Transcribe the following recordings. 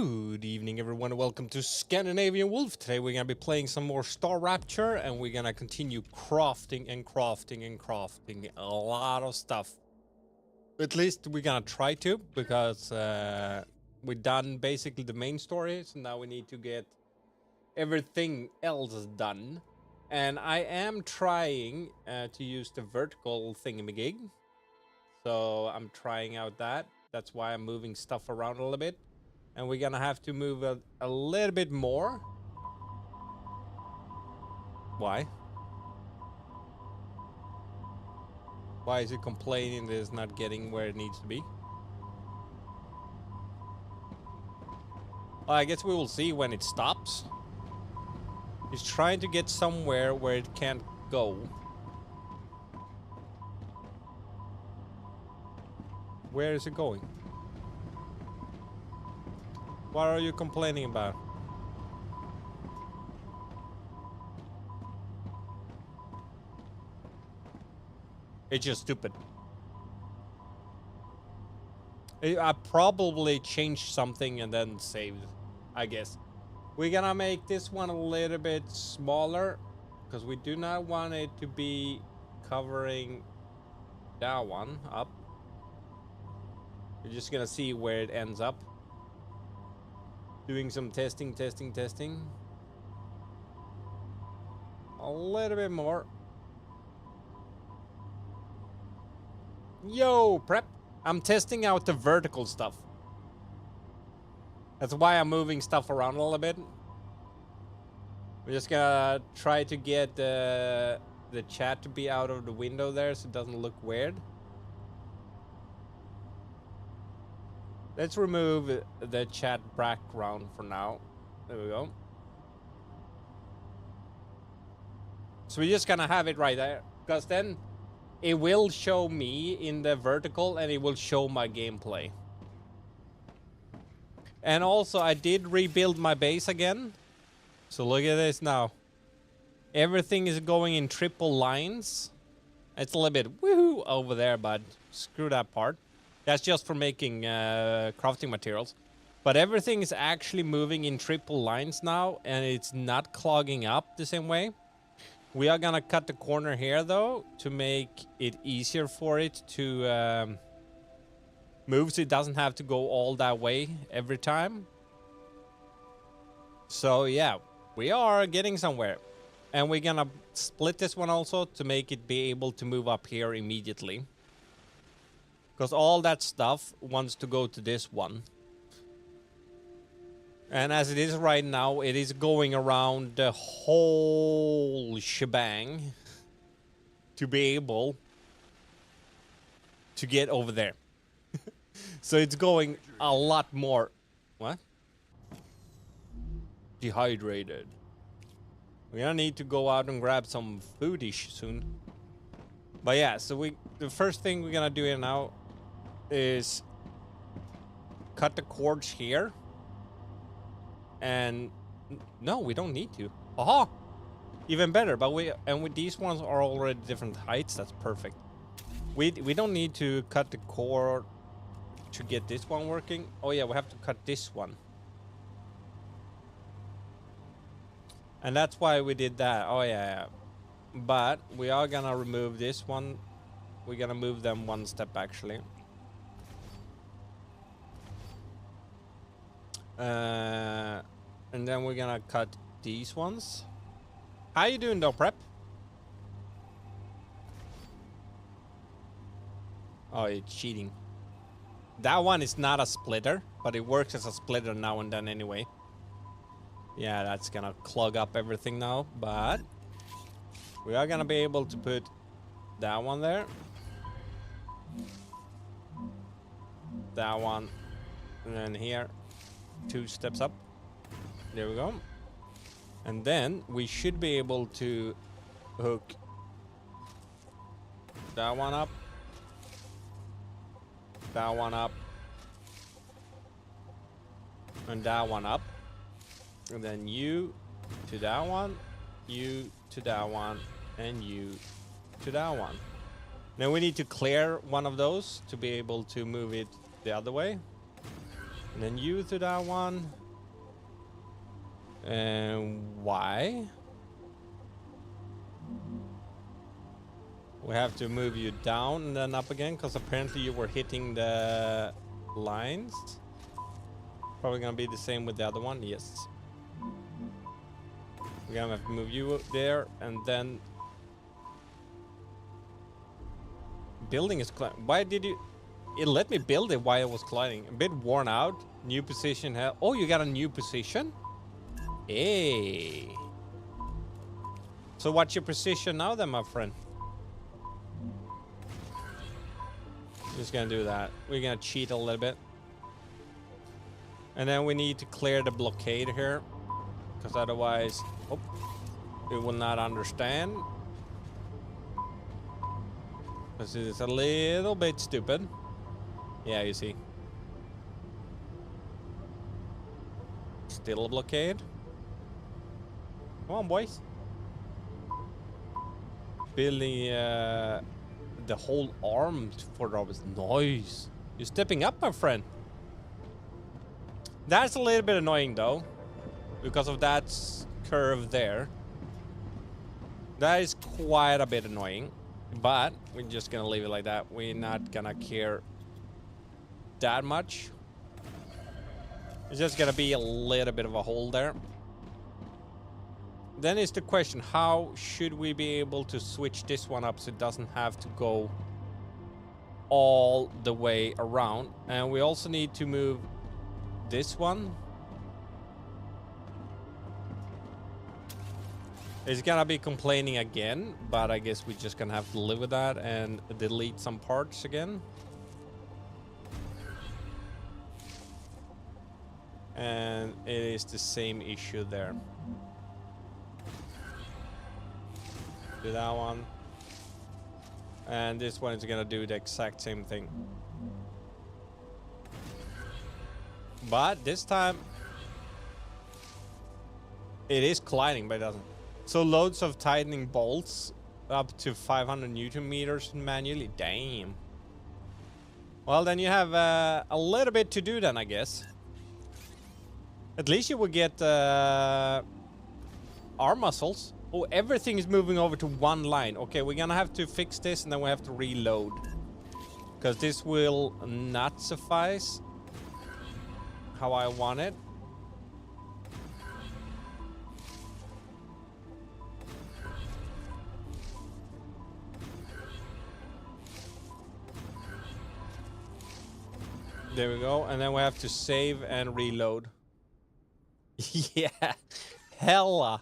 Good evening, everyone, and welcome to ScandinavianWolf. Today we're going to be playing some more StarRupture, and we're going to continue crafting and crafting and crafting a lot of stuff. At least we're going to try to, because we've done basically the main story, so now we need to get everything else done. And I am trying to use the vertical thingamajig, so I'm trying out that. That's why I'm moving stuff around a little bit. And we're gonna have to move a little bit more. Why? Why is it complaining that it's not getting where it needs to be? Well, I guess we will see when it stops. It's trying to get somewhere where it can't go. Where is it going? What are you complaining about? It's just stupid. I probably changed something and then saved, I guess. We're gonna make this one a little bit smaller because we do not want it to be covering that one up. We're just gonna see where it ends up. Doing some testing. A little bit more. Yo, prep. I'm testing out the vertical stuff. That's why I'm moving stuff around a little bit. We're just gonna try to get the chat to be out of the window there so it doesn't look weird. Let's remove the chat background for now. There we go. So we're just gonna have it right there, because then it will show me in the vertical and it will show my gameplay. And also I did rebuild my base again. So look at this now. Everything is going in triple lines. It's a little bit woohoo over there, but screw that part. That's just for making crafting materials. But everything is actually moving in triple lines now, and it's not clogging up the same way. We are gonna cut the corner here, though, to make it easier for it to move, so it doesn't have to go all that way every time. So, yeah, we are getting somewhere. And we're gonna split this one also to make it be able to move up here immediately. Because all that stuff wants to go to this one. And as it is right now, it is going around the whole shebang to be able to get over there. So it's going a lot more. What? Dehydrated. We're gonna need to go out and grab some foodish soon. But yeah, so the first thing we're gonna do here now is cut the cords here. And no, we don't need to. Aha! Even better, but with these ones are already different heights. That's perfect. We don't need to cut the cord to get this one working. Oh yeah, we have to cut this one. And that's why we did that. Oh yeah. But we are gonna remove this one. We're gonna move them one step actually. And then we're gonna cut these ones. How you doing though, Prep? Oh, it's cheating. That one is not a splitter, but it works as a splitter now and then anyway. Yeah, that's gonna clog up everything now, but we are gonna be able to put that one there. That one. And then here. 2 steps up. There we go. And then we should be able to hook that one up. That one up. And that one up. And then you to that one. You to that one. And you to that one. Now we need to clear one of those to be able to move it the other way. And then you to that one. And why? We have to move you down and then up again, because apparently you were hitting the lines. Probably gonna be the same with the other one. Yes. We're gonna have to move you up there, and then building is colliding. Why did you? It let me build it while it was colliding. A bit worn out. New position. Oh, you got a new position. Hey. So what's your position now, then, my friend? Just gonna do that. We're gonna cheat a little bit. And then we need to clear the blockade here, because otherwise, oh, it will not understand. This is a little bit stupid. Yeah, you see. Still a blockade. Come on, boys. Building the whole arm for the robots. Nice. You're stepping up, my friend. That's a little bit annoying, though, because of that curve there. That is quite a bit annoying, but we're just gonna leave it like that. We're not gonna care that much. It's just gonna be a little bit of a hole there. Then is the question, how should we be able to switch this one up so it doesn't have to go all the way around? And we also need to move this one. It's gonna be complaining again, but I guess we're just gonna have to live with that and delete some parts again. And it is the same issue there. Do that one. And this one is gonna do the exact same thing. But this time it is colliding, but it doesn't. So loads of tightening bolts up to 500 Newton meters manually. Damn. Well, then you have a little bit to do then, I guess. At least you will get arm muscles. Oh, everything is moving over to one line. Okay, we're gonna have to fix this, and then we have to reload, because this will not suffice how I want it. There we go. And then we have to save and reload. Yeah, hella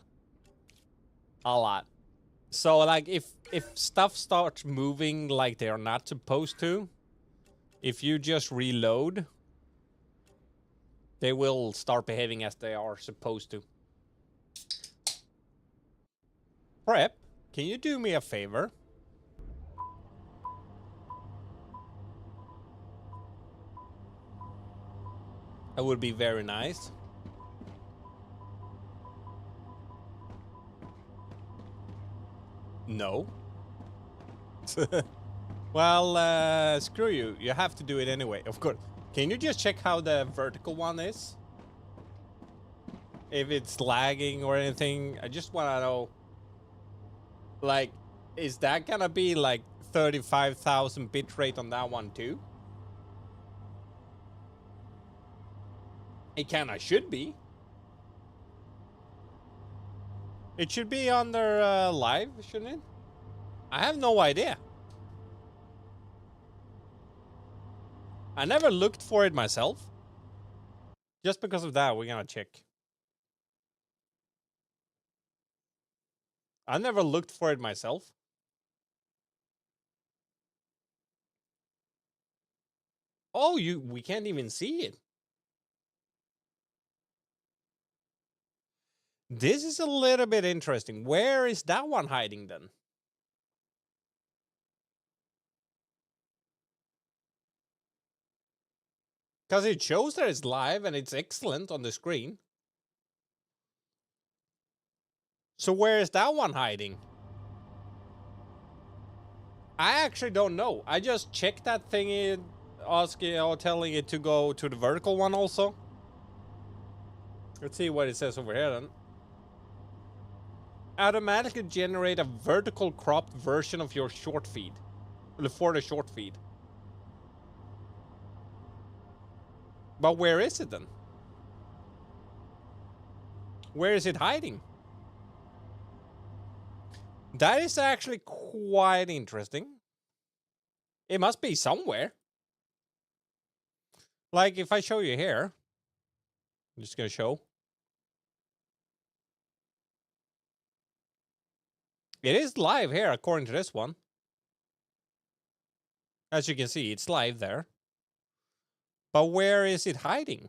a lot. So like if stuff starts moving like they're not supposed to, if you just reload, they will start behaving as they are supposed to. Prep, can you do me a favor? That would be very nice. No. Well, screw you. You have to do it anyway, of course. Can you just check how the vertical one is? If it's lagging or anything, I just want to know. Like, is that gonna be like 35,000 bitrate on that one too? It kinda should be. It should be under live, shouldn't it? I have no idea. I never looked for it myself. Just because of that, we're gonna check. I never looked for it myself. Oh, we can't even see it. This is a little bit interesting. Where is that one hiding then? Because it shows that it's live and it's excellent on the screen. So where is that one hiding? I actually don't know. I just checked that thing in asking or telling it to go to the vertical one also. Let's see what it says over here then. Automatically generate a vertical cropped version of your short feed. For the short feed. But where is it then? Where is it hiding? That is actually quite interesting. It must be somewhere. Like if I show you here, I'm just gonna show. It is live here according to this one. As you can see, it's live there. But where is it hiding?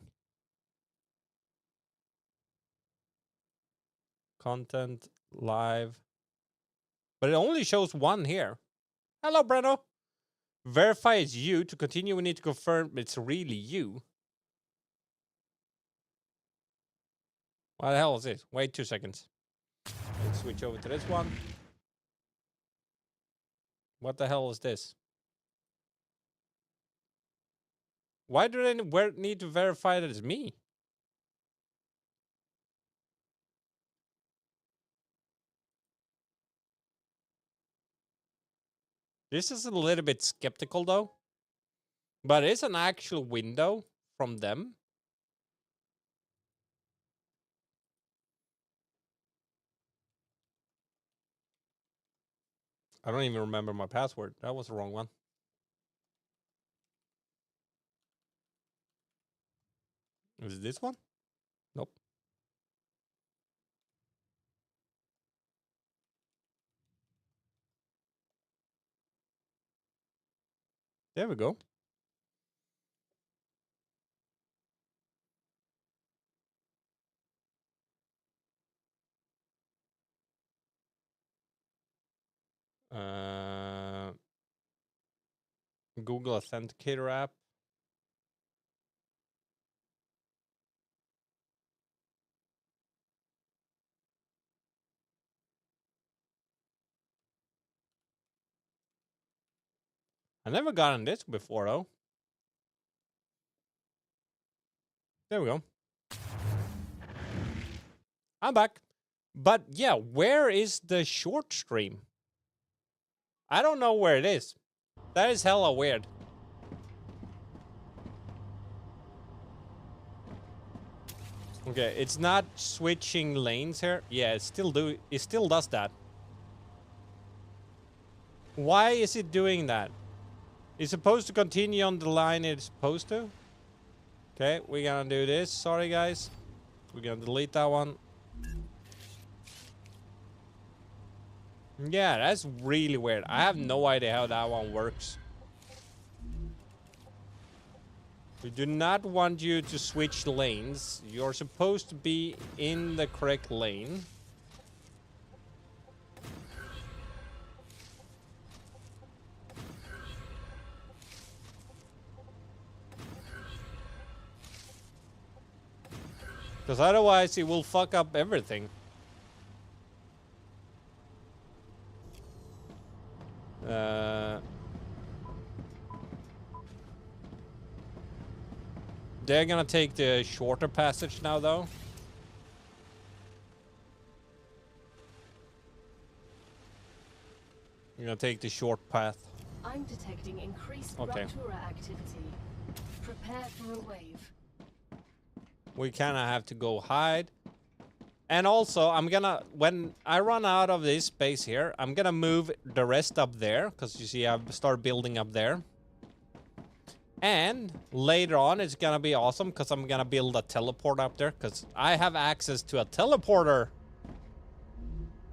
Content, live. But it only shows one here. Hello, Breno. Verify it's you. To continue, we need to confirm it's really you. What the hell is this? Wait 2 seconds. Let's switch over to this one. What the hell is this? Why do they need to verify that it's me? This is a little bit skeptical though. But it's an actual window from them. I don't even remember my password. That was the wrong one. Is it this one? Nope. There we go. Google Authenticator app. I never gotten this before though. There we go. I'm back. But yeah, where is the short stream? I don't know where it is. That is hella weird. Okay, it's not switching lanes here. Yeah, it still does that. Why is it doing that? It's supposed to continue on the line it's supposed to. Okay, we're gonna do this. Sorry guys. We're gonna delete that one. Yeah, that's really weird. I have no idea how that one works. We do not want you to switch lanes. You're supposed to be in the correct lane. Because otherwise it will fuck up everything. They're gonna take the shorter passage now, though. You're gonna take the short path. I'm detecting increased Ruptura activity. Prepare for a wave. We kind of have to go hide. And also, I'm gonna, when I run out of this space here, I'm gonna move the rest up there. Because you see, I've started building up there. And later on, it's gonna be awesome because I'm gonna build a teleport up there. Because I have access to a teleporter.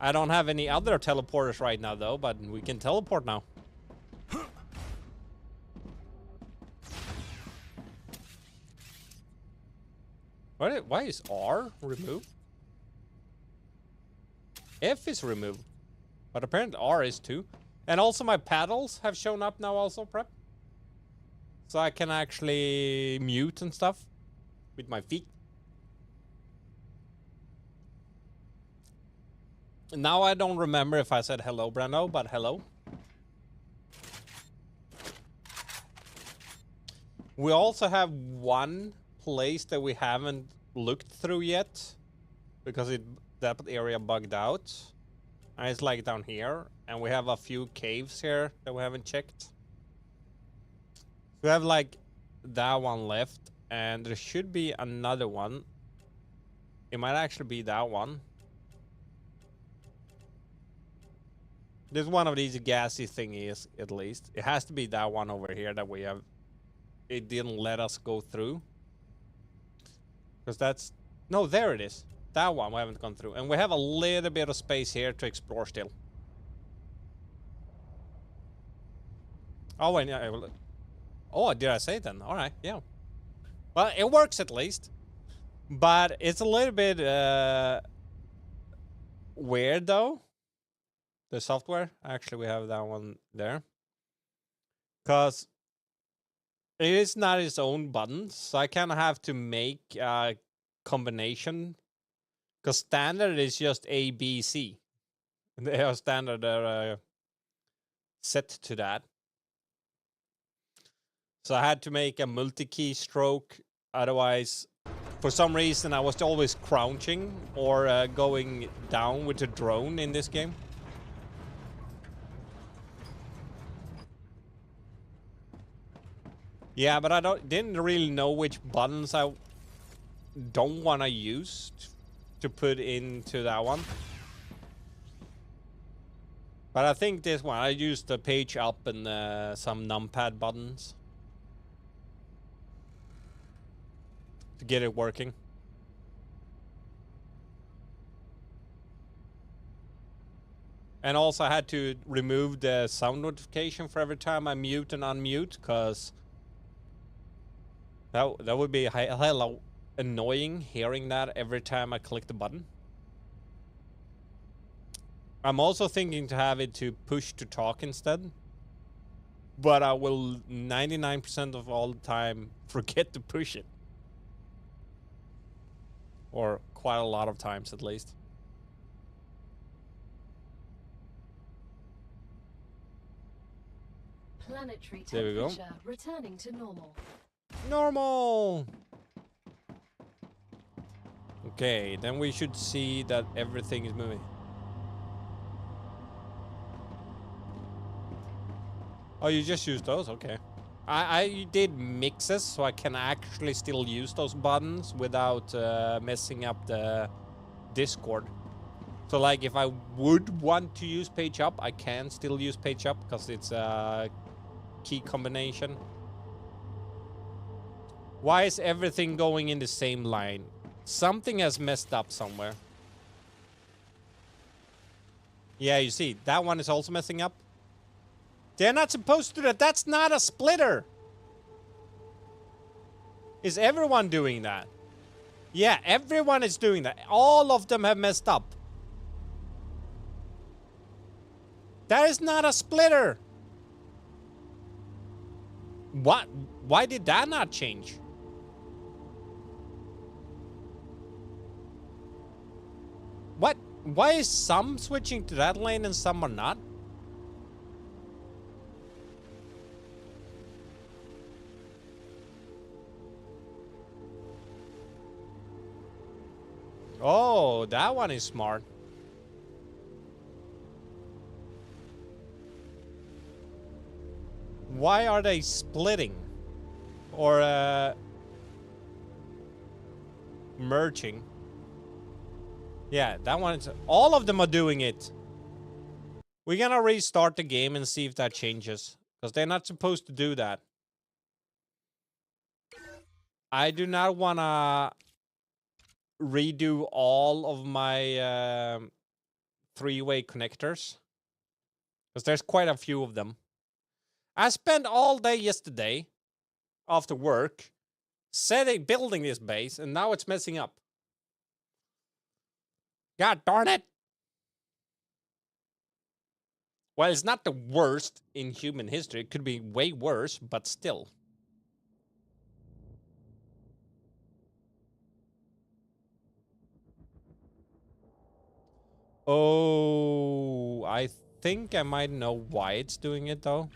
I don't have any other teleporters right now, though. But we can teleport now. Why is R removed? F is removed. But apparently R is too. And also my paddles have shown up now also, Prep. So I can actually mute and stuff with my feet. Now I don't remember if I said hello, Brando, but hello. We also have one place that we haven't looked through yet because that area bugged out. And it's like down here, and we have a few caves here that we haven't checked. We have like that one left, and there should be another one. It might actually be that one. There's one of these gassy thingies, at least. It has to be that one over here that we have. It didn't let us go through. Because that's... No, there it is. That one we haven't gone through. And we have a little bit of space here to explore still. Oh, and yeah. Oh, did I say it then? Alright, yeah. Well, it works at least. But it's a little bit weird though. The software. Actually, we have that one there. Because it is not its own buttons. So I kind of have to make a combination. Because standard is just A, B, C. They are standard set to that. So I had to make a multi-key stroke. Otherwise, for some reason, I was always crouching or going down with the drone in this game. Yeah, but I didn't really know which buttons I don't want to use to put into that one. But I think this one, I used the page up and some numpad buttons to get it working. And also I had to remove the sound notification for every time I mute and unmute, because that would be hella annoying hearing that every time I click the button. I'm also thinking to have it to push to talk instead. But I will 99% of all the time forget to push it. Or quite a lot of times at least. Planetary There we go. temperature returning to normal. Normal! Okay, then we should see that everything is moving. Oh, you just used those? Okay. I did mixes, so I can actually still use those buttons without messing up the Discord. So, like, if I would want to use page up, I can still use page up because it's a key combination. Why is everything going in the same line? Something has messed up somewhere. Yeah, you see, that one is also messing up. They're not supposed to do that. That's not a splitter. Is everyone doing that? Yeah, everyone is doing that. All of them have messed up. That is not a splitter. What? Why did that not change? What? Why is some switching to that lane and some are not? Oh, that one is smart. Why are they splitting? Or, merging? Yeah, that one is... All of them are doing it. We're gonna restart the game and see if that changes. Because they're not supposed to do that. I do not wanna redo all of my three-way connectors. Because there's quite a few of them. I spent all day yesterday, after work, building this base, and now it's messing up. God darn it! Well, it's not the worst in human history. It could be way worse, but still. Oh, I think I might know why it's doing it, though.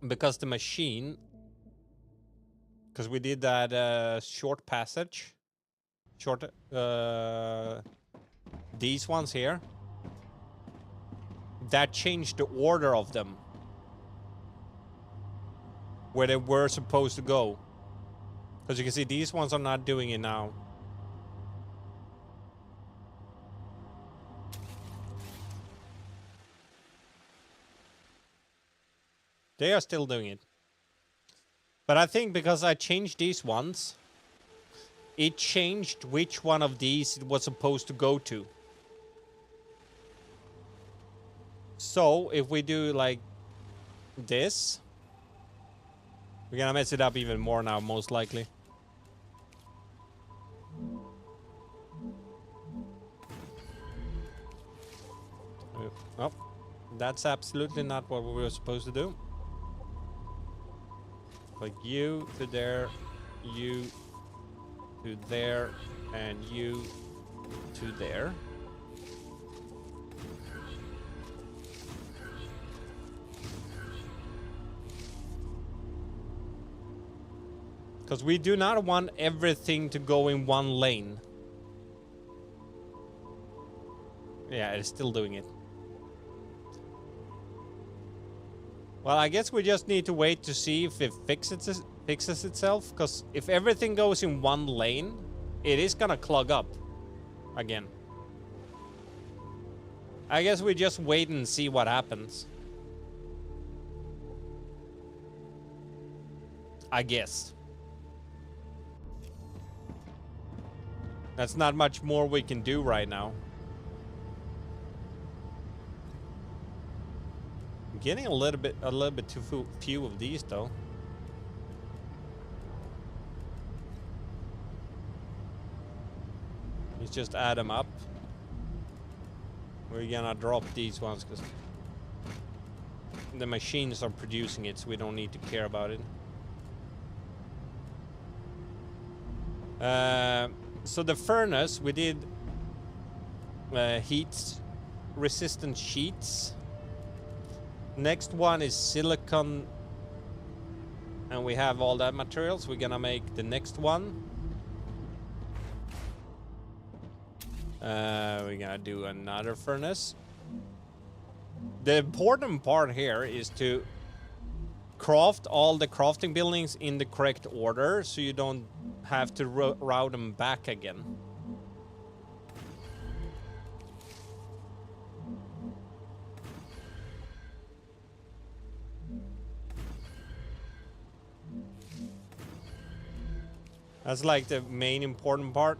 because the machine, because we did that short passage, these ones here, that changed the order of them, where they were supposed to go. Because you can see these ones are not doing it now. They are still doing it. But I think because I changed these ones, it changed which one of these it was supposed to go to. So if we do like this, we're gonna mess it up even more now, most likely. Oh, that's absolutely not what we were supposed to do. Like you to there, you to there, and you to there. Because we do not want everything to go in one lane. Yeah, it's still doing it. Well, I guess we just need to wait to see if it fixes itself. Because if everything goes in one lane, it is gonna clog up again. I guess we just wait and see what happens. I guess. That's not much more we can do right now. I'm getting a little bit too few of these though. Let's just add them up. We're gonna drop these ones because the machines are producing it, so we don't need to care about it. So the furnace, we did heat resistant sheets. Next one is silicon, and we have all that material, so we're gonna make the next one. We're gonna do another furnace. The important part here is to craft all the crafting buildings in the correct order, so you don't have to route them back again. That's like the main important part.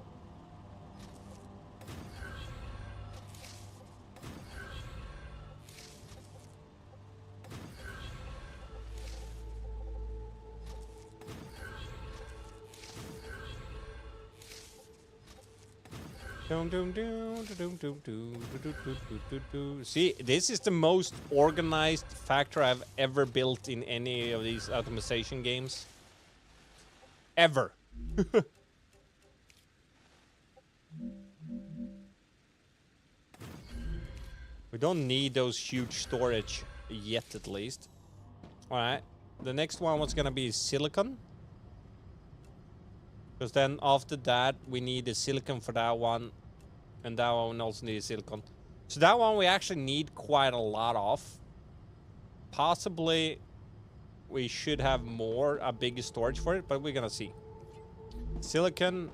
See, this is the most organized factory I've ever built in any of these optimization games. Ever. We don't need those huge storage yet, at least. Alright. The next one was gonna be silicon. Because then after that, we need the silicon for that one. And that one also needs silicon. So that one we actually need quite a lot of. Possibly we should have a bigger storage for it, but we're gonna see. Silicon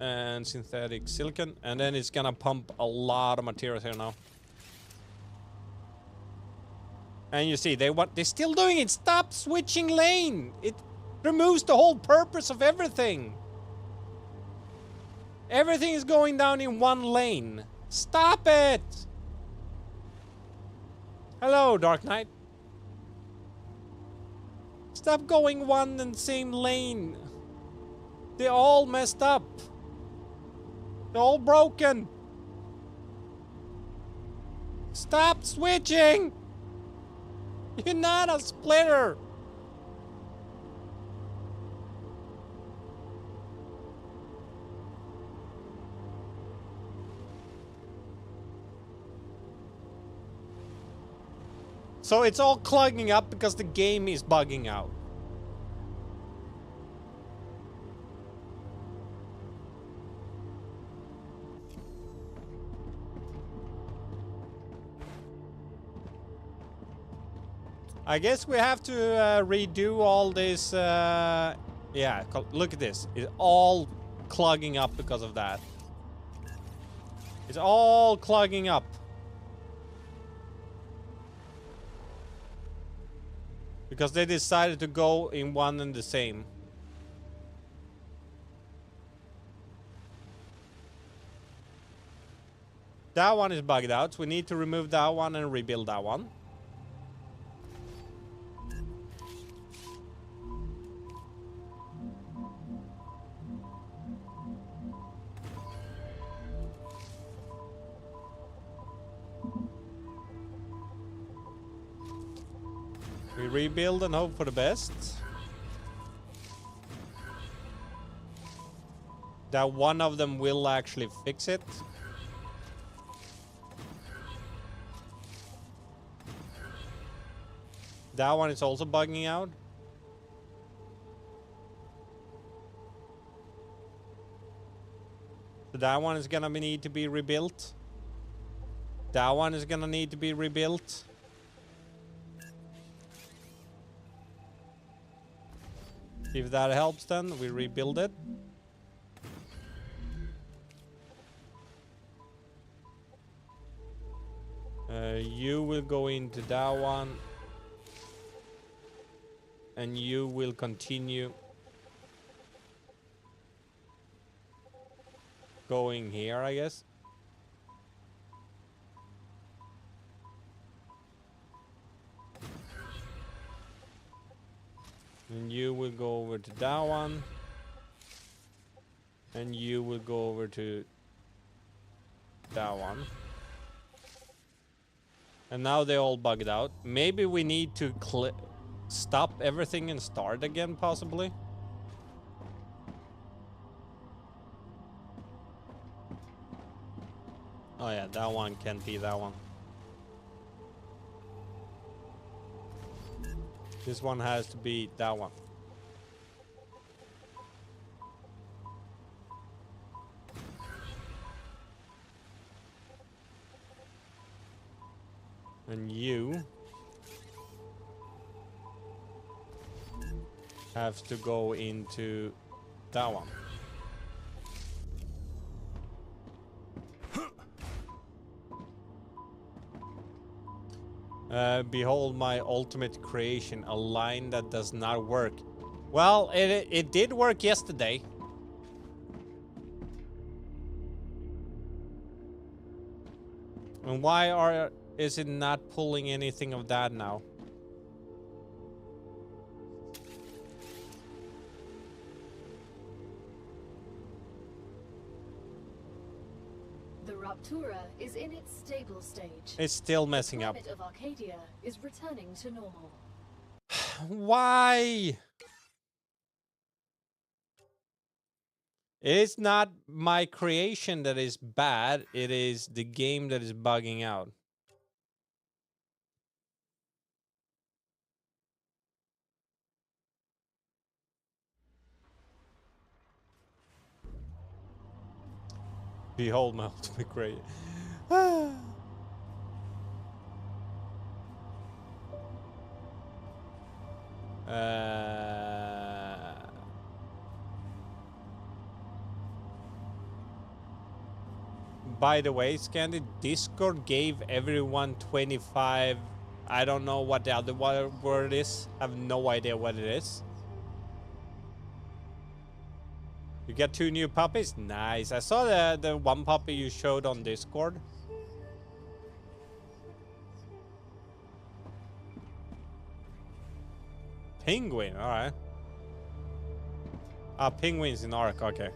and synthetic silicon, and then it's gonna pump a lot of materials here now. And you see, they're still doing it. Stop switching lane. It removes the whole purpose of everything. Everything is going down in one lane. Stop it. Hello, Dark Knight. Stop going one and same lane. They're all messed up. They're all broken. Stop switching. You're not a splitter. So it's all clogging up because the game is bugging out. I guess we have to redo all this. Yeah, look at this. It's all clogging up because of that. It's all clogging up. Because they decided to go in one and the same. That one is bugged out. So we need to remove that one and rebuild that one. We rebuild and hope for the best. That one of them will actually fix it. That one is also bugging out. So that one is gonna need to be rebuilt. That one is gonna need to be rebuilt. If that helps, then we rebuild it. You will go into that one. And you will continue going here, I guess. And you will go over to that one. And you will go over to that one. And now they're all bugged out. Maybe we need to stop everything and start again, possibly. Oh yeah, that one can't be that one. This one has to be that one. And you have to go into that one. Behold my ultimate creation, a line that does not work. Well, it did work yesterday. And why is it not pulling anything of that now? The Raptura is in its stable stage. It's still messing up. The climate of Arcadia is returning to normal. Why? It's not my creation that is bad. It is the game that is bugging out. Behold my ultimate creation. By the way, Scandi, Discord gave everyone 25. I don't know what the other word is. I have no idea what it is. You get 2 new puppies? Nice. I saw the one puppy you showed on Discord. Penguin, alright. Ah, penguins in Ark, okay.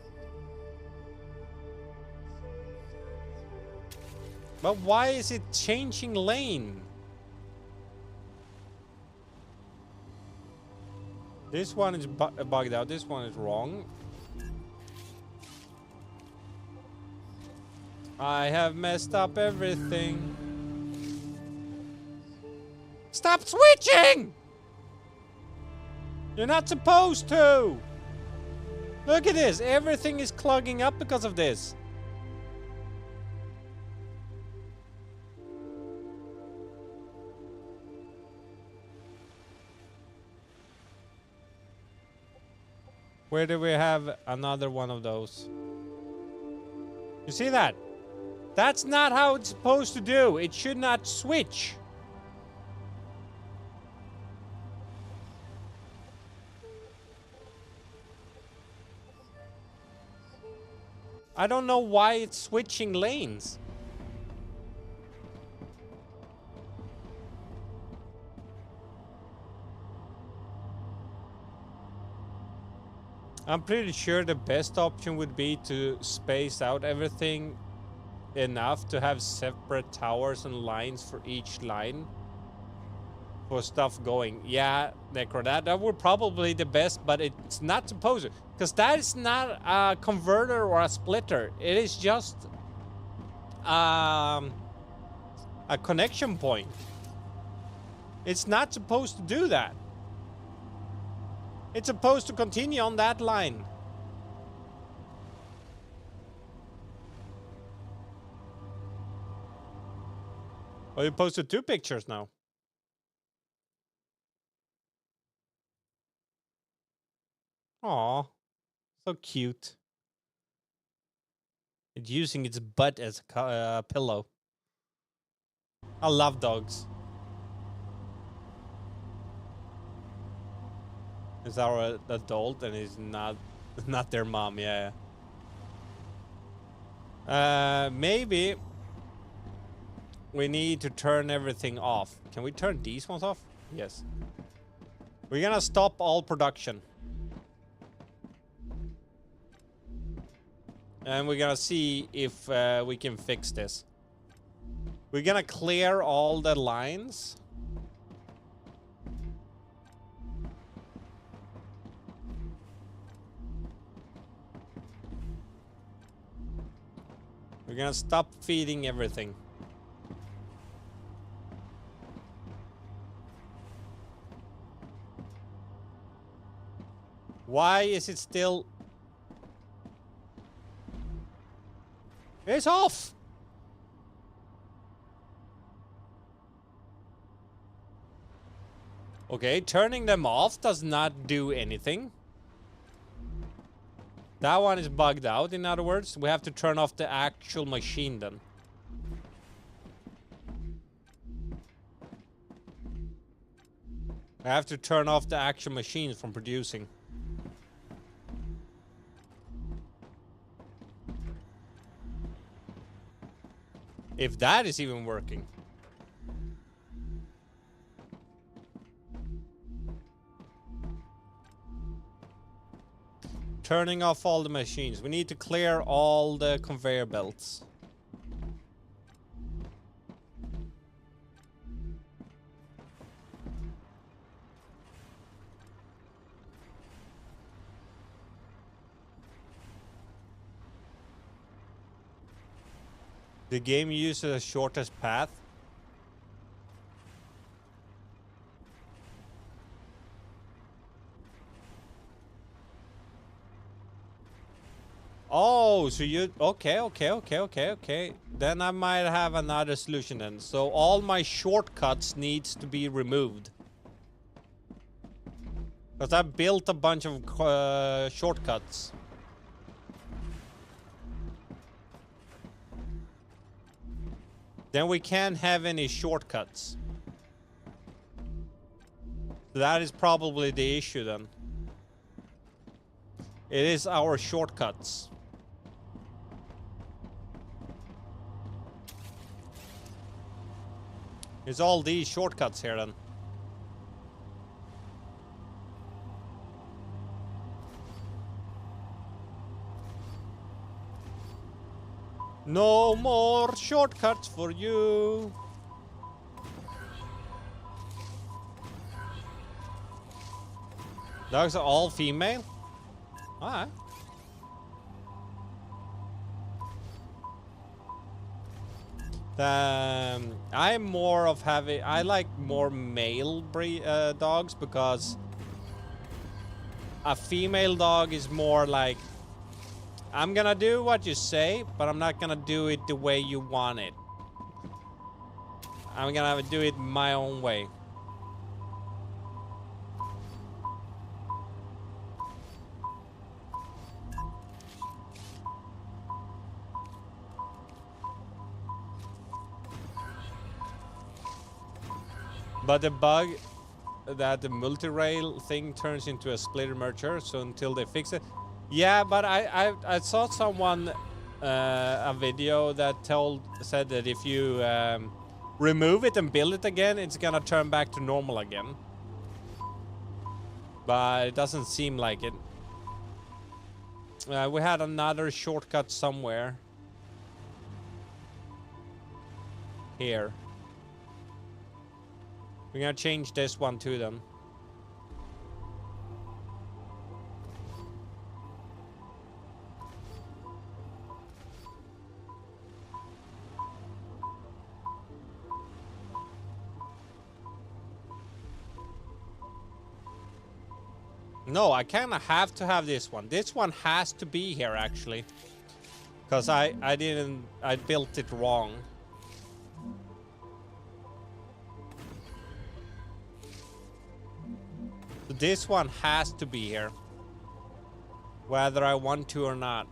But why is it changing lane? This one is bugged out. This one is wrong. I have messed up everything. Stop switching! You're not supposed to! Look at this, everything is clogging up because of this. Where do we have another one of those? You see that? That's not how it's supposed to do. It should not switch. I don't know why it's switching lanes. I'm pretty sure the best option would be to space out everything enough to have separate towers and lines for each line for stuff going. Yeah, Necro, that would probably be the best, but it's not supposed to, because that is not a converter or a splitter. It is just a connection point. It's not supposed to do that. It's supposed to continue on that line. Oh, you posted 2 pictures now. Aw, so cute. It's using its butt as a pillow. I love dogs. It's our adult and he's not their mom, yeah. Maybe we need to turn everything off. Can we turn these ones off? Yes. We're gonna stop all production. And we're gonna see if we can fix this. We're gonna clear all the lines. We're gonna stop feeding everything. Why is it still... It's off! Okay, turning them off does not do anything. That one is bugged out, in other words. We have to turn off the actual machine then. I have to turn off the actual machines from producing. If that is even working. Turning off all the machines. We need to clear all the conveyor belts. The game uses the shortest path. Oh, so you... Okay. Then I might have another solution then. So all my shortcuts needs to be removed. Because I built a bunch of shortcuts. Then we can't have any shortcuts. So that is probably the issue then. It is our shortcuts. It's all these shortcuts here then. No more shortcuts for you. Dogs are all female? Alright. I'm more of having. I like more male dogs because a female dog is more like, I'm gonna do what you say, but I'm not gonna do it the way you want it. I'm gonna do it my own way. But the bug that the multi-rail thing turns into a splitter merger, so until they fix it. Yeah, but I saw someone a video that said that if you remove it and build it again, it's gonna turn back to normal again. But it doesn't seem like it. We had another shortcut somewhere. Here. We're gonna change this one too then. No, I kinda have to have this one. This one has to be here actually. Cause I built it wrong. So this one has to be here. Whether I want to or not.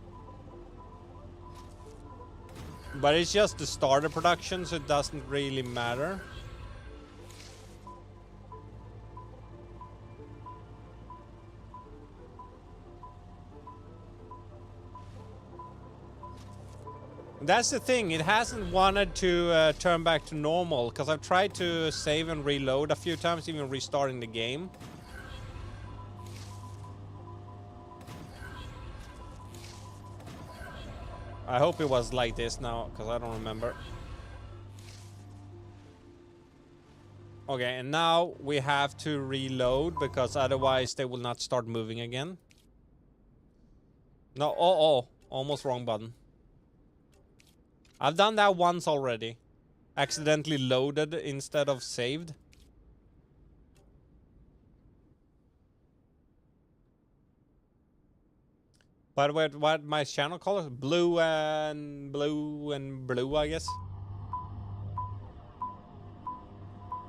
But it's just the starter production, so it doesn't really matter. That's the thing, it hasn't wanted to turn back to normal, because I've tried to save and reload a few times, even restarting the game. I hope it was like this now, because I don't remember. Okay, and now we have to reload, because otherwise they will not start moving again. No, oh, almost wrong button. I've done that once already. Accidentally loaded instead of saved. By the way, what my channel colors? Blue and blue, I guess.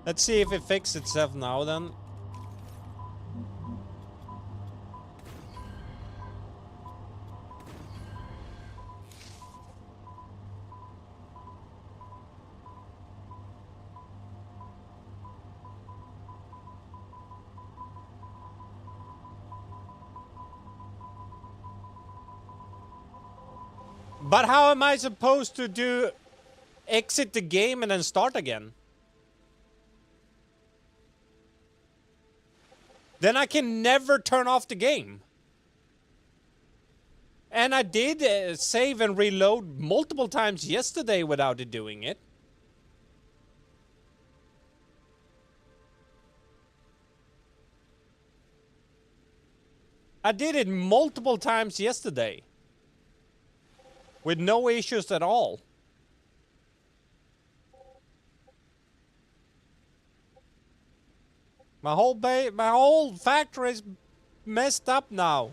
Let's see if it fixes itself now then. But how am I supposed to do exit the game and then start again? Then I can never turn off the game. And I did save and reload multiple times yesterday without it doing it. I did it multiple times yesterday. With no issues at all. My whole factory is messed up now.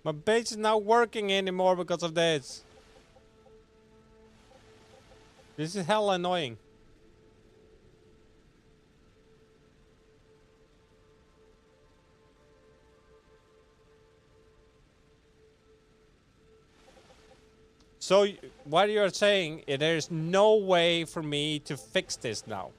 My base is not working anymore because of this. This is hell annoying. So what you're saying, there's no way for me to fix this now.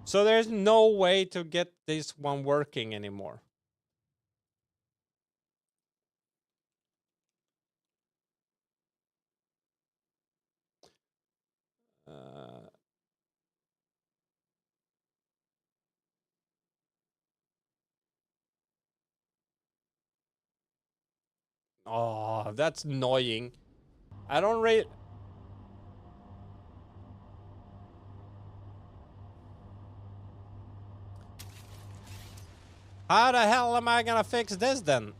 So there's no way to get this one working anymore. Oh, that's annoying. I don't rate. How the hell am I gonna fix this then?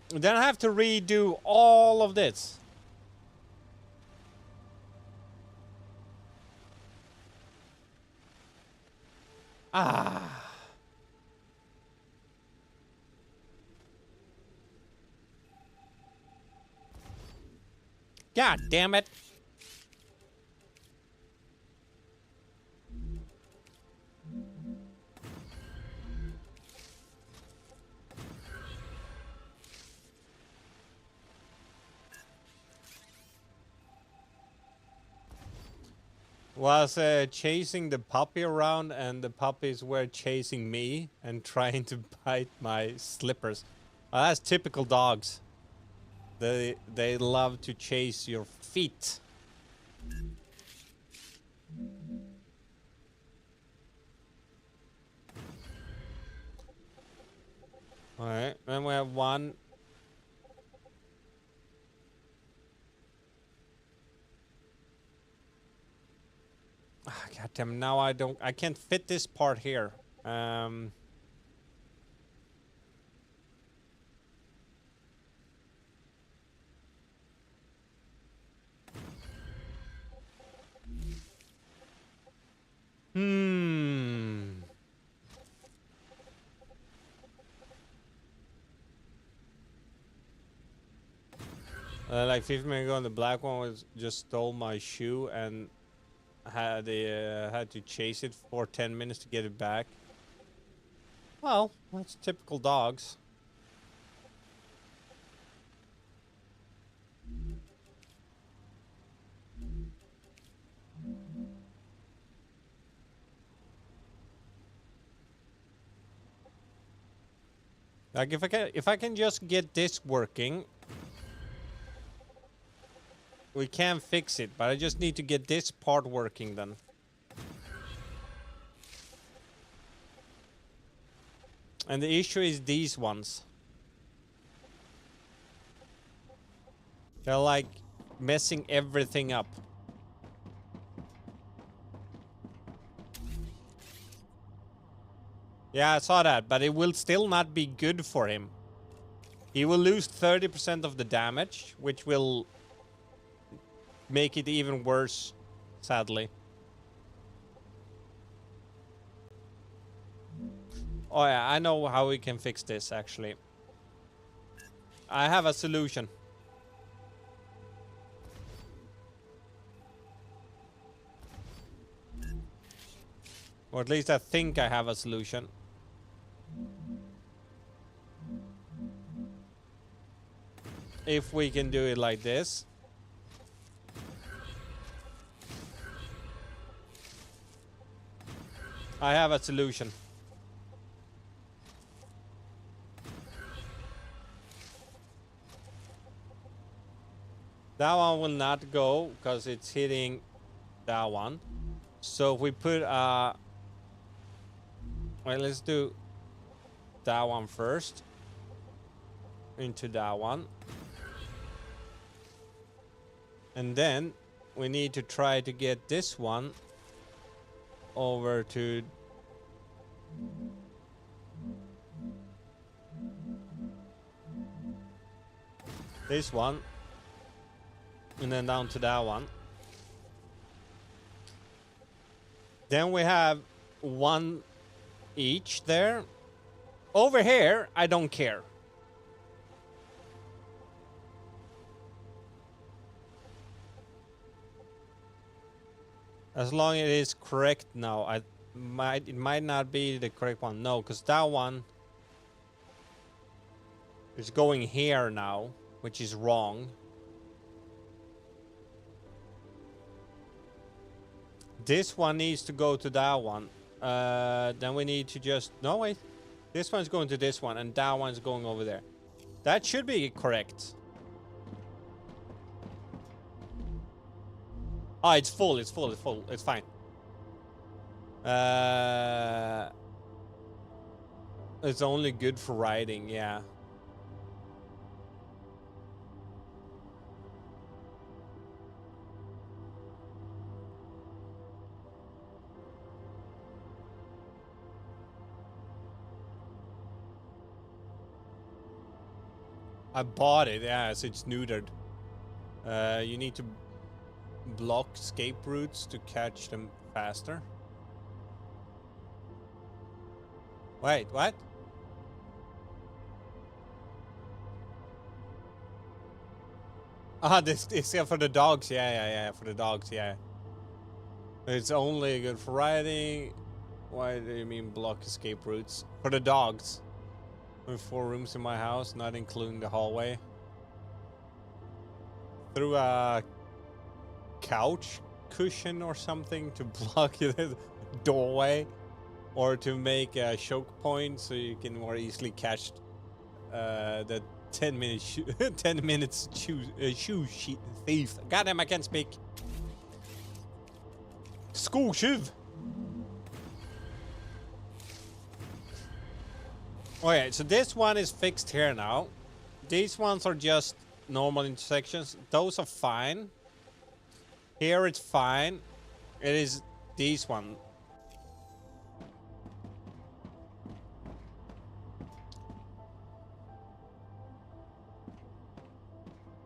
Then I have to redo all of this. Ah. God damn it. Was chasing the puppy around, and the puppies were chasing me and trying to bite my slippers. That's typical dogs. They love to chase your feet. All right, then we have one. God damn! Now I can't fit this part here. Like 15 minutes ago, the black one was just stole my shoe and had to chase it for 10 minutes to get it back. Well, that's typical dogs. Like if I can just get this working, we can fix it, but I just need to get this part working then. And the issue is these ones. They're like messing everything up. Yeah, I saw that, but it will still not be good for him. He will lose 30% of the damage, which will make it even worse, sadly. Oh yeah, I know how we can fix this, actually. I have a solution. Or at least I think I have a solution. If we can do it like this. I have a solution. That one will not go because it's hitting that one. So if we put well, let's do that one first into that one. And then we need to try to get this one over to this one. And then down to that one. Then we have one each there. Over here, I don't care. As long as it is correct now. It might not be the correct one. No, because that one is going here now, which is wrong. This one needs to go to that one. Then we need to just... No, wait. This one's going to this one, and that one's going over there. That should be correct. Ah, it's full, it's full, it's full. It's fine. It's only good for riding, yeah. I bought it, yeah, so it's neutered. You need to block escape routes to catch them faster. Wait, what? Ah, this is for the dogs. Yeah, for the dogs, yeah. It's only good for riding. Why do you mean block escape routes? For the dogs. With 4 rooms in my house, not including the hallway. Through a couch cushion or something to block the doorway. Or to make a choke point so you can more easily catch the 10 minutes 10 minutes shoe thief. Goddamn, I can't speak. Skotjuv. Okay, so this one is fixed here now. These ones are just normal intersections. Those are fine. Here it's fine. It is these one.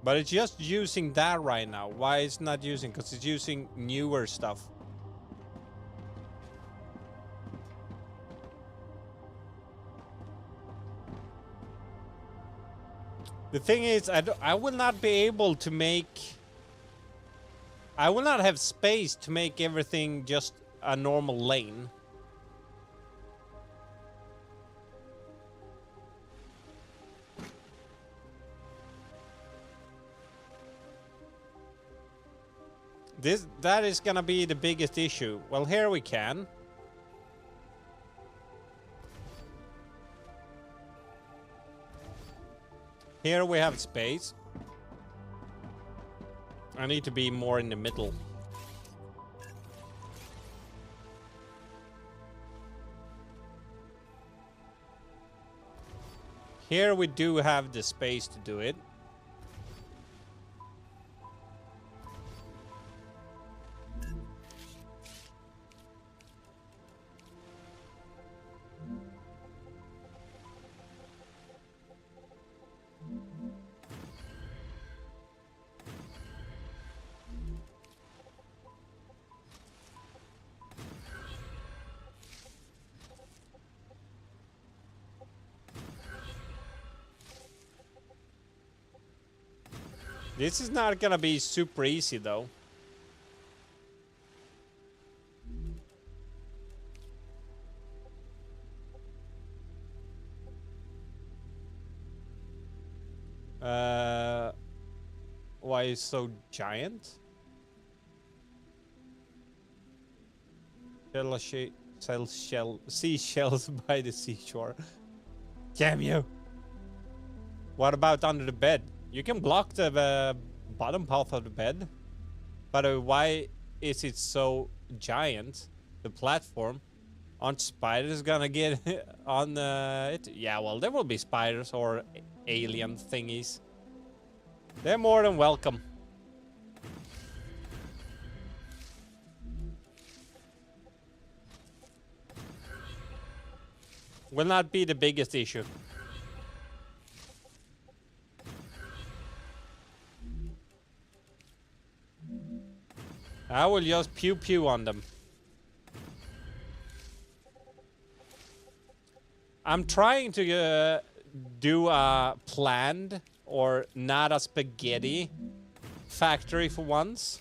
But it's just using that right now. Why it's not using? Because it's using newer stuff. The thing is, I will not be able to make... I will not have space to make everything just a normal lane. That is gonna be the biggest issue. Well, here we can. Here we have space. I need to be more in the middle. Here we do have the space to do it. This is not gonna be super easy though. Why is so giant? Seashells by the seashore. Damn you! What about under the bed? You can block the bottom half of the bed, but why is it so giant? The platform. Aren't spiders gonna get on it? Yeah, well, there will be spiders or alien thingies. They're more than welcome. Will not be the biggest issue. I will just pew pew on them. I'm trying to do a planned or not a spaghetti factory for once.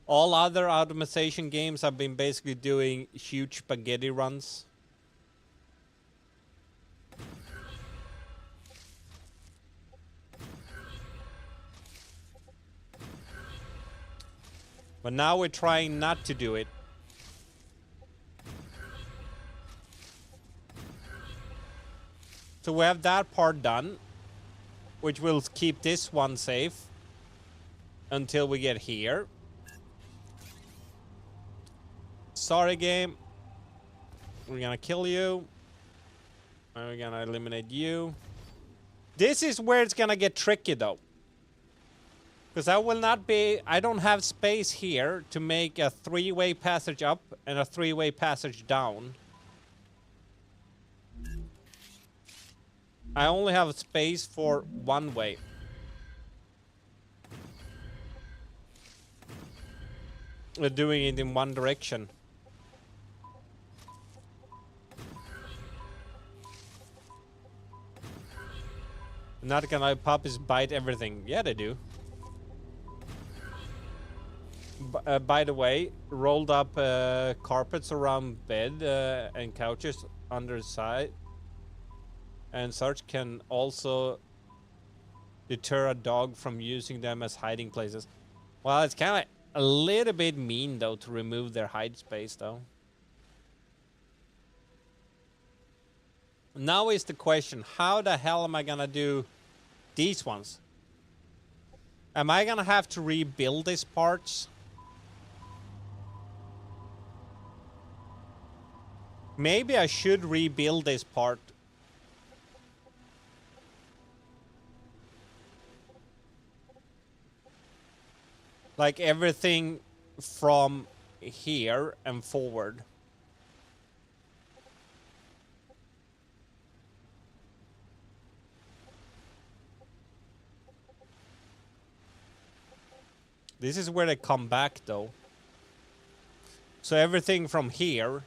All other automation games have been basically doing huge spaghetti runs. But now we're trying not to do it. So we have that part done, which will keep this one safe until we get here. Sorry, game. We're gonna kill you. And we're gonna eliminate you. This is where it's gonna get tricky though. Because I don't have space here to make a 3-way passage up and a 3-way passage down. I only have space for 1 way. We're doing it in one direction. Not gonna let puppies bite everything. Yeah, they do. By the way, rolled up carpets around bed and couches under the side and such can also deter a dog from using them as hiding places. Well, it's kind of a little bit mean though to remove their hide space though. Now is the question, how the hell am I gonna do these ones? Am I gonna have to rebuild these parts? Maybe I should rebuild this part. Like everything from here and forward. This is where they come back though. So everything from here.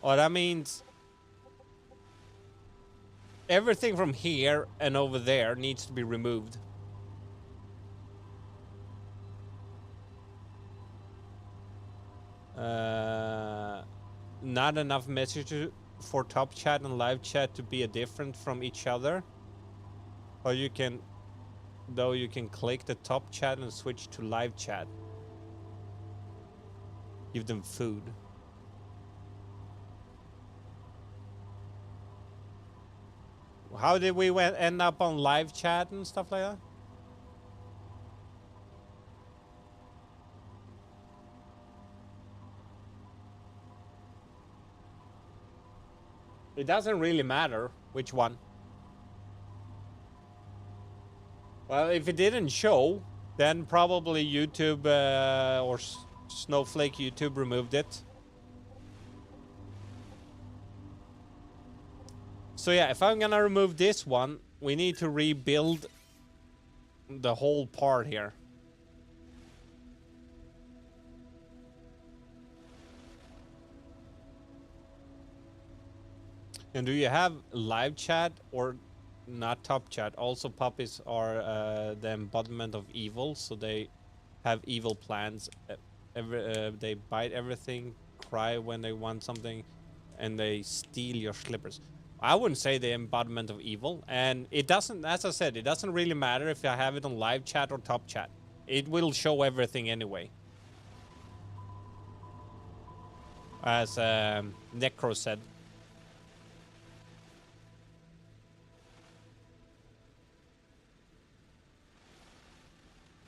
Oh, that means everything from here and over there needs to be removed. Not enough messages for top chat and live chat to be different from each other. Or you can click the top chat and switch to live chat. Give them food. How did we end up on live chat and stuff like that? It doesn't really matter which one. Well, if it didn't show, then probably YouTube or Snowflake YouTube removed it. So yeah, if I'm gonna remove this one, we need to rebuild the whole part here. And do you have live chat or not top chat? Also, puppies are the embodiment of evil, so they have evil plans. They bite everything, cry when they want something, and they steal your slippers. I wouldn't say the embodiment of evil, and it doesn't, as I said, it doesn't really matter if I have it on live chat or top chat. It will show everything anyway. As Necro said.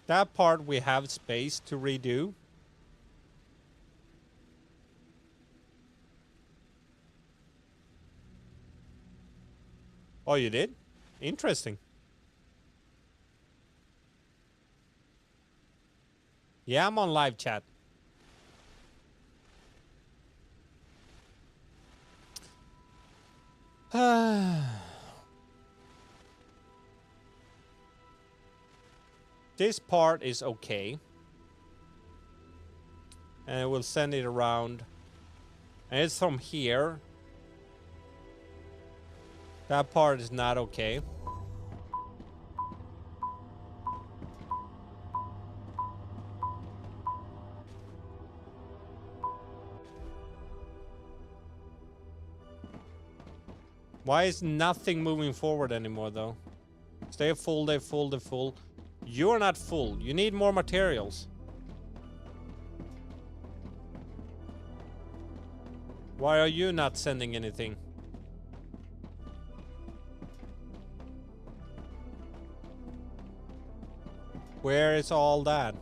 That part we have space to redo. Oh, you did? Interesting. Yeah, I'm on live chat. This part is okay. And we'll send it around. And it's from here. That part is not okay. Why is nothing moving forward anymore though? Stay full, they're full, they're full. You're not full. You need more materials. Why are you not sending anything? Where is all that?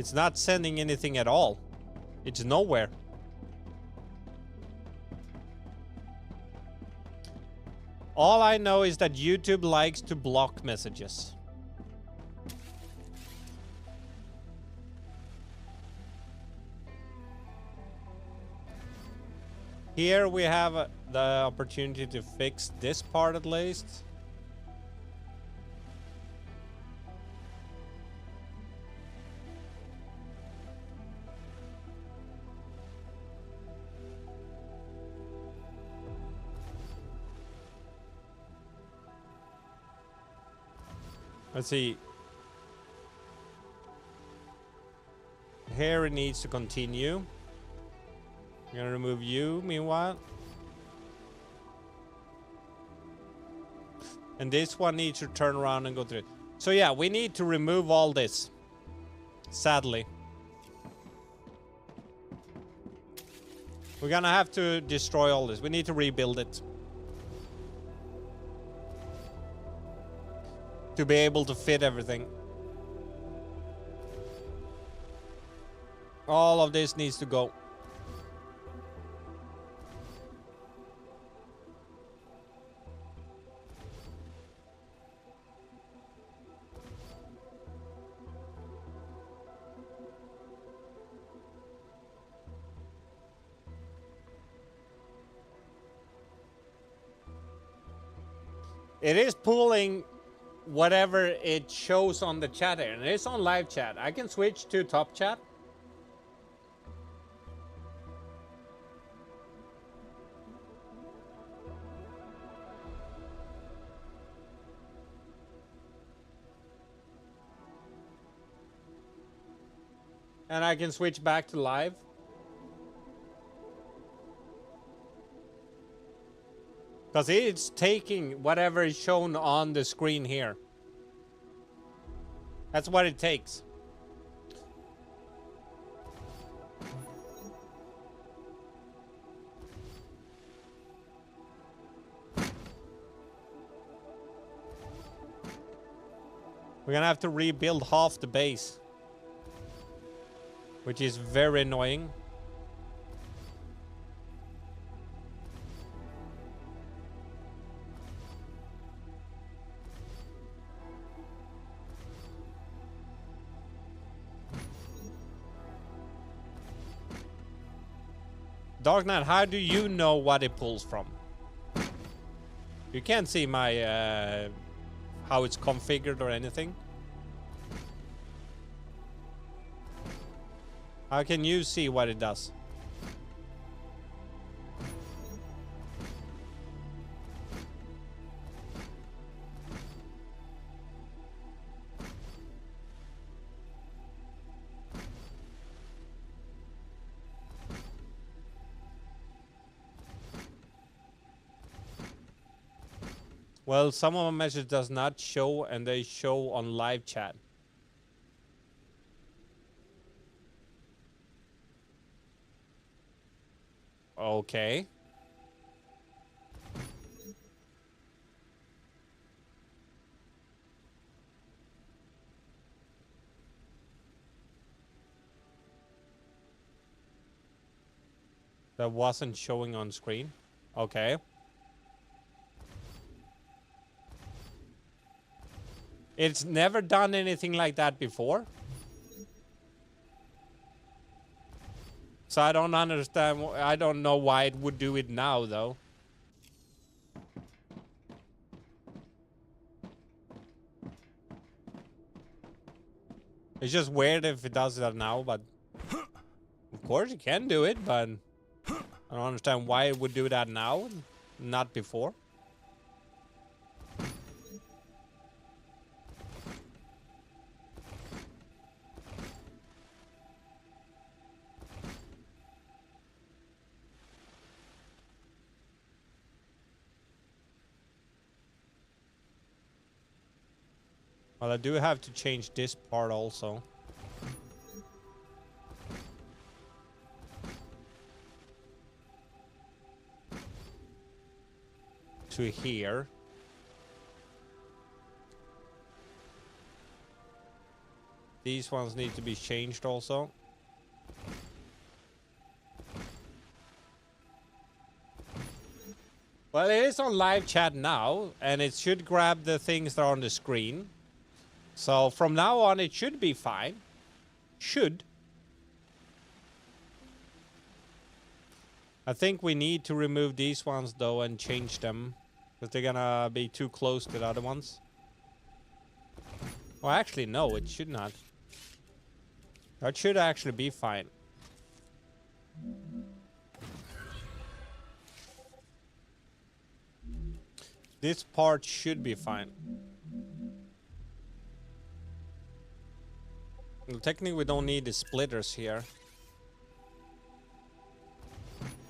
It's not sending anything at all. It's nowhere. All I know is that YouTube likes to block messages. Here we have the opportunity to fix this part at least. Let's see. Here it needs to continue. I'm gonna remove you meanwhile. And this one needs to turn around and go through. So yeah, we need to remove all this. Sadly. We're gonna have to destroy all this. We need to rebuild it. To be able to fit everything. All of this needs to go. It is pulling whatever it shows on the chat here, and it's on live chat. I can switch to top chat. And I can switch back to live. Because it's taking whatever is shown on the screen here. That's what it takes. We're gonna have to rebuild half the base. Which is very annoying. Dark Knight, how do you know what it pulls from? You can't see my how it's configured or anything. How can you see what it does? Well, some of my messages does not show, and they show on live chat. Okay. That wasn't showing on screen. Okay. It's never done anything like that before. So I don't understand. I don't know why it would do it now, though. It's just weird if it does that now, but of course it can do it, but I don't understand why it would do that now, not before. Well, I do have to change this part also. To here. These ones need to be changed also. Well, it is on live chat now, and it should grab the things that are on the screen. So from now on, it should be fine. Should. I think we need to remove these ones, though, and change them. Because they're gonna be too close to the other ones. Well, actually, no, it should not. That should actually be fine. This part should be fine. Well, technically, we don't need the splitters here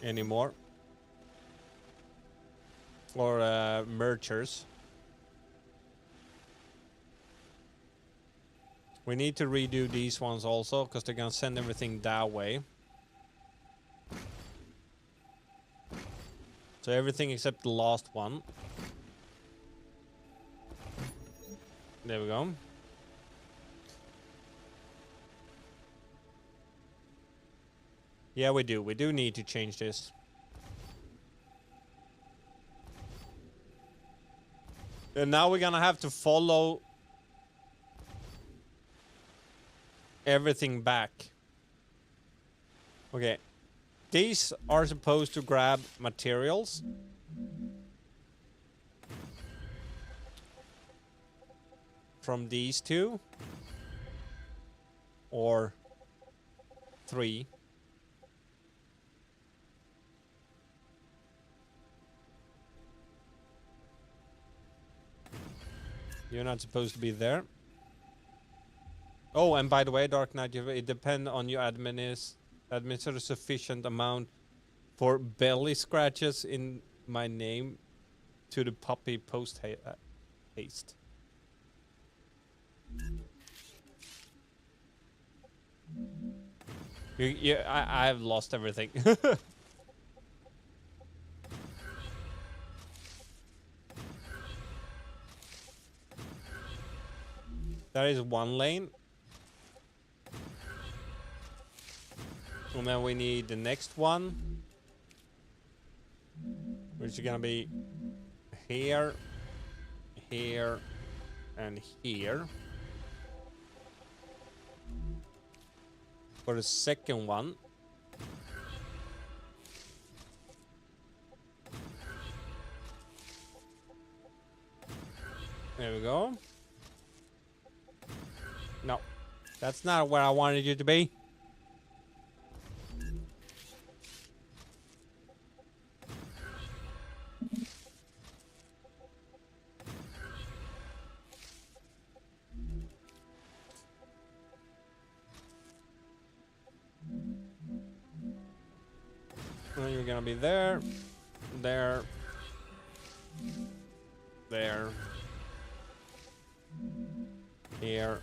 anymore. Or mergers. We need to redo these ones also, because they're gonna send everything that way. So everything except the last one. There we go. Yeah, we do. We do need to change this. And now we're gonna have to follow everything back. Okay. These are supposed to grab materials. From these two. Or 3. You're not supposed to be there. Oh, and by the way, Dark Knight, it depends on your administer a sufficient amount for belly scratches in my name to the puppy post haste. I've lost everything. That is one lane. And then we need the next one. Which is gonna be here, here, and here. For the second one. There we go. No, that's not where I wanted you to be. And you're gonna be there, there, there, here,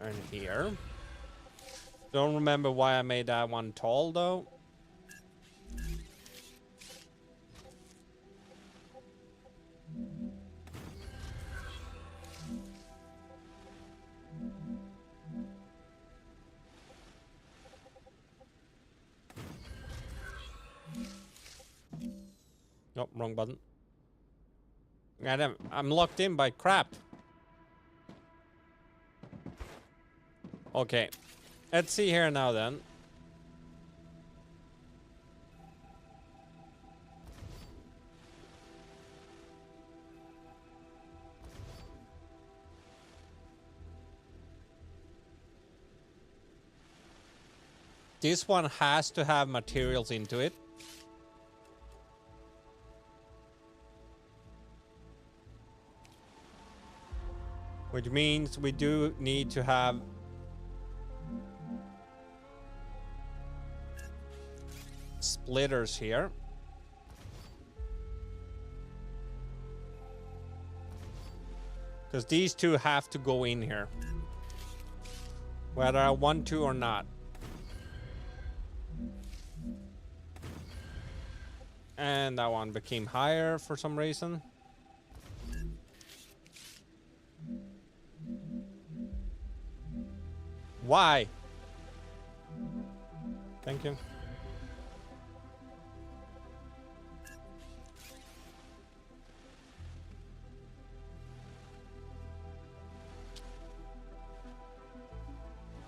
and here. Don't remember why I made that one tall though. Oh, wrong button. I'm locked in by crap. Okay. Let's see here now then. This one has to have materials into it. Which means we do need to have splitters here. Because these two have to go in here. Whether I want to or not. And that one became higher for some reason. Why? Thank you.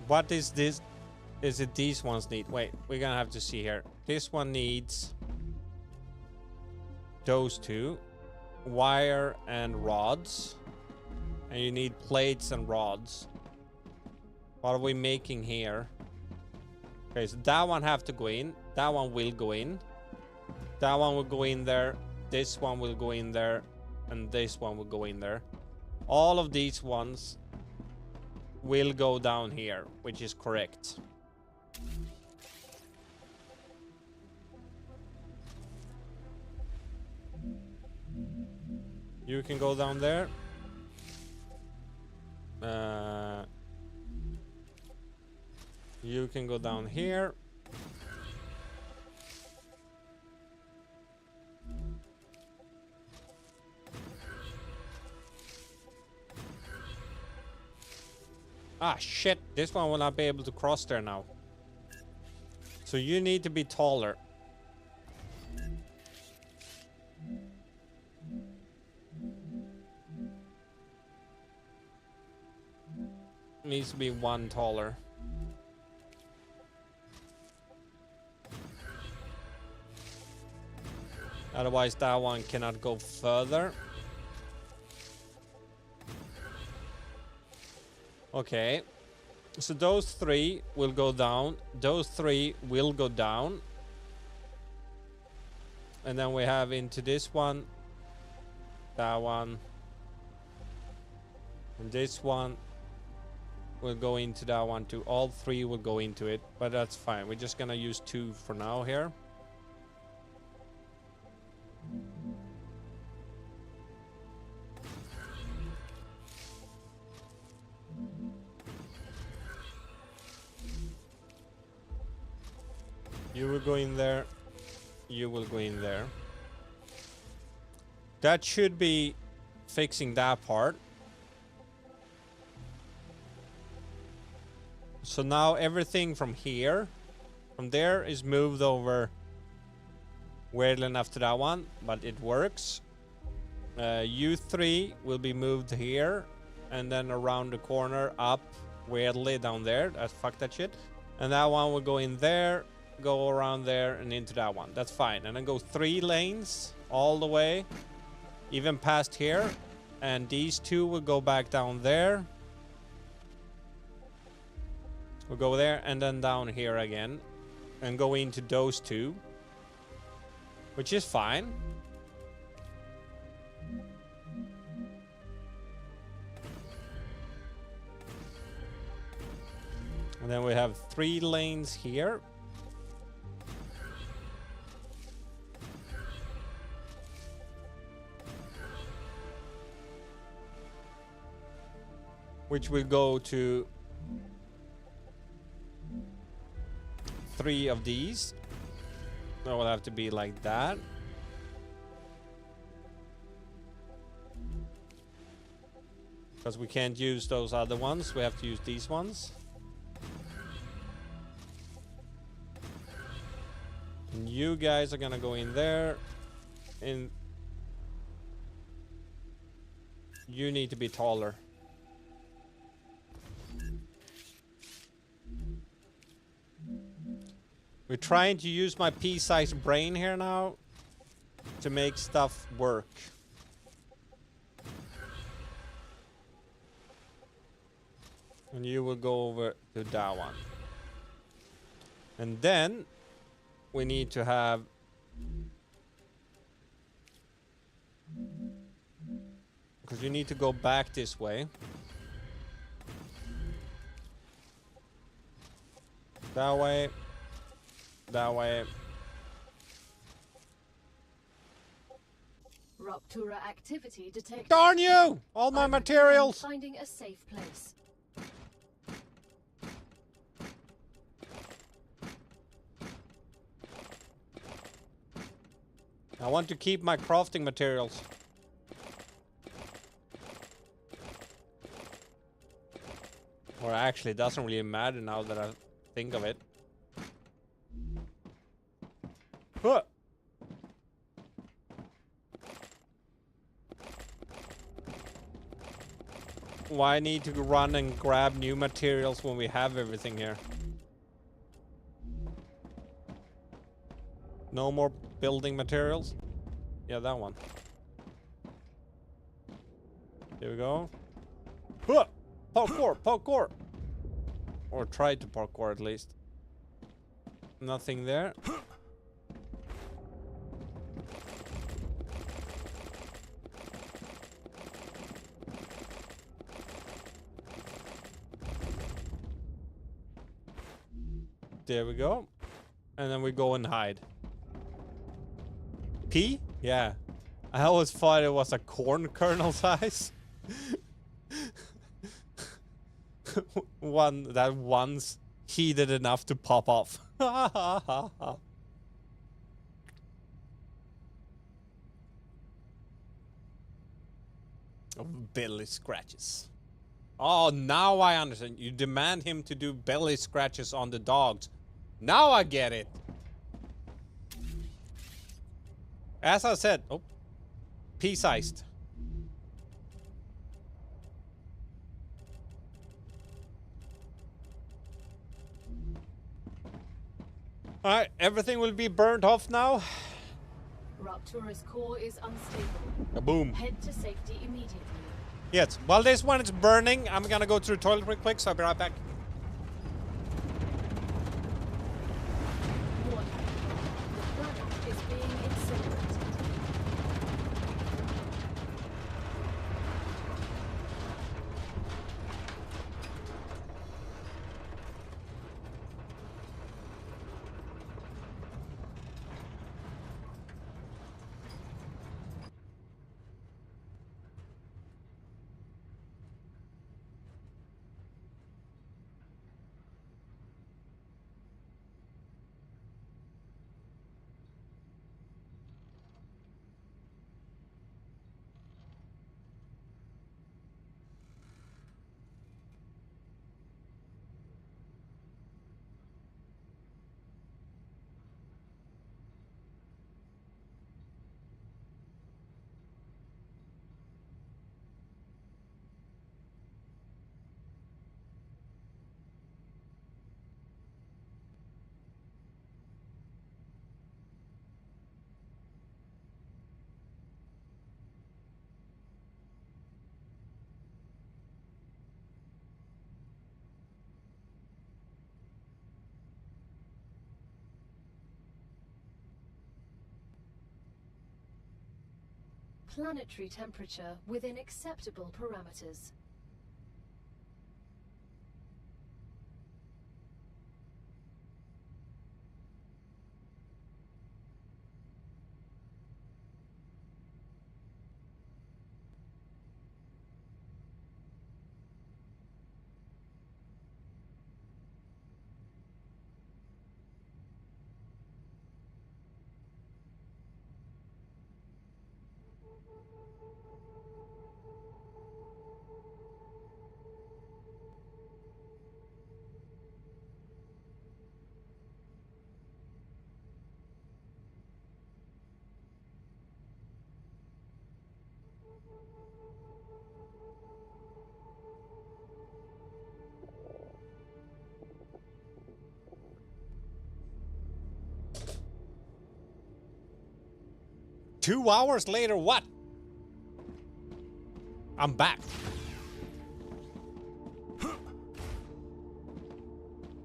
What is this? Is it these ones need? Wait, we're gonna have to see here. This one needs those two. Wire and rods. And you need plates and rods. What are we making here? Okay, so that one have to go in. That one will go in. That one will go in there. This one will go in there. And this one will go in there. All of these ones will go down here, which is correct. You can go down there. You can go down here. Ah, shit. This one will not be able to cross there now. So you need to be taller. Needs to be one taller. Otherwise that one cannot go further. Okay. So those three will go down. Those three will go down. And then we have into this one. That one. And this one will go into that one too. All three will go into it, but that's fine. We're just gonna use two for now here. You will go in there. You will go in there. That should be fixing that part. So now everything from here, from there is moved over weirdly enough to that one, but it works. U3 will be moved here and then around the corner up weirdly down there. Fuck that shit. And that one will go in there, go around there and into that one. That's fine. And then go 3 lanes all the way, even past here. And these two will go back down there. We'll go there and then down here again and go into those two, which is fine. And then we have 3 lanes here. Which will go to 3 of these. That will have to be like that. Because we can't use those other ones. We have to use these ones. And you guys are gonna go in there. And you need to be taller. We're trying to use my pea-sized brain here now to make stuff work. And you will go over to that one. And then we need to have because you need to go back this way. That way. That way. Rupture activity detected. Darn you! All my materials! Finding a safe place. I want to keep my crafting materials. Or actually, it doesn't really matter now that I think of it. Huh. Why need to run and grab new materials when we have everything here? No more building materials? Yeah, that one. There we go. Huh! Parkour! Parkour! Or try to parkour at least. Nothing there. There we go. And then we go and hide. P? Yeah. I always thought it was a corn kernel size. One that once heated enough to pop off. Belly scratches. Oh, now I understand. You demand him to do belly scratches on the dogs. Now I get it. As I said, oh, pea-sized. Alright, everything will be burnt off now. Raptura's core is unstable. Kaboom. Head to safety immediately. Yes, while this one is burning, I'm gonna go to the toilet real quick, so I'll be right back. Warning. The planet is being incinerated. Planetary temperature within acceptable parameters. Two hours later, what? I'm back.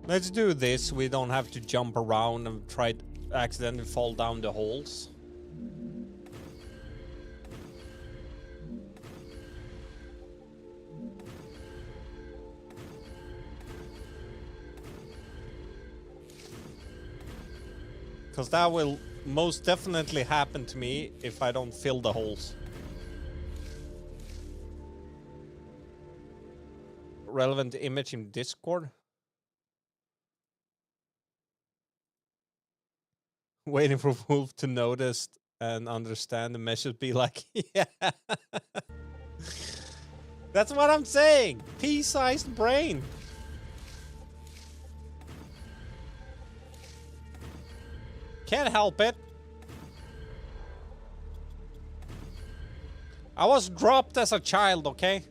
Let's do this. We don't have to jump around and try to accidentally fall down the holes. Because that will most definitely happen to me if I don't fill the holes. Relevant image in Discord. Waiting for Wolf to notice and understand the message. Be like, yeah. That's what I'm saying. Pea-sized brain. Can't help it. I was dropped as a child, okay?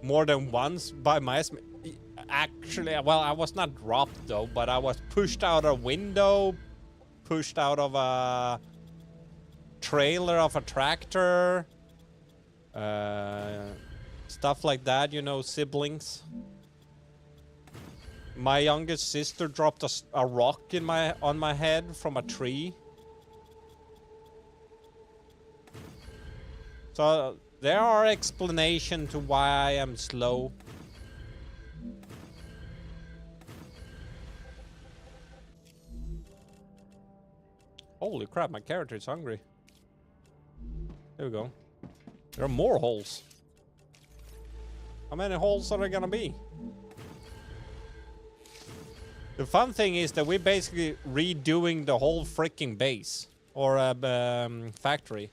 More than once by my actually, well, I was not dropped though, but I was pushed out a window, pushed out of a trailer of a tractor, stuff like that, you know, siblings. My youngest sister dropped a rock on my head from a tree. So there are explanations to why I am slow. Holy crap, my character is hungry. There we go. There are more holes. How many holes are there gonna be? The fun thing is that we're basically redoing the whole freaking base. Or factory.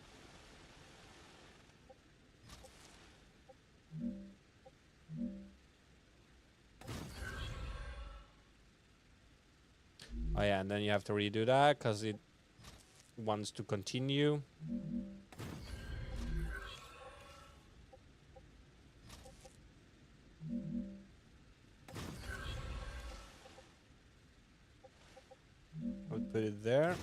Oh yeah, and then you have to redo that because it wants to continue. I'll put it there.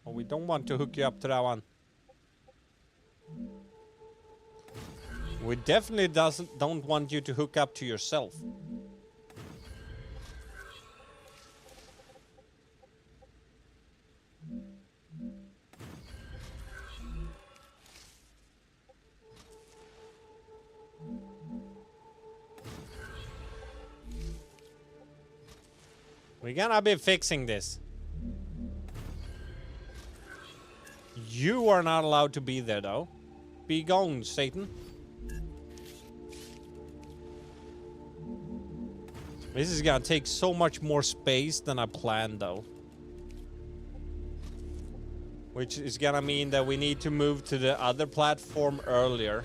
Oh, we don't want to hook you up to that one. We definitely don't want you to hook up to yourself. We're gonna be fixing this. You are not allowed to be there though. Be gone, Satan. This is gonna take so much more space than I planned though. Which is gonna mean that we need to move to the other platform earlier.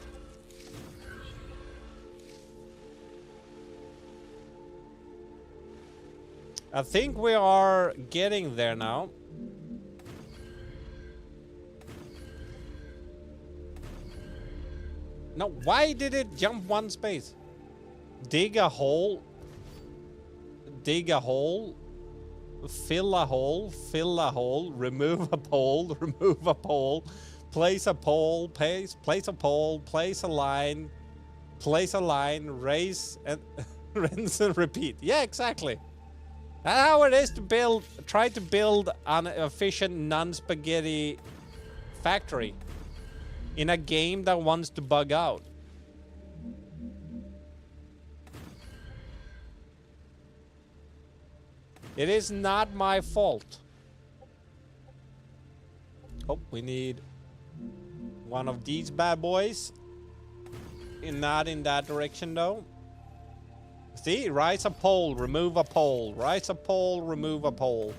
I think we are getting there now. No, why did it jump one space? Dig a hole. Dig a hole. Fill a hole. Fill a hole. Remove a pole. Remove a pole. Place a pole. Place a pole. Place a line. Place a line. Raise and rinse and repeat. Yeah, exactly. That's how it is to build. Try to build an efficient non-spaghetti factory in a game that wants to bug out. It is not my fault. Oh, we need one of these bad boys. Not in that direction though. See, rise a pole, remove a pole. Rise a pole, remove a pole.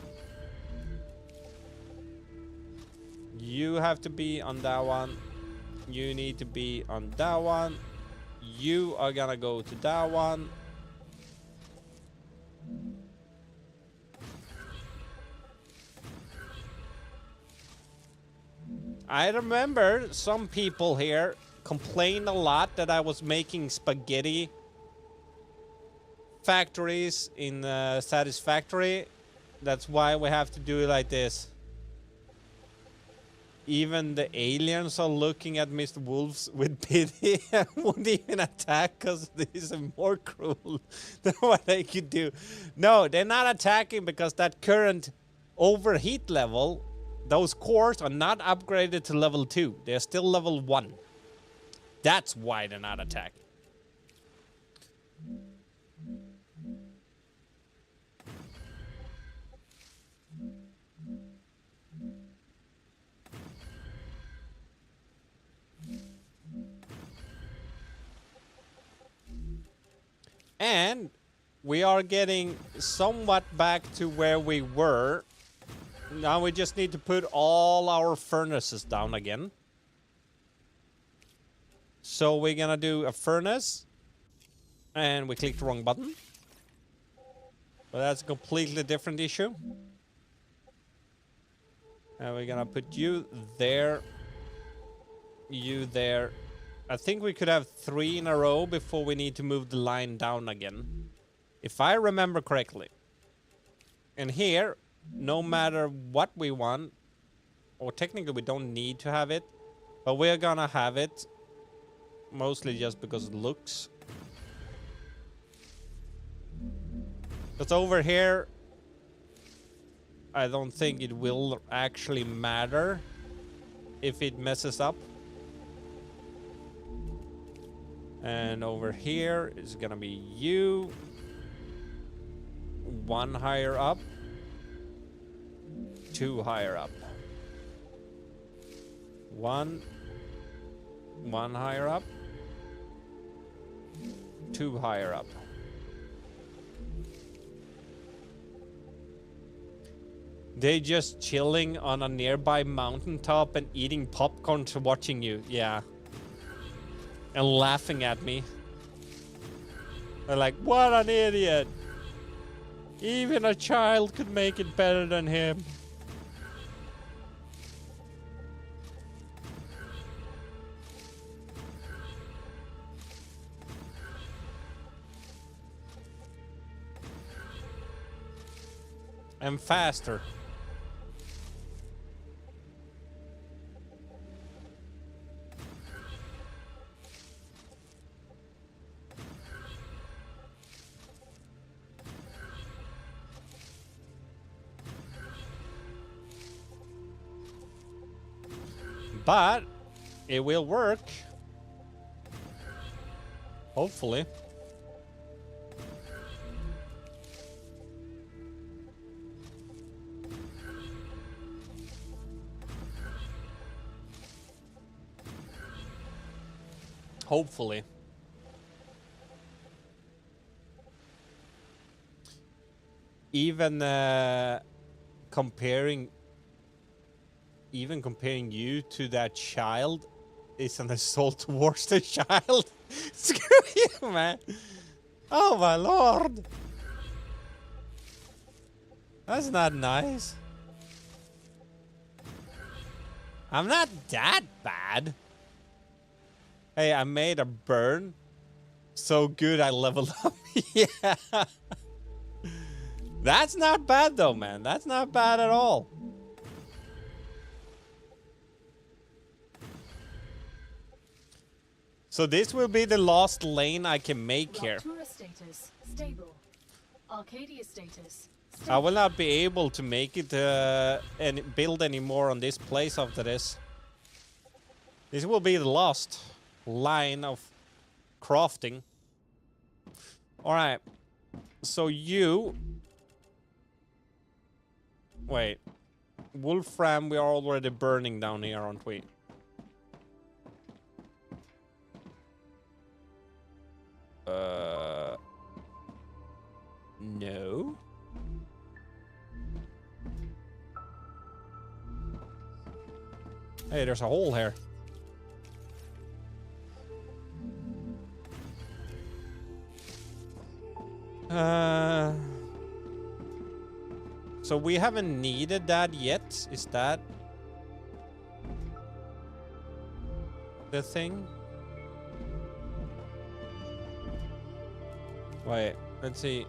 You have to be on that one. You need to be on that one. You are gonna go to that one. I remember some people here complained a lot that I was making spaghetti factories in Satisfactory. That's why we have to do it like this. Even the aliens are looking at Mr. Wolves with pity and won't even attack because this is more cruel than what they could do. No, they're not attacking because that current overheat level, those cores are not upgraded to level 2. They're still level 1. That's why they're not attacking. And we are getting somewhat back to where we were. Now we just need to put all our furnaces down again. So we're gonna do a furnace. And we clicked the wrong button. But that's a completely different issue. And we're gonna put you there. You there. I think we could have 3 in a row before we need to move the line down again. If I remember correctly. And here, no matter what we want, or technically we don't need to have it, but we're gonna have it. Mostly just because it looks. Because over here, I don't think it will actually matter if it messes up. And over here is gonna be you. 1 higher up. 2 higher up. 1 higher up. 2 higher up. They just chilling on a nearby mountaintop and eating popcorn to watching you. Yeah. And laughing at me. They're like, what an idiot. Even a child could make it better than him. And faster. But it will work. Hopefully. Hopefully. Even comparing you to that child is an assault towards the child. Screw you, man. Oh my lord. That's not nice. I'm not that bad. Hey, I made a burn so good I leveled up. Yeah. That's not bad though, man. That's not bad at all. So this will be the last lane I can make here. Raptura status stable. Arcadia status I will not be able to make it and build any more on this place after this. This will be the last line of crafting. All right. So you... Wait. Wolfram, we are already burning down here, aren't we? No. Hey, there's a hole here. So we haven't needed that yet. Is that the thing? Wait, let's see.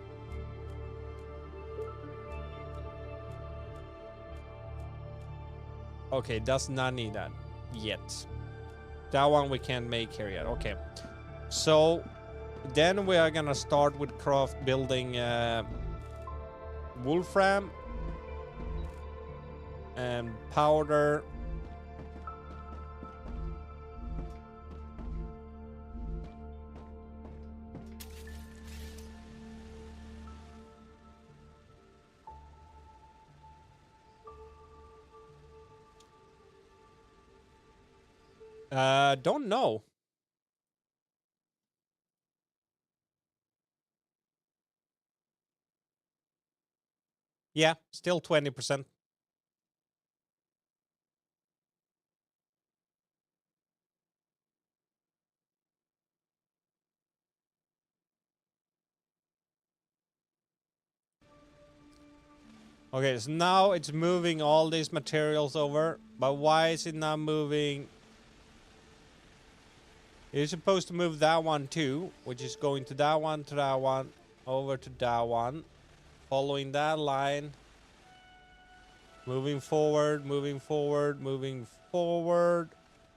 Okay, does not need that yet. That one we can't make here yet. Okay. So then we are gonna start with building Wolfram and powder. Don't know. Yeah, still 20%. Okay, so now it's moving all these materials over, but why is it not moving? You're supposed to move that one too, which is going to that one, over to that one, following that line, moving forward, moving forward, moving forward,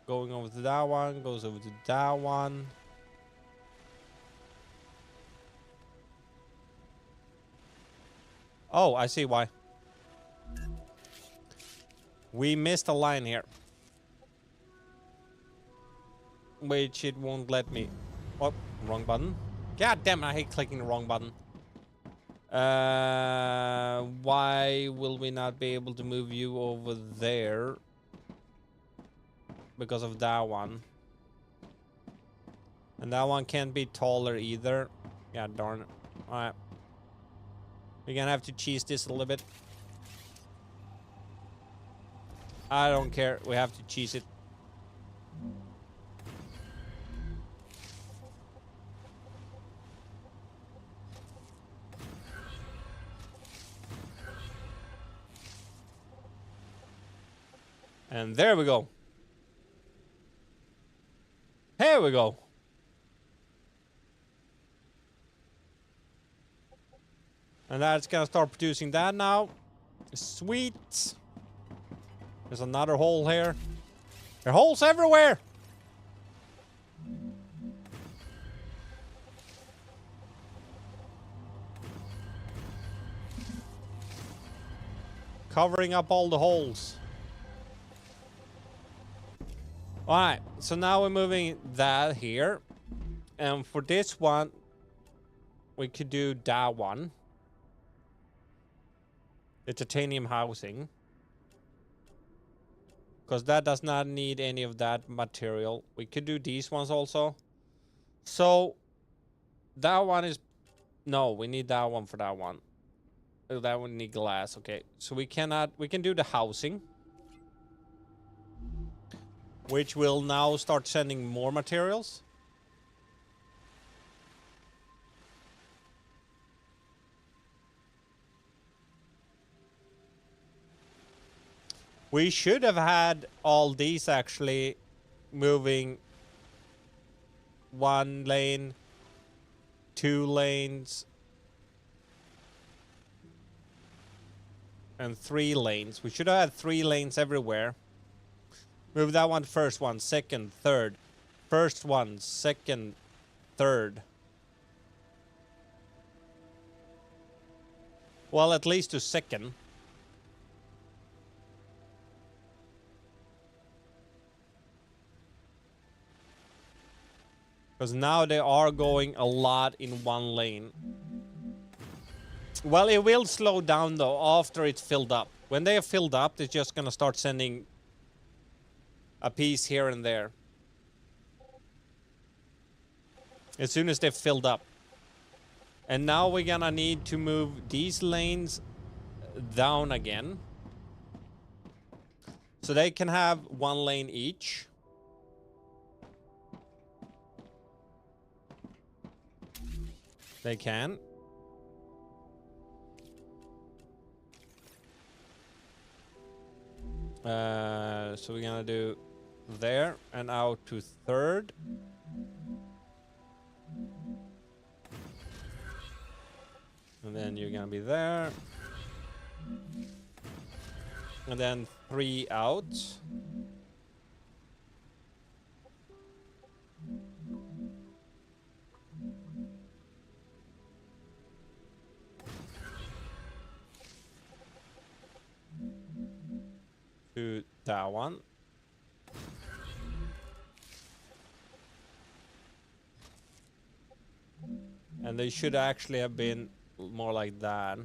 going over to that one, goes over to that one. Oh, I see why. We missed a line here, which it won't let me. Oh, wrong button. God damn it, I hate clicking the wrong button. Why will we not be able to move you over there? Because of that one. And that one can't be taller either. Yeah, darn it. Alright. We're gonna have to cheese this a little bit. I don't care. We have to cheese it. And there we go. Here we go. And that's gonna start producing that now. Sweet. There's another hole here. There are holes everywhere. Covering up all the holes. Alright, so now we're moving that here. And for this one, we could do that one. The titanium housing. Because that does not need any of that material. We could do these ones also. So, that one is... No, we need that one for that one. That one need glass, okay. So we cannot... We can do the housing. Which will now start sending more materials. We should have had all these actually moving 1 lane, 2 lanes, and 3 lanes. We should have had 3 lanes everywhere. Move that one first, one, second, third. First one, second, third. Well, at least to second. Because now they are going a lot in 1 lane. Well, it will slow down though after it's filled up. When they are filled up, it's just gonna start sending a piece here and there. As soon as they're filled up. And now we're gonna need to move these lanes down again. So they can have 1 lane each. They can. So we're gonna do there and out to third. And then you're gonna be there. And then 3 out. To that one. And they should actually have been more like that.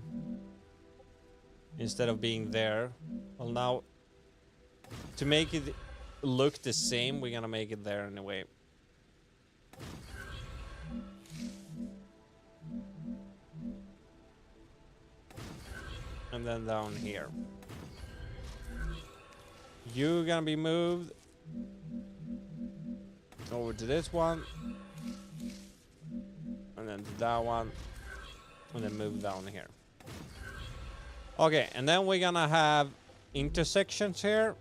Instead of being there. Well, now, to make it look the same, we're gonna make it there anyway. and then down here. You're gonna be moved over to this one, and then to that one, and then move down here. Okay, and then we're gonna have intersections here.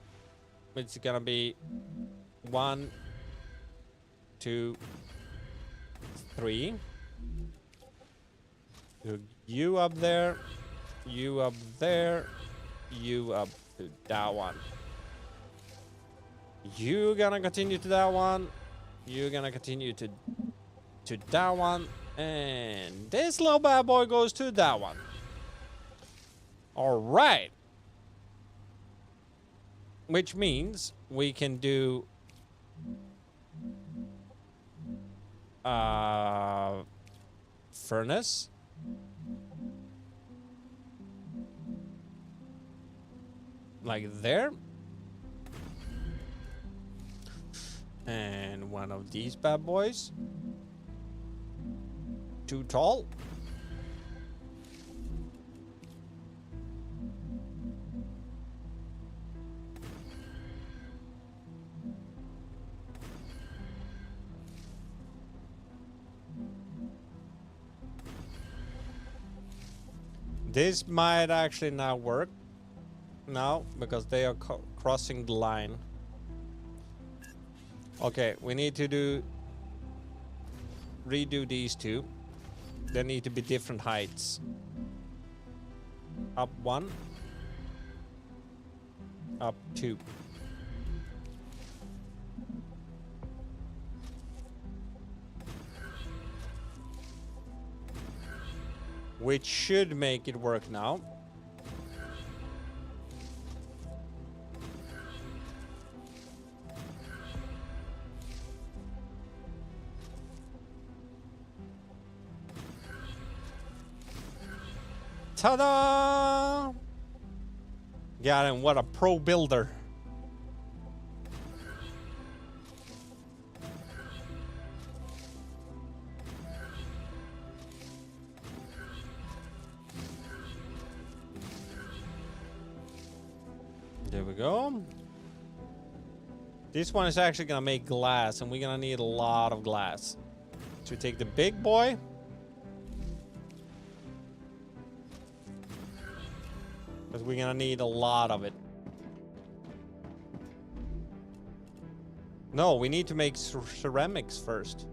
It's gonna be 1, 2, 3. You up there, you up there, you up to that one. You're gonna continue to that one. You're gonna continue to that one. And this little bad boy goes to that one. All right. Which means we can do furnace. Like there. And one of these bad boys. Too tall. This might actually not work now because they are crossing the line. Okay, we need to redo these two. They need to be different heights. Up 1. Up 2. Which should make it work now. Ta-da! Got him, what a pro builder. There we go. This one is actually gonna make glass, and we're gonna need a lot of glass. So we take the big boy. Because we're gonna need a lot of it. No, we need to make ceramics first.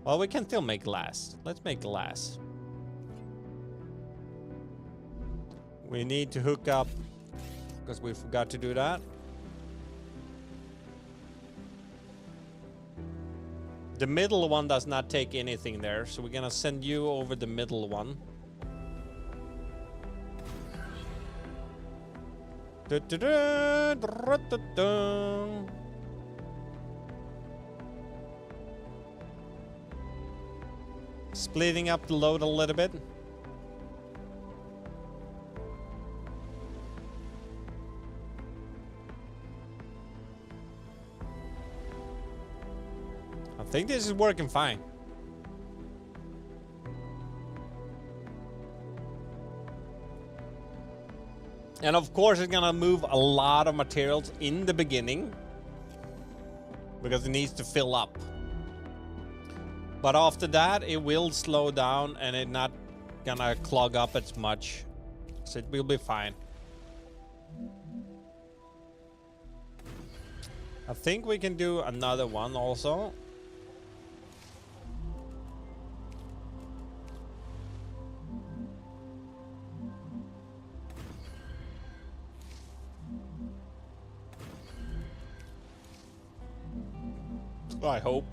Well, we can still make glass. Let's make glass. We need to hook up, because we forgot to do that. The middle one does not take anything there, so we're gonna send you over the middle one. Splitting up the load a little bit. I think this is working fine. And of course, it's gonna move a lot of materials in the beginning because it needs to fill up. But after that, it will slow down and it's not gonna clog up as much. So it will be fine. I think we can do another one also. I hope.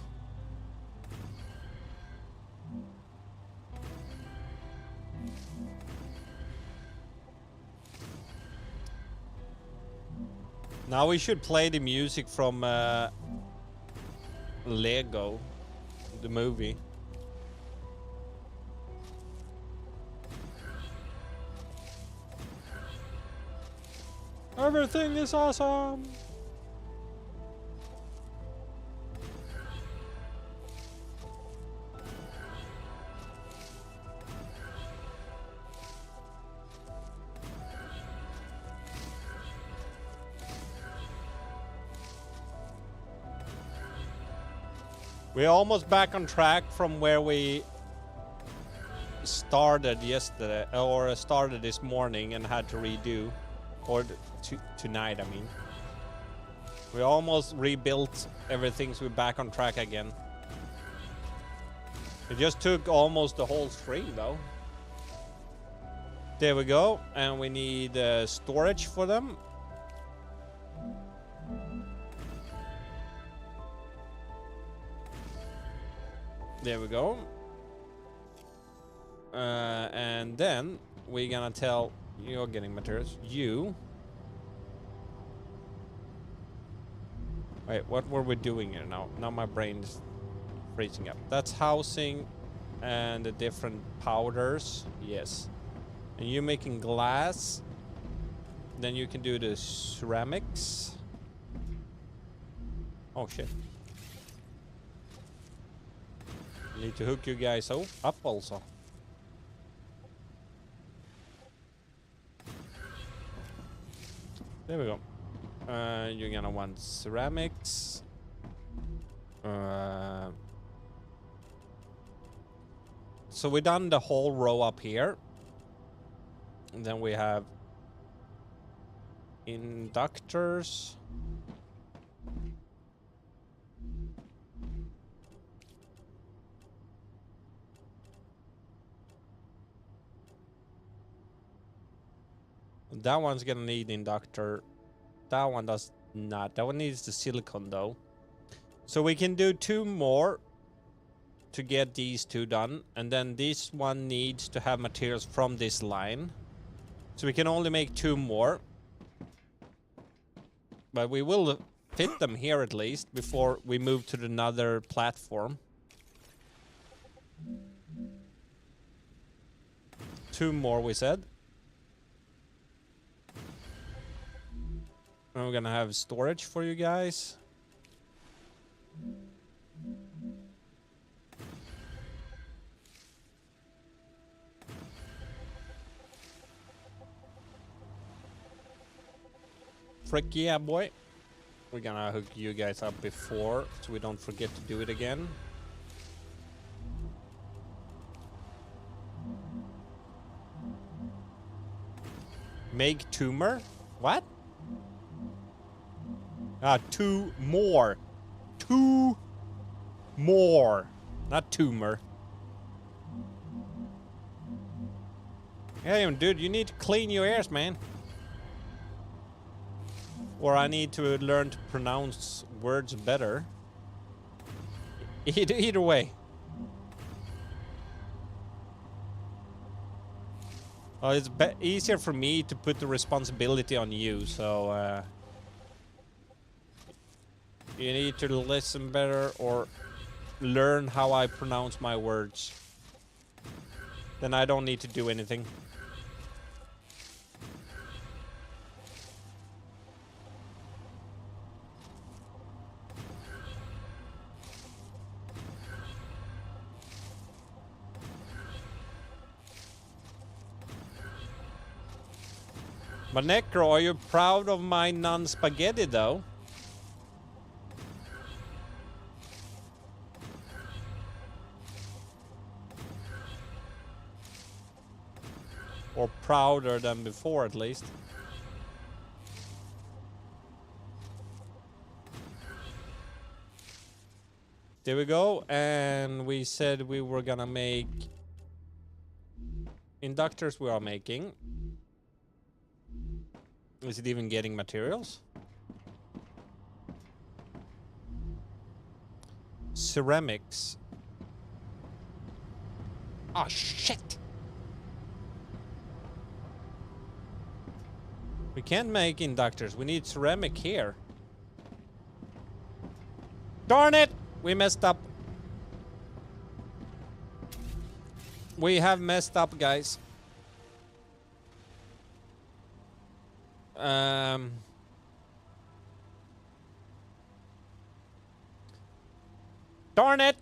Now we should play the music from Lego, the movie. Everything is awesome. We're almost back on track from where we started yesterday, or started this morning and had to redo, or tonight, I mean. We almost rebuilt everything, so we're back on track again. It just took almost the whole stream, though. There we go, and we need storage for them. There we go. And then we're gonna tell you're getting materials. You. Wait, what were we doing here now? Now my brain's freezing up. That's housing and the different powders. Yes. And you're making glass. Then you can do the ceramics. Oh shit. Need to hook you guys up also. There we go. You're gonna want ceramics. So we done the whole row up here. And then we have inductors. That one's gonna need inductor. That one does not. That one needs the silicon though. So we can do 2 more to get these 2 done. And then this one needs to have materials from this line. So we can only make 2 more. But we will fit them here at least before we move to another platform. 2 more we said. And we're gonna have storage for you guys. Frick yeah, boy. We're gonna hook you guys up before, so we don't forget to do it again. Make tumor? What? 2 more. 2 more. Not tumor. Hey, dude, you need to clean your ears, man. Or I need to learn to pronounce words better. Either way. It's easier for me to put the responsibility on you, so... you need to listen better or learn how I pronounce my words. Then I don't need to do anything. But Necro, are you proud of my non-spaghetti though? Or prouder than before, at least. There we go. And we said we were gonna make... inductors we are making. Is it even getting materials? Ceramics. Oh, shit! We can't make inductors. We need ceramic here. Darn it! We messed up. We have messed up, guys. Darn it!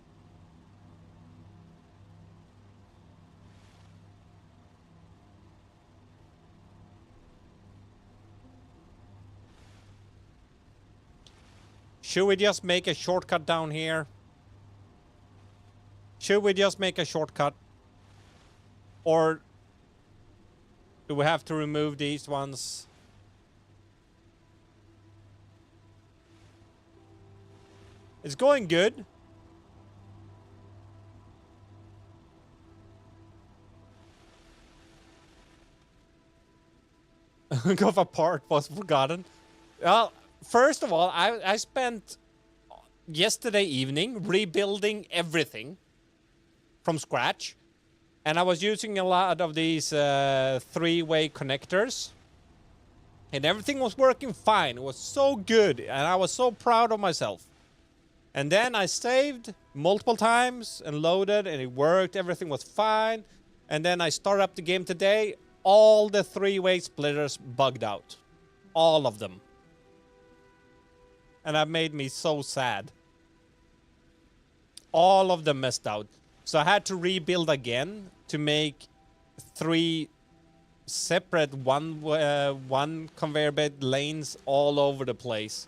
Should we just make a shortcut down here? Should we just make a shortcut? Or do we have to remove these ones? It's going good. Of a part was forgotten. Well, first of all, I spent yesterday evening rebuilding everything from scratch. And I was using a lot of these three-way connectors. And everything was working fine. It was so good. And I was so proud of myself. And then I saved multiple times and loaded and it worked. Everything was fine. And then I started up the game today. All the three-way splitters bugged out. All of them. And that made me so sad. All of them messed out. So I had to rebuild again to make 3 separate one conveyor belt lanes all over the place.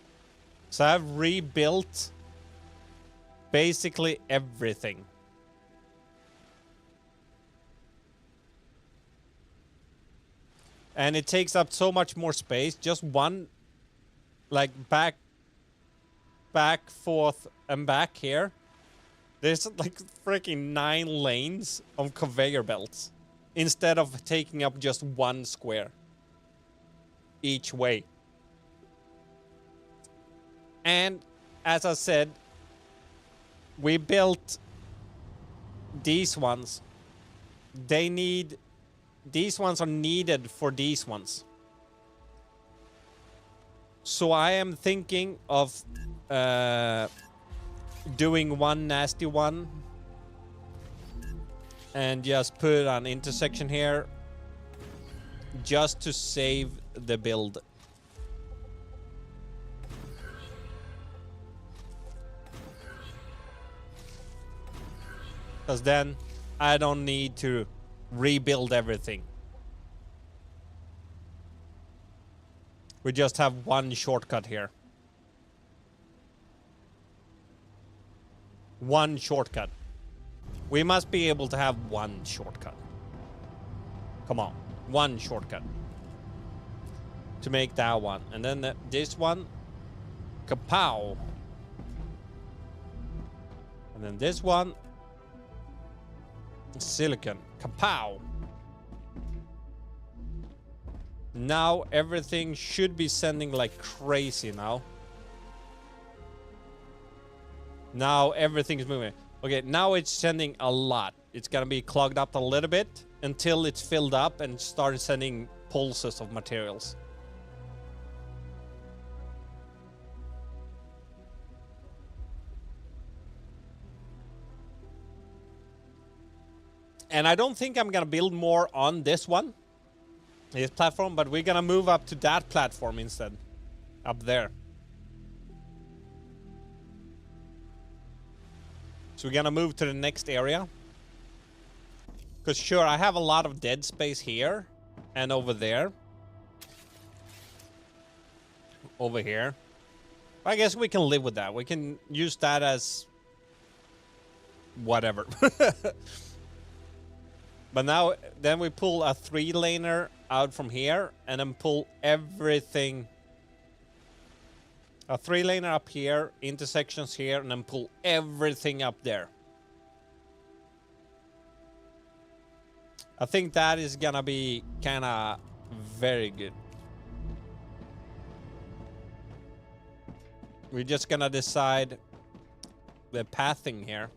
So I've rebuilt basically everything. And it takes up so much more space. Just one, like back, forth, and back here. There's like freaking 9 lanes of conveyor belts instead of taking up just 1 square each way. And as I said, we built these ones. These ones are needed for these ones. So I am thinking of doing one nasty one and just put an intersection here just to save the build. Because then I don't need to rebuild everything. We just have one shortcut here. One shortcut. We must be able to have one shortcut. Come on. One shortcut. To make that one. And then this one. Kapow. And then this one. Silicon. Kapow. Now everything should be sending like crazy now. Now everything's moving. Okay, now it's sending a lot. It's gonna be clogged up a little bit until it's filled up and starts sending pulses of materials. And I don't think I'm gonna build more on this one, this platform, but we're gonna move up to that platform instead, up there. So we're gonna move to the next area. Because sure, I have a lot of dead space here and over there. Over here. I guess we can live with that. We can use that as whatever. But now, then we pull a 3-laner out from here and then pull everything. A 3-laner up here, intersections here, and then pull everything up there. I think that is gonna be kinda very good. We're just gonna decide the pathing here.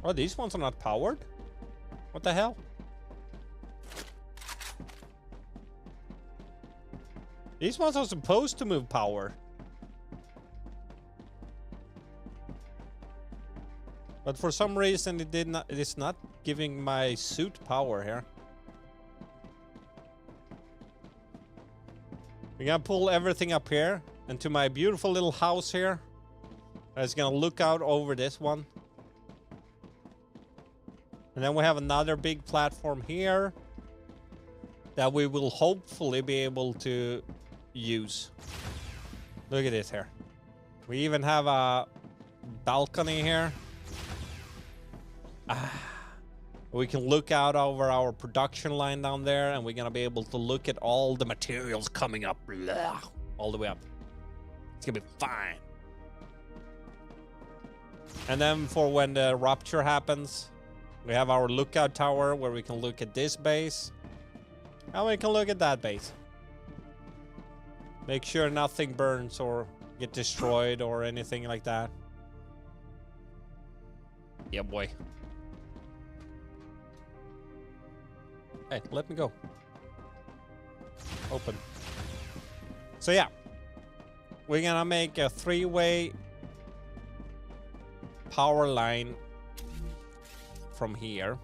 Oh, these ones are not powered? What the hell? These ones are supposed to move power. But for some reason it is not giving my suit power here. We're gonna pull everything up here into my beautiful little house here. That's gonna look out over this one. And then we have another big platform here that we will hopefully be able to use. Look at this here. We even have a balcony here. We can look out over our production line down there, and we're gonna be able to look at all the materials coming up, blah, all the way up. It's gonna be fine. And then for when the rupture happens, we have our lookout tower where we can look at this base, and we can look at that base. Make sure nothing burns or get destroyed or anything like that. Yeah, boy. Hey, let me go. Open. So yeah, we're gonna make a 3-way power line from here.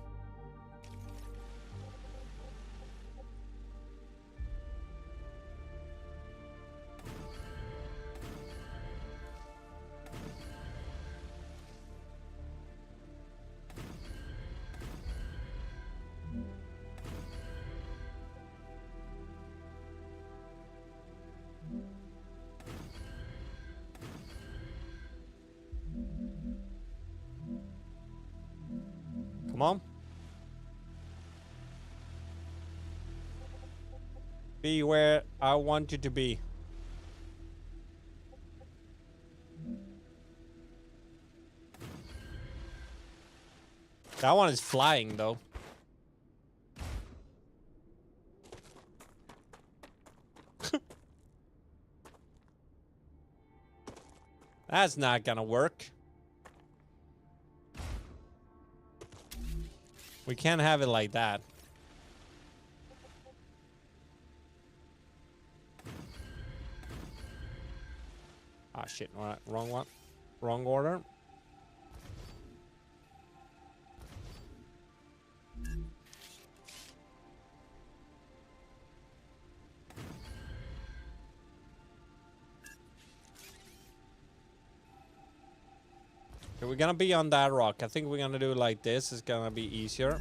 Come on. Be where I want you to be. That one is flying, though. That's not gonna work. We can't have it like that. Ah, shit. Wrong one. Wrong order. Okay, we're gonna be on that rock. I think we're gonna do it like this. It's gonna be easier.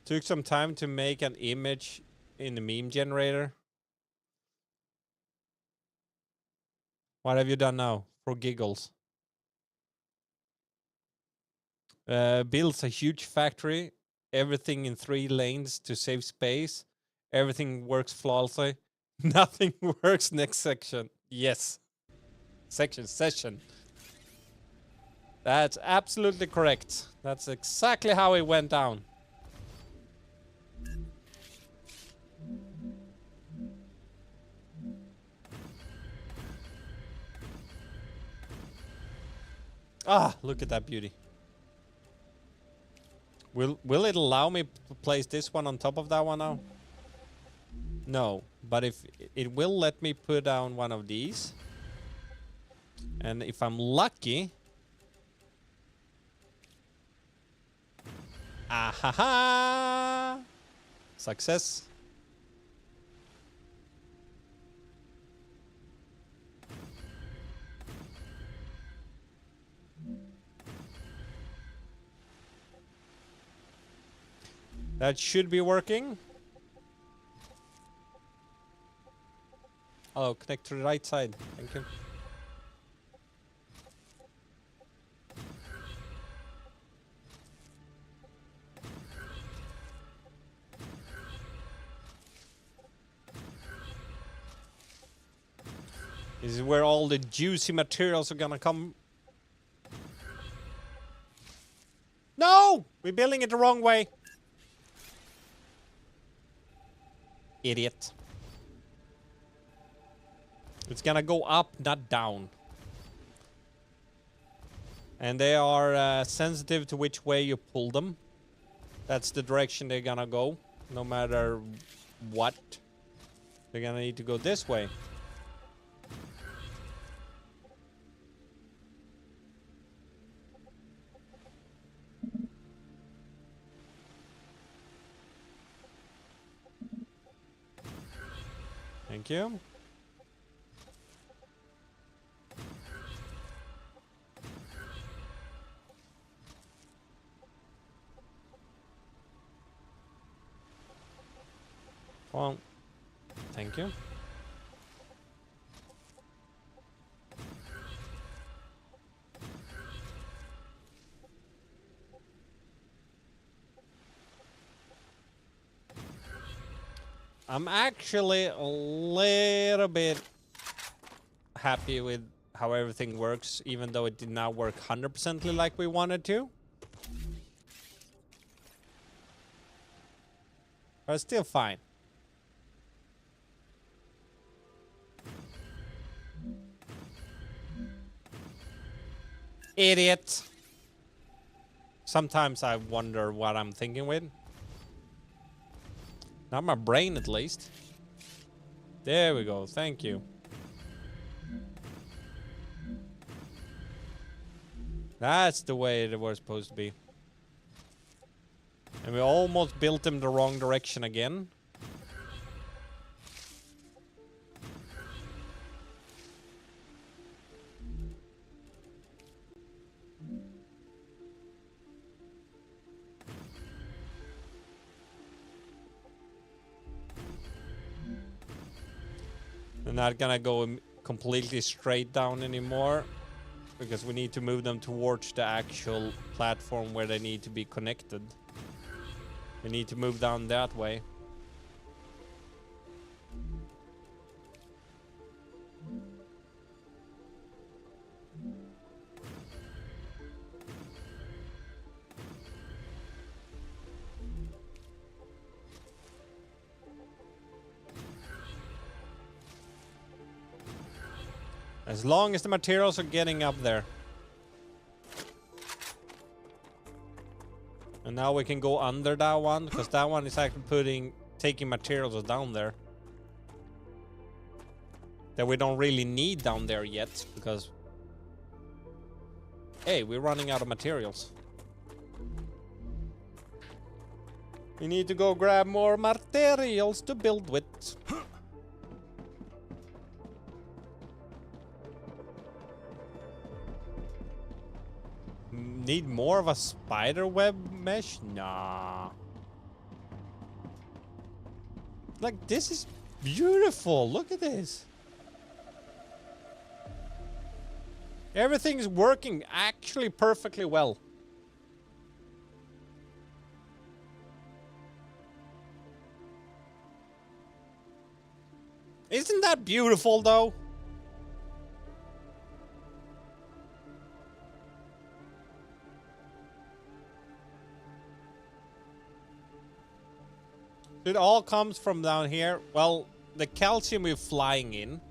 Took some time to make an image in the meme generator. What have you done now? For giggles. Builds a huge factory. Everything in 3 lanes to save space. Everything works flawlessly. Nothing works next section. Yes. Session. That's absolutely correct. That's exactly how it went down. Ah, look at that beauty. Will it allow me to place this one on top of that one now? No, but if it will let me put down one of these. And if I'm lucky... Ahaha! Success. That should be working. Oh, connect to the right side. Thank you. This is where all the juicy materials are gonna come. No! We're building it the wrong way. Idiot. It's gonna go up, not down. And they are sensitive to which way you pull them. That's the direction they're gonna go, no matter what. They're gonna need to go this way. Thank you. Well, thank you. I'm actually a little bit happy with how everything works, even though it did not work 100% like we wanted to. But it's still fine. Idiot. Sometimes I wonder what I'm thinking with. Not my brain, at least. There we go. Thank you. That's the way it was supposed to be. And we almost built them the wrong direction again. They're not gonna go completely straight down anymore, because we need to move them towards the actual platform where they need to be connected. We need to move down that way. As long as the materials are getting up there. And now we can go under that one, because that one is actually taking materials down there that we don't really need down there yet, because hey, we're running out of materials. We need to go grab more materials to build with. Need more of a spider web mesh? Nah. Like, this is beautiful. Look at this. Everything's working actually perfectly well. Isn't that beautiful, though? It all comes from down here. Well, the calcium we're flying in.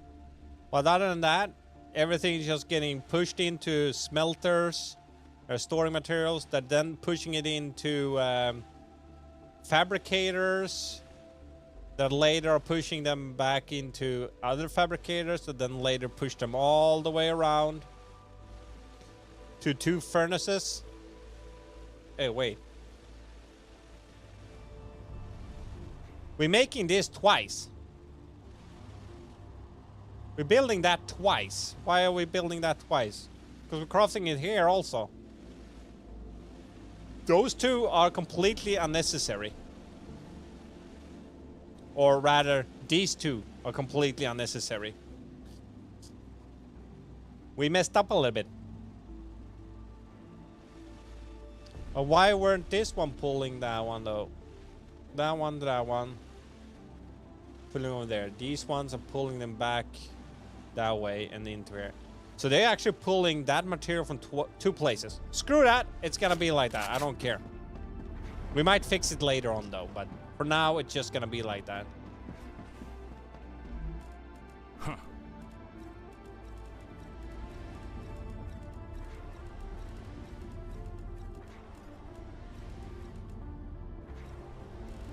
But other than that, everything is just getting pushed into smelters. Or storing materials. That then pushing it into fabricators. That later are pushing them back into other fabricators. That then later push them all the way around. To 2 furnaces. Hey, wait. We're making this twice. We're building that twice. Why are we building that twice? Because we're crafting it here also. Those 2 are completely unnecessary. Or rather, these 2 are completely unnecessary. We messed up a little bit. But why weren't this one pulling that one though? That one. Pulling over there. These ones are pulling them back that way and into here. So they're actually pulling that material from 2 places. Screw that. It's gonna be like that. I don't care. We might fix it later on though, but for now it's just gonna be like that. Huh.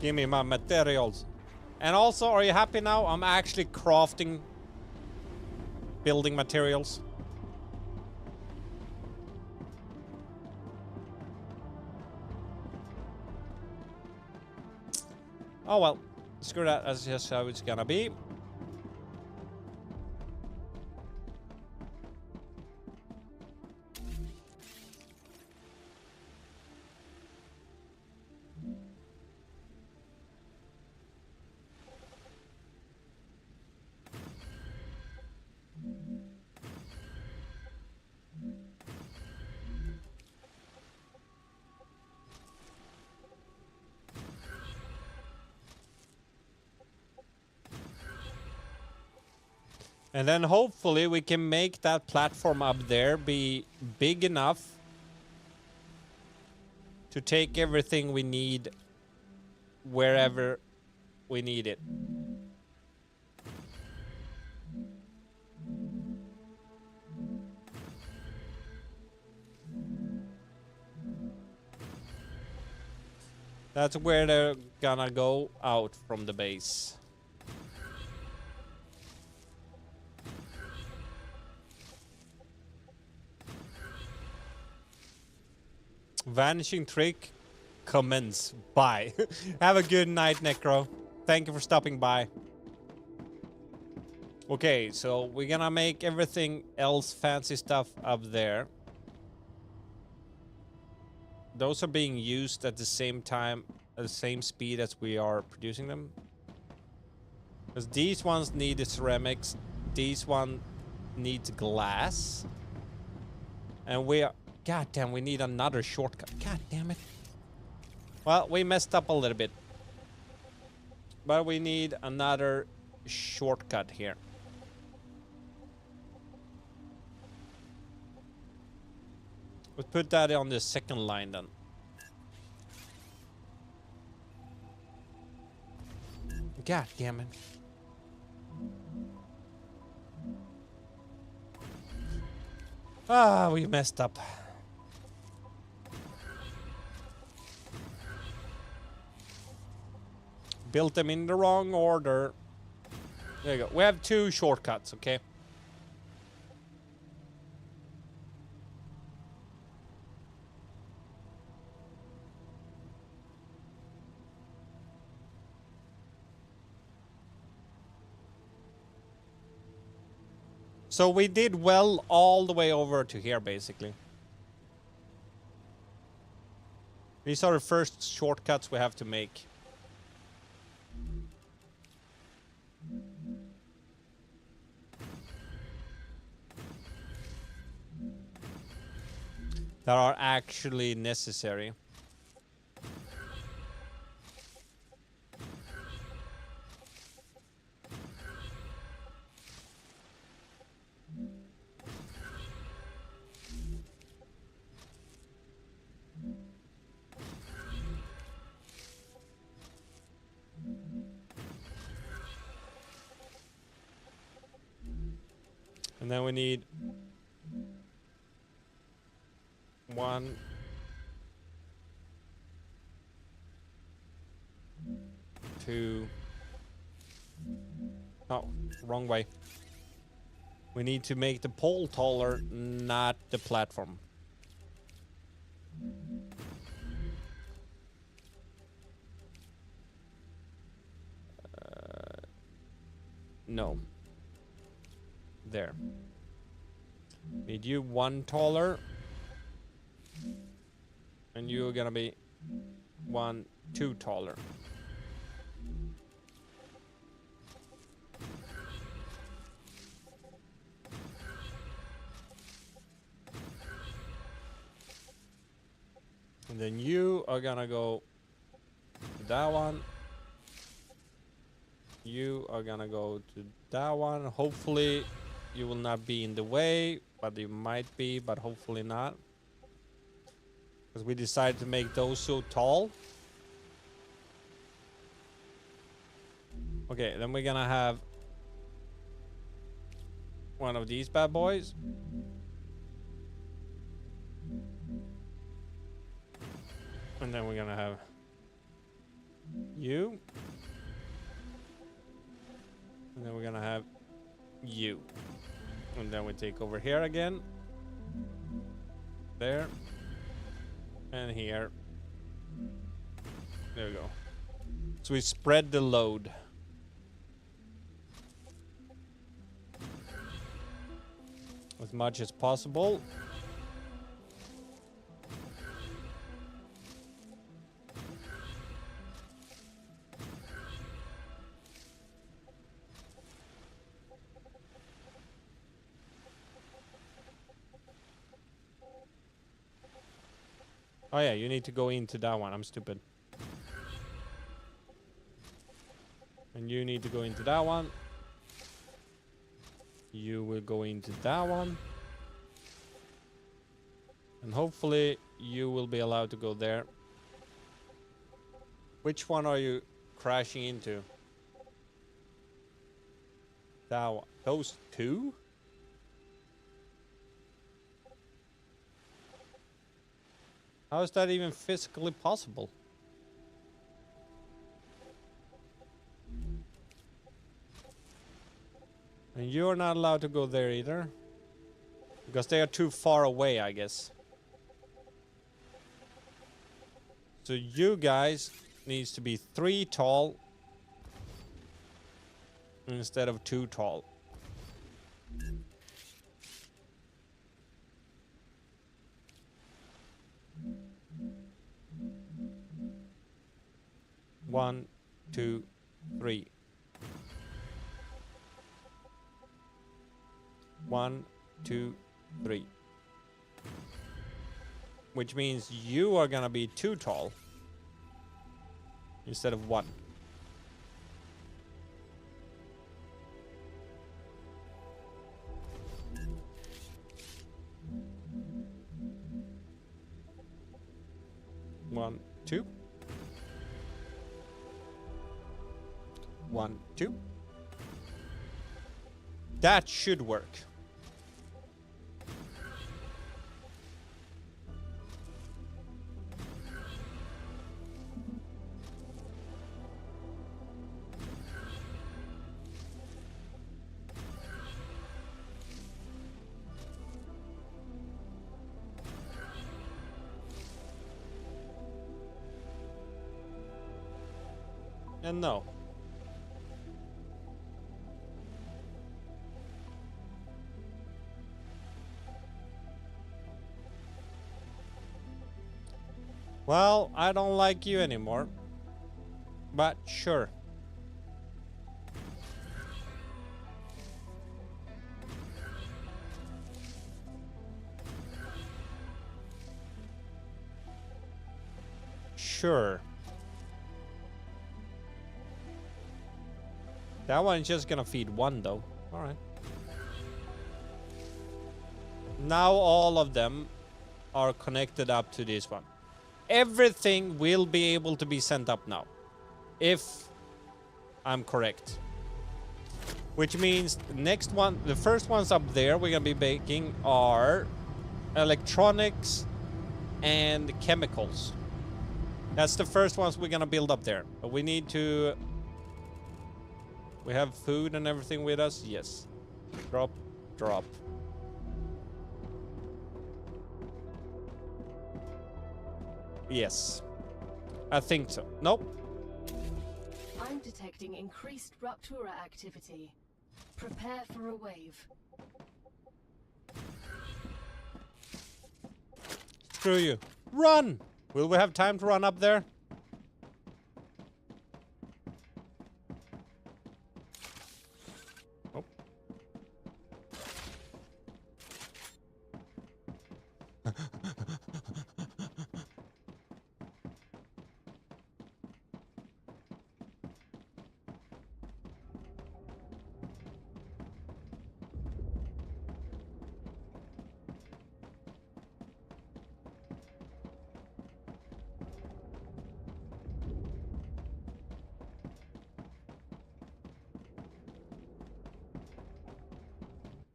Give me my materials. And also, are you happy now? I'm actually crafting building materials. Oh well, screw that. That's just how it's gonna be. And then hopefully we can make that platform up there be big enough to take everything we need wherever we need it. That's where they're gonna go out from the base. Vanishing trick commence. Bye. Have a good night, Necro. Thank you for stopping by. Okay, so we're gonna make everything else fancy stuff up there. Those are being used at the same time, at the same speed as we are producing them. Because these ones need the ceramics, these one needs glass. And we are... God damn, we need another shortcut. God damn it. Well, we messed up a little bit. But we need another shortcut here. Let's put that on the second line then. God damn it. Ah, we messed up. Built them in the wrong order. There you go. We have two shortcuts, okay? So we did well all the way over to here, basically. These are the first shortcuts we have to make. That are actually necessary. And then we need 1, 2. Oh, wrong way. We need to make the pole taller, not the platform. No. There. Need you 1 taller. And you're gonna be 1, 2 taller. And then you are gonna go to that one. You are gonna go to that one. Hopefully you will not be in the way, but you might be, but hopefully not. Because we decided to make those so tall. Okay, then we're gonna have one of these bad boys. And then we're gonna have you. And then we're gonna have you. And then we take over here again. There. And here. There we go. So we spread the load. As much as possible. Oh yeah, you need to go into that one. I'm stupid. And you need to go into that one. You will go into that one. And hopefully you will be allowed to go there. Which one are you crashing into? That one. Those two? How is that even physically possible? And you're not allowed to go there either. Because they are too far away, I guess. So you guys needs to be 3 tall instead of 2 tall. One, 2, 3. 1, 2, 3. Which means you are gonna be 2 tall instead of 1. One, 2. 1, 2. That should work. And no. Well, I don't like you anymore. But sure. Sure. That one's just gonna feed 1 though. Alright. Now all of them are connected up to this one. Everything will be able to be sent up now. If I'm correct. Which means the next one, the first ones up there we're gonna be making are electronics and chemicals. That's the first ones we're gonna build up there. But we need to... We have food and everything with us? Yes. Drop, drop. Yes. I think so. Nope. I'm detecting increased Ruptura activity. Prepare for a wave. Screw you. Run! Will we have time to run up there? Oh.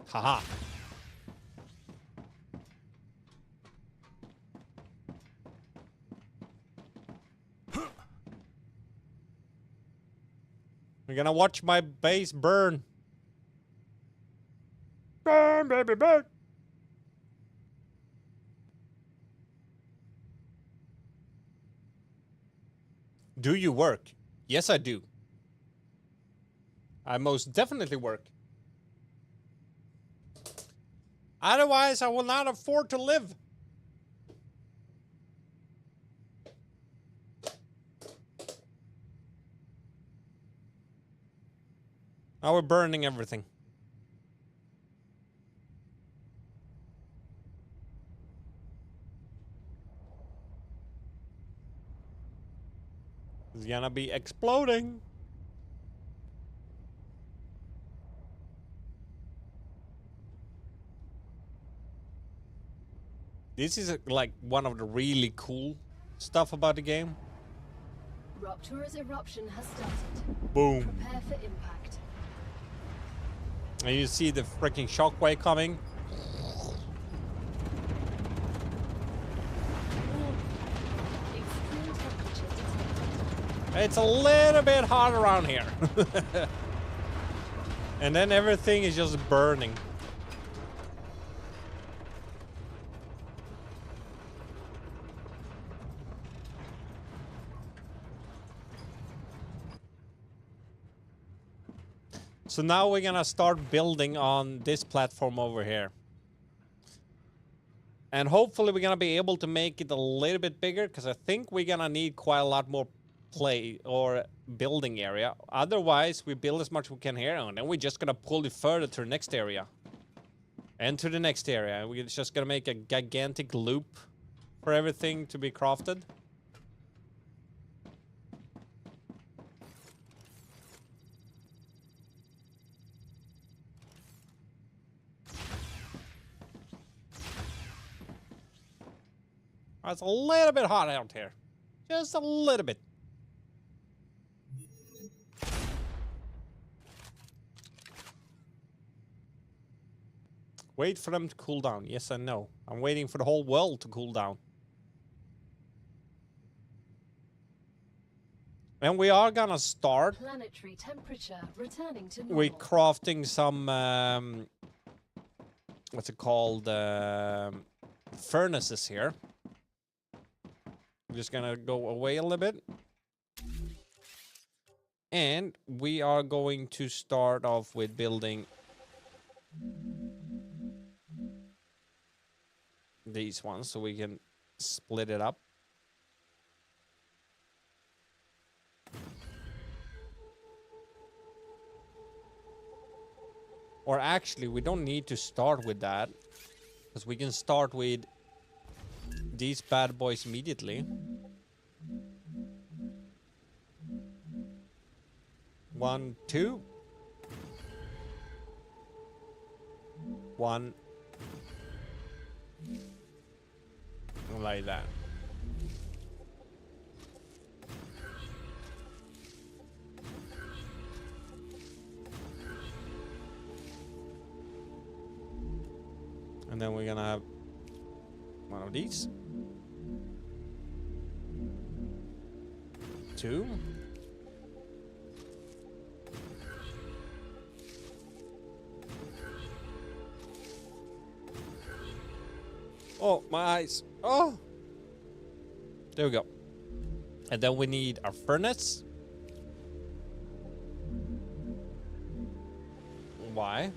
Haha. We're gonna watch my base burn. Burn, baby, burn. Do you work? Yes, I do. I most definitely work. Otherwise, I will not afford to live. Now we're burning everything. It's gonna be exploding. This is like one of the really cool stuff about the game. Rupture's eruption has started. Boom. Prepare for impact. And you see the freaking shockwave coming. Extreme temperature detected. It's a little bit hot around here. And then everything is just burning. So now we're gonna start building on this platform over here. And hopefully we're gonna be able to make it a little bit bigger, because I think we're gonna need quite a lot more play or building area. Otherwise, we build as much as we can here, and then we're just gonna pull it further to the next area. And to the next area. And we're just gonna make a gigantic loop for everything to be crafted. It's a little bit hot out here. Just a little bit. Wait for them to cool down. Yes and no. I'm waiting for the whole world to cool down. And we are gonna start. Planetary temperature returning to normal. We're crafting some what's it called? Furnaces here. I'm just gonna go away a little bit. And we are going to start off with building these ones so we can split it up. Or actually, we don't need to start with that, because we can start with these bad boys immediately. 1, 2. 1. Like that. And then we're gonna have one of these. 2. Oh, my eyes. Oh! There we go. And then we need our furnace. Why?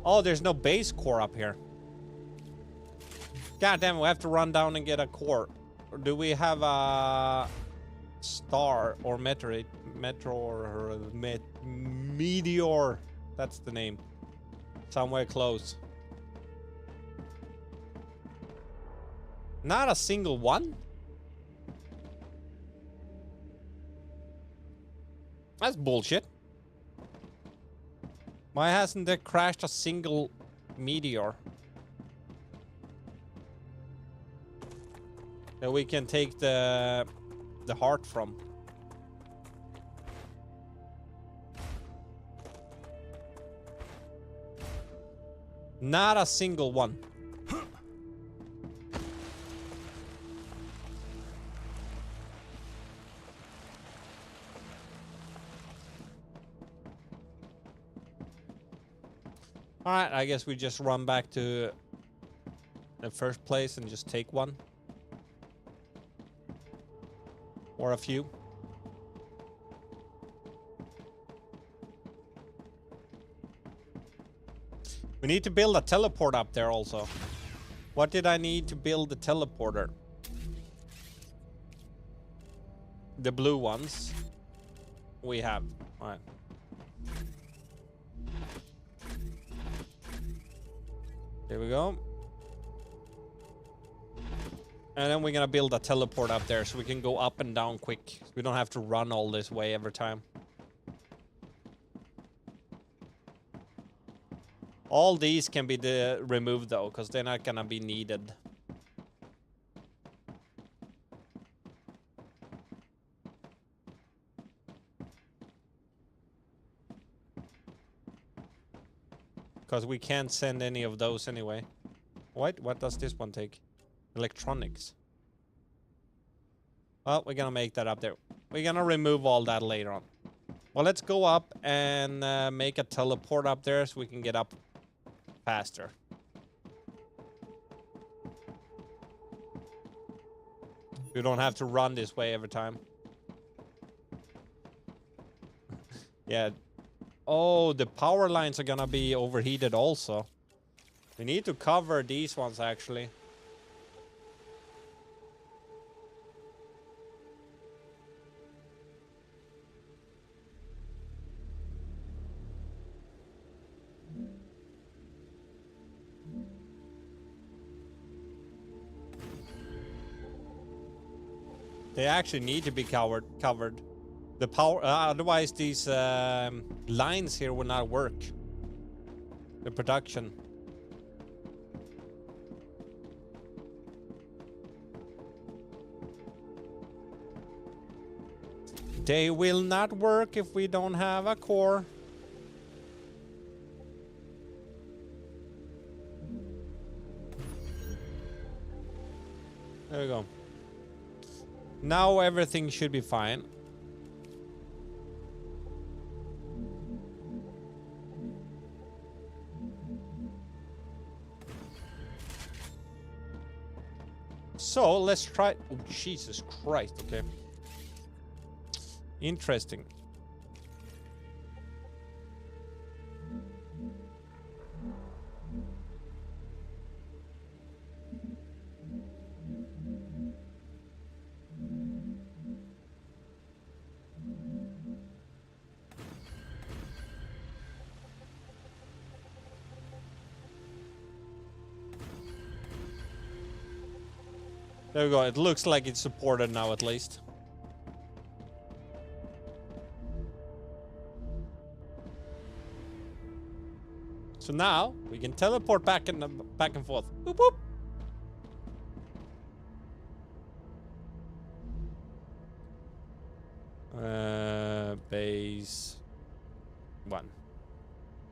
Oh, there's no base core up here. God damn it, we have to run down and get a core. Or do we have a star or meteor or meteor? That's the name. Somewhere close. Not a single one? That's bullshit. Why hasn't there crashed a single meteor that we can take the heart from? Not a single one. Alright, I guess we just run back to the first place and just take one. Or a few. We need to build a teleport up there also. What did I need to build the teleporter? The blue ones. We have. Alright. There we go. And then we're gonna build a teleport up there so we can go up and down quick. We don't have to run all this way every time. All these can be removed though, because they're not gonna be needed. Because we can't send any of those anyway. What does this one take? Electronics. Well, we're gonna make that up there. We're gonna remove all that later on. Well, let's go up and make a teleport up there so we can get up faster. We don't have to run this way every time. Yeah. Oh, the power lines are gonna be overheated also. We need to cover these ones actually. They actually need to be covered. The power, otherwise these lines here will not work. The production. They will not work if we don't have a core. There we go. Now everything should be fine. So let's try. Oh, Jesus Christ. Okay. Interesting. There we go. It looks like it's supported now, at least. So now we can teleport back and forth. Boop, boop. Base 1.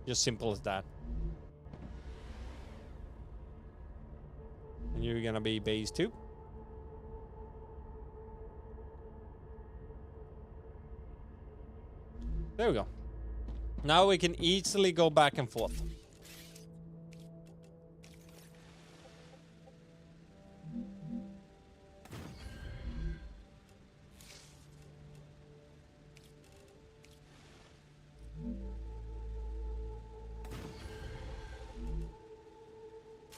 Just simple as that. And you're gonna be base 2. There we go. Now we can easily go back and forth.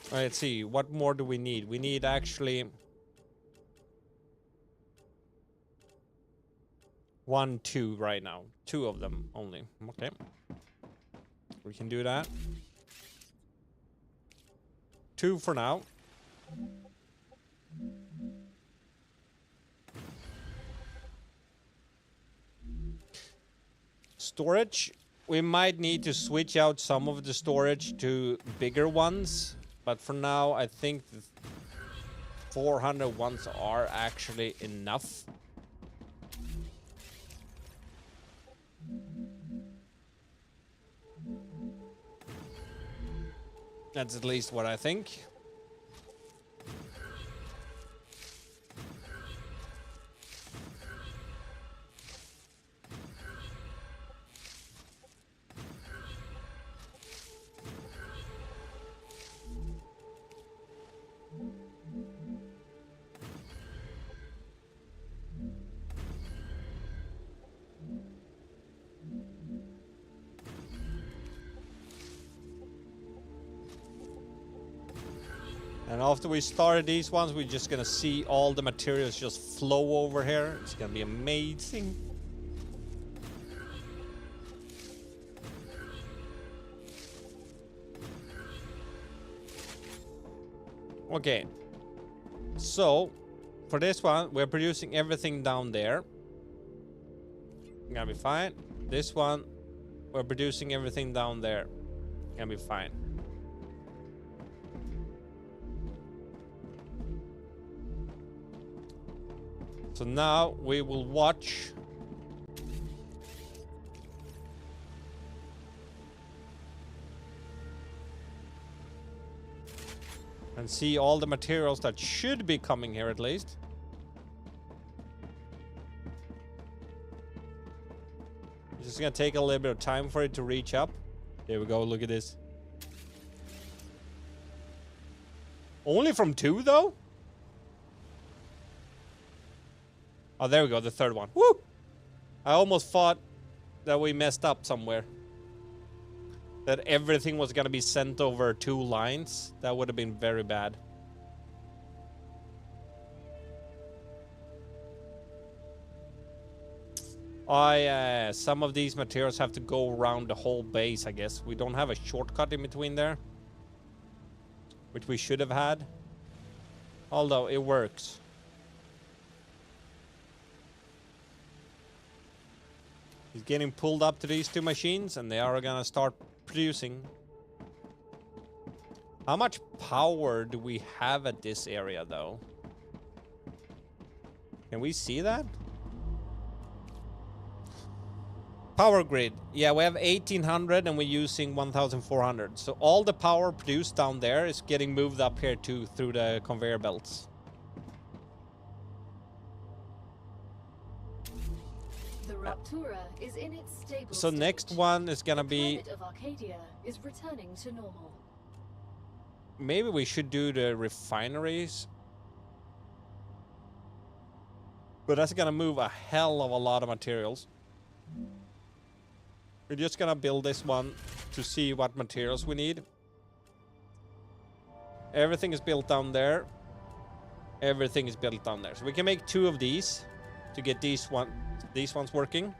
All right, let's see. What more do we need? We need actually 1, 2 right now. 2 of them only. Okay. We can do that. 2 for now. Storage. We might need to switch out some of the storage to bigger ones. But for now, I think the 400 ones are actually enough. That's at least what I think. And after we started these ones, we're just gonna see all the materials just flow over here. It's gonna be amazing. Okay. So, for this one, we're producing everything down there. Gonna be fine. This one, we're producing everything down there. Gonna be fine. So now we will watch. And see all the materials that should be coming here at least. It's just gonna take a little bit of time for it to reach up. There we go, look at this. Only from 2 though? Oh, there we go, the third one. Woo! I almost thought that we messed up somewhere. That everything was gonna be sent over 2 lines. That would have been very bad. Some of these materials have to go around the whole base, I guess. We don't have a shortcut in between there. Which we should have had. Although, it works. He's getting pulled up to these 2 machines, and they are gonna start producing. How much power do we have at this area, though? Can we see that? Power grid. Yeah, we have 1800 and we're using 1400. So all the power produced down there is getting moved up here too through the conveyor belts. The Raptura is in its stable So state. next one is gonna The be... planet of Arcadia is returning to normal. Maybe we should do the refineries. But that's gonna move a hell of a lot of materials. We're just gonna build this one to see what materials we need. Everything is built down there. Everything is built down there. So we can make 2 of these to get these ones working.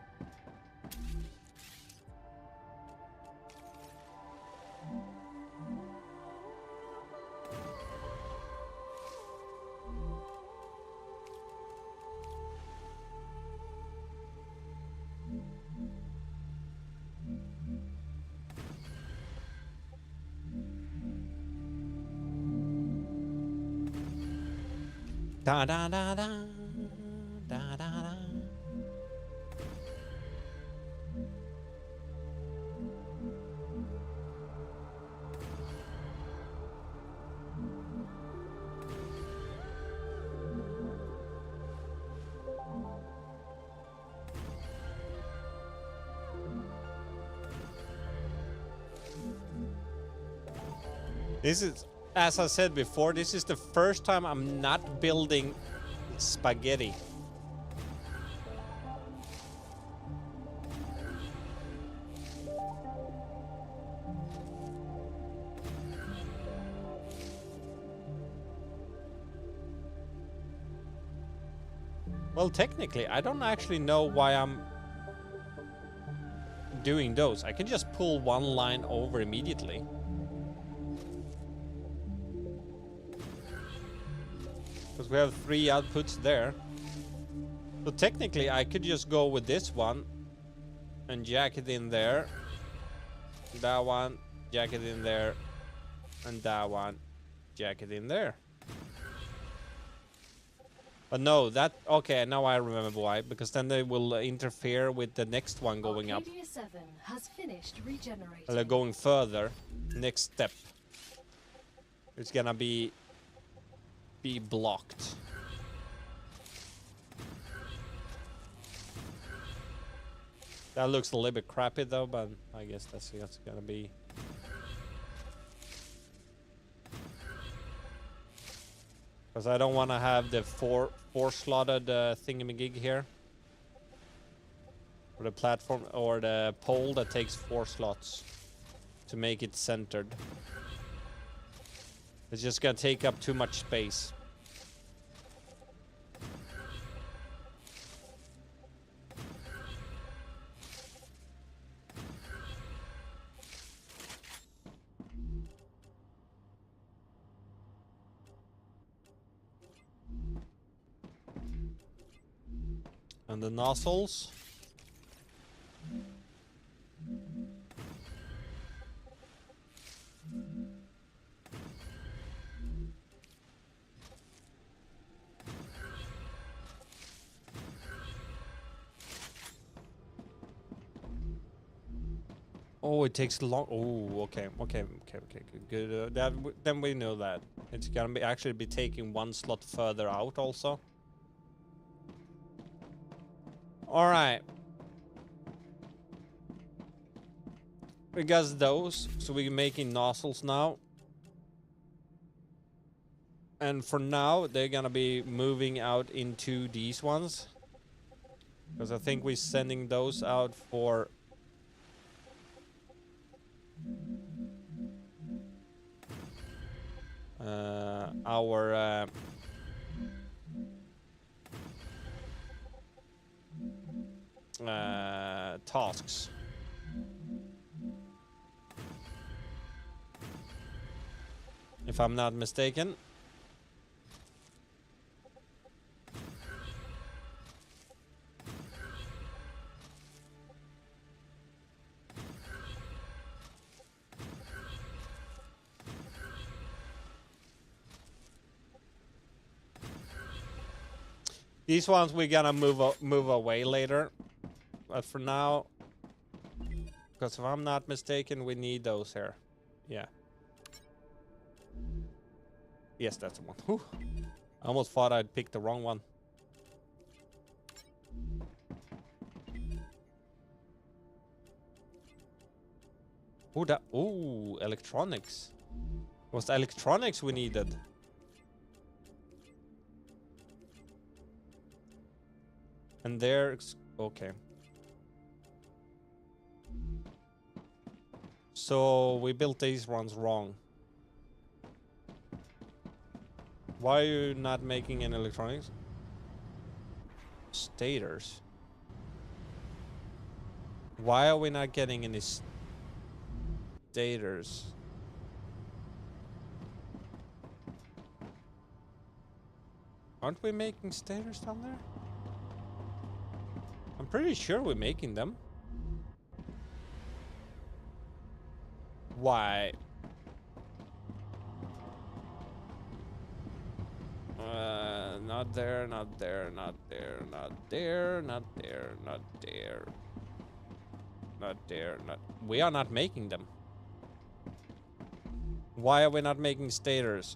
Da da da da da da da. This is, as I said before, this is the first time I'm not building spaghetti. Well, technically, I don't actually know why I'm doing those. I can just pull one line over immediately. Because we have 3 outputs there. So technically I could just go with this one and jack it in there. That one, jack it in there. And that one, jack it in there. But no, that... Okay, now I remember why. Because then they will interfere with the next one going up. Arcadia 7 has finished regenerating. They're going further. Next step. It's gonna be blocked. That looks a little bit crappy though, but I guess that's gonna be. Because I don't want to have the four slotted thingamajig here. Or the platform or the pole that takes 4 slots to make it centered. It's just gonna take up too much space. And the nozzles. Oh, it takes long. Oh, okay, good. Then we know that it's gonna be actually be taking one slot further out also. All right. We got those, so we're making nozzles now. And for now, they're gonna be moving out into these ones. Because I think we're sending those out for... our... tasks. If I'm not mistaken. These ones we're gonna move away later. But for now, because if I'm not mistaken, we need those here. Yeah. Yes, that's the one. Whew. I almost thought I'd picked the wrong one. Oh, that. Ooh, electronics. It was the electronics we needed. And there's... Okay. So we built these ones wrong. Why are you not making any electronics? Stators. Why are we not getting any stators? Aren't we making stators down there? I'm pretty sure we're making them. Why? Not there, not there, not there, not there, not there, not there. Not there, not... We are not making them. Why are we not making stators?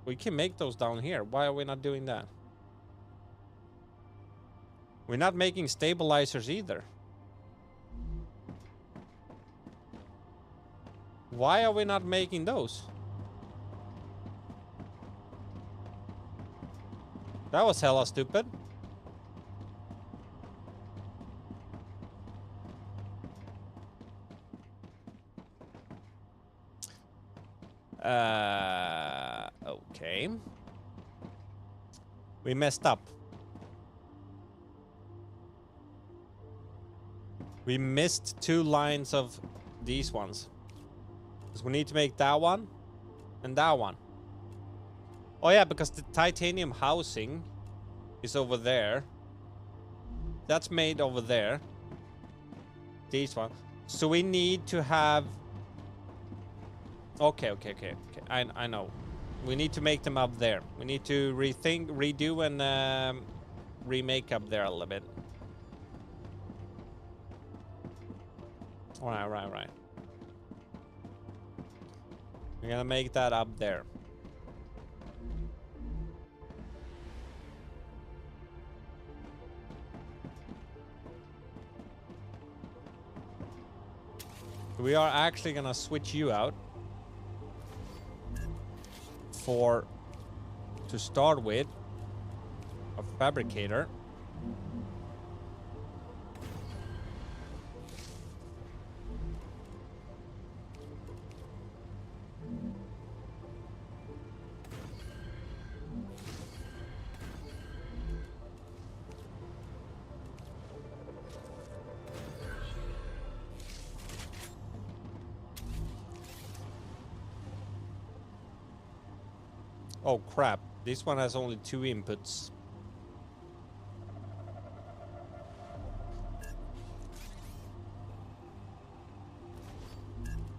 We can make those down here. Why are we not doing that? We're not making stabilizers either. Why are we not making those? That was hella stupid. Okay. We messed up. We missed 2 lines of these ones. Because we need to make that one and that one. Oh yeah, because the titanium housing is over there. That's made over there. These ones. So we need to have... Okay. I know. We need to make them up there. We need to rethink, redo, and remake up there a little bit. Right. We're gonna make that up there. We are actually gonna switch you out for, to start with, a fabricator. Oh crap, this one has only 2 inputs.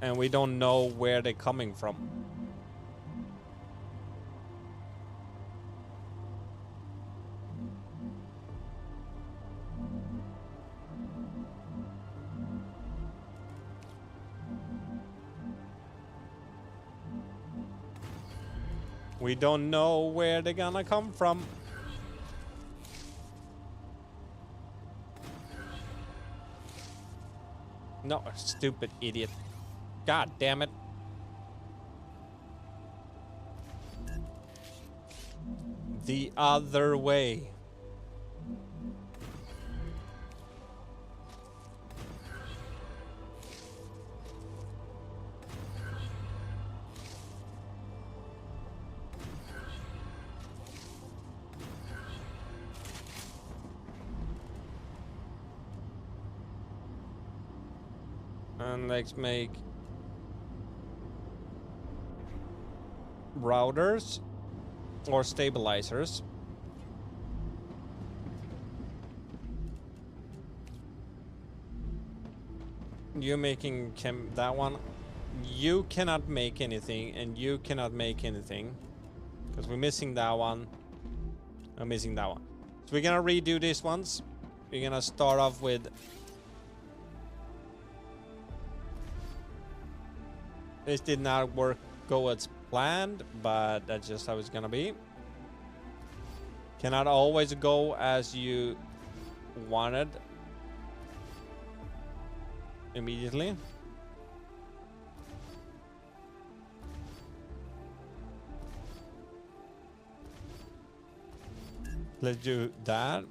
And we don't know where they're coming from. We don't know where they're gonna come from. No, stupid idiot. God damn it. The other way. And let's make routers or stabilizers. You making that one. You cannot make anything, and you cannot make anything because we're missing that one. I'm missing that one. So we're gonna redo these ones. We're gonna start off with this. Did not go as planned, but that's just how it's gonna be. Cannot always go as you wanted immediately. Let's do that.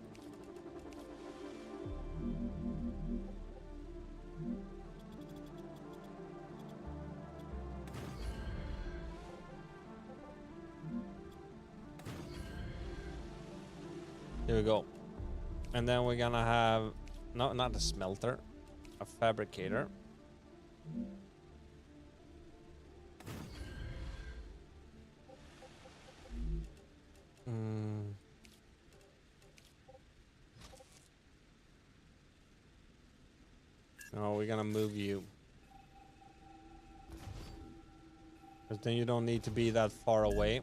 There we go. And then we're gonna have, no, not a smelter, a fabricator. No, we're gonna move you. Because then you don't need to be that far away.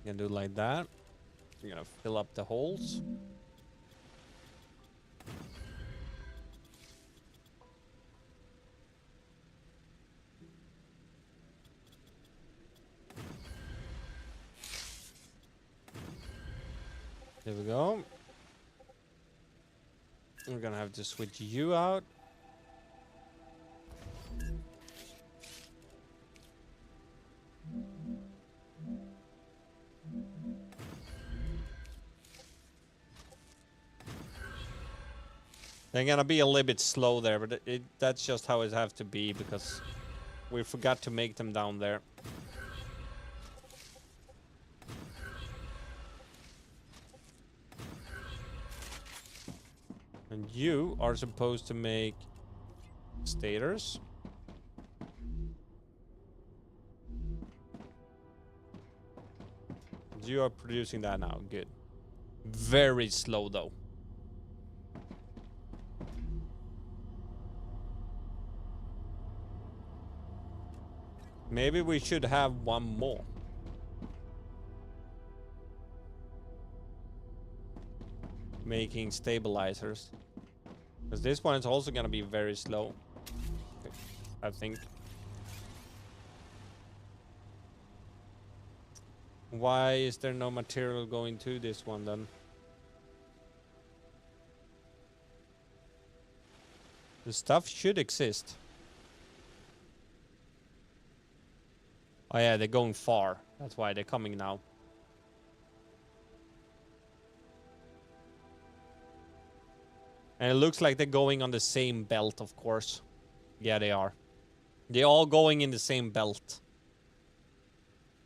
You can do like that. You're gonna fill up the holes. There we go. We're gonna have to switch you out. They're gonna be a little bit slow there, but that's just how it have to be because we forgot to make them down there. And you are supposed to make stators. You are producing that now. Good. Very slow though. Maybe we should have one more. Making stabilizers. Because this one is also going to be very slow. I think. Why is there no material going to this one then? The stuff should exist. Oh yeah, they're going far. That's why they're coming now. And it looks like they're going on the same belt, of course. Yeah, they are. They're all going in the same belt.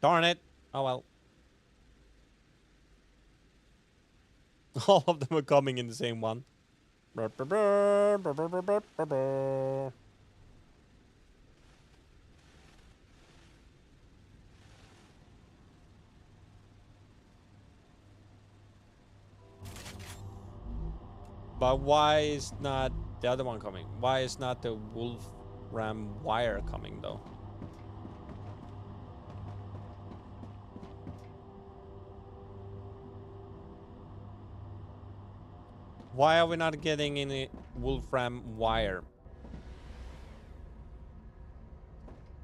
Darn it. Oh well. All of them are coming in the same one. But why is not the other one coming? Why is not the wolf ram wire coming though? Why are we not getting any wolfram wire?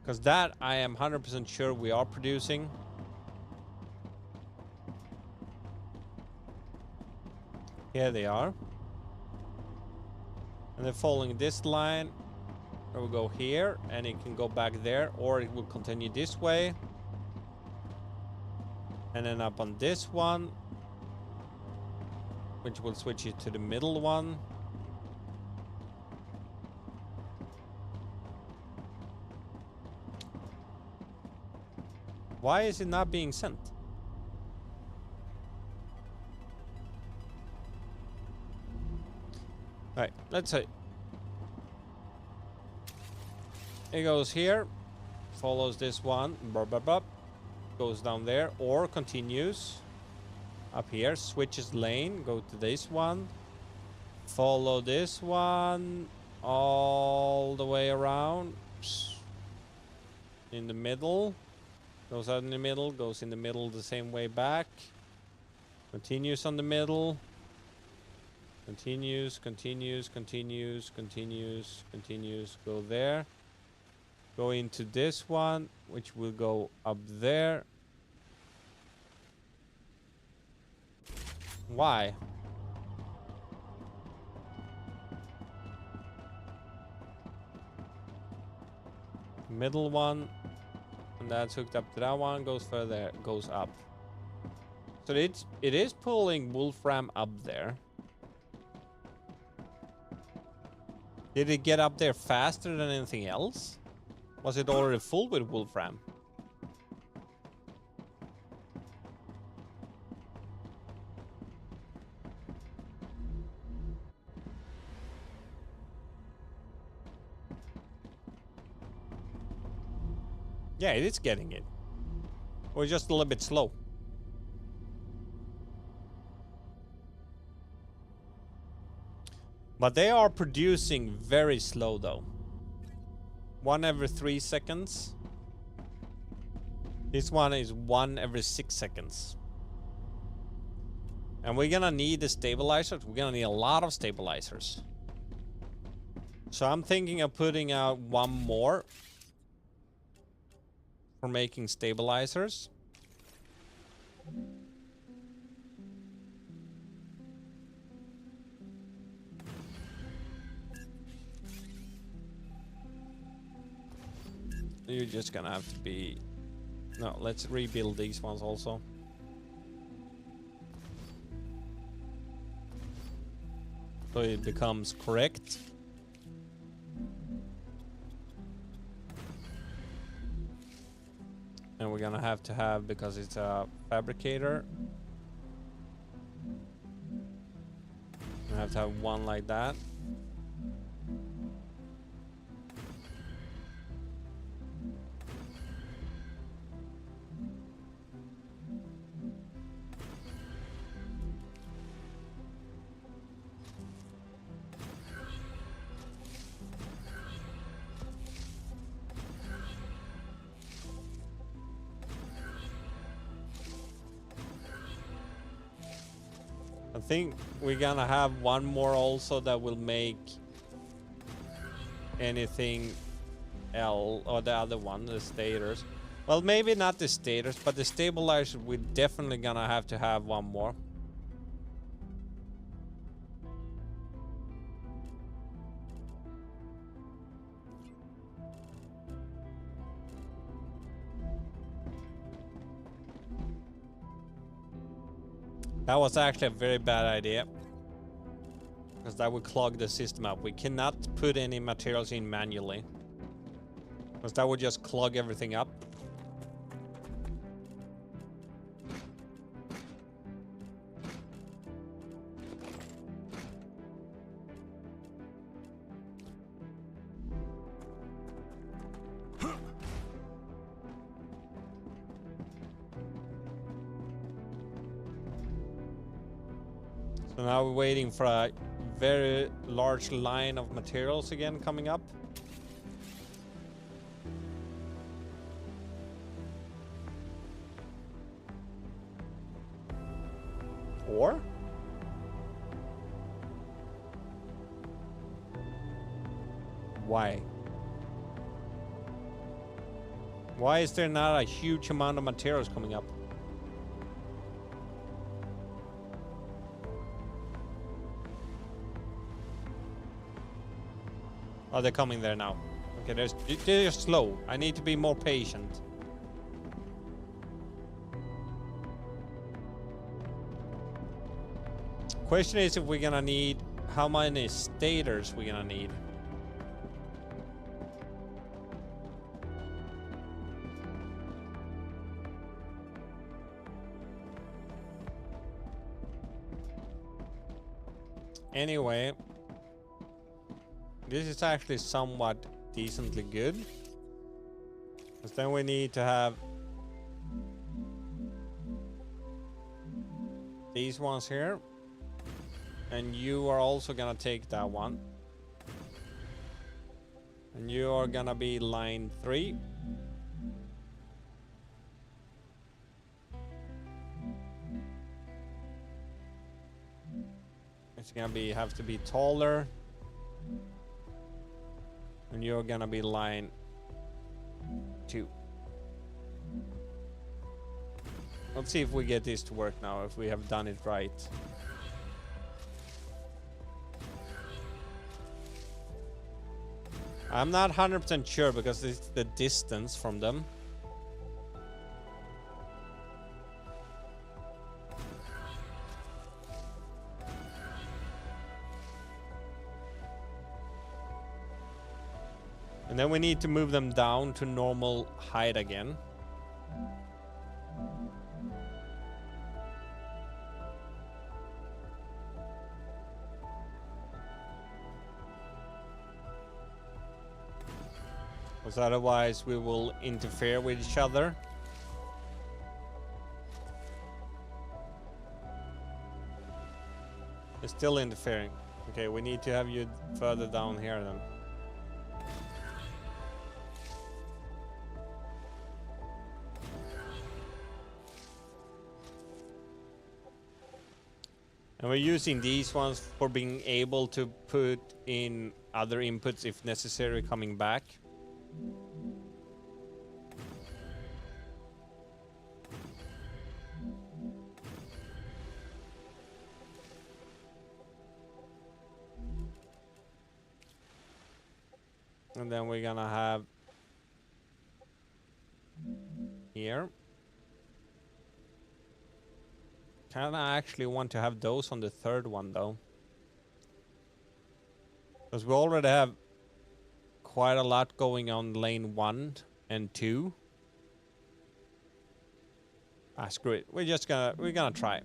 Because that I am 100% sure we are producing. Here they are. And they're following this line. It will go here and it can go back there, or it will continue this way. And then up on this one, which will switch it to the middle one. Why is it not being sent? Alright, let's see. It goes here, follows this one, goes down there, or continues up here, switches lane, go to this one, follow this one all the way around, in the middle, goes out in the middle, goes in the middle the same way back, continues on the middle, continues, go there. Go into this one, which will go up there. Why? Middle one, and that's hooked up to that one, goes further, goes up. So it is pulling wolfram up there. Did it get up there faster than anything else? Was it already full with wolfram? Yeah, it is getting it. Or just a little bit slow. But they are producing very slow though. 1 every 3 seconds. This one is 1 every 6 seconds. And we're gonna need the stabilizers. We're gonna need a lot of stabilizers. So I'm thinking of putting out 1 more for making stabilizers. You're just gonna have to be... No, let's rebuild these ones also. So it becomes correct. And we're gonna have to have, because it's a fabricator, we have to have 1 like that. I think we're gonna have 1 more also that will make anything else, or the other one, the stators. Well, maybe not the stators, but the stabilizer we're definitely gonna have to have 1 more. That was actually a very bad idea, because that would clog the system up. We cannot put any materials in manually, because that would just clog everything up. So now we're waiting for a very large line of materials again coming up. Or? Why? Why is there not a huge amount of materials coming up? Oh, they're coming there now. Okay, they're just slow. I need to be more patient. Question is if we're gonna need... How many stators we're gonna need. Anyway, this is actually somewhat decently good. Because then we need to have these ones here. And you are also gonna take that one. And you are gonna be line 3. It's gonna have to be taller. And you're gonna be line 2. Let's see if we get this to work now, if we have done it right. I'm not 100% sure because it's the distance from them. And then we need to move them down to normal height again. Because otherwise we will interfere with each other. It's still interfering. Okay, we need to have you further down here then. And we're using these ones for being able to put in other inputs if necessary coming back. And then we're gonna have here. Kinda actually want to have those on the third one though. Because we already have quite a lot going on lane 1 and 2. Ah, screw it. We're gonna try.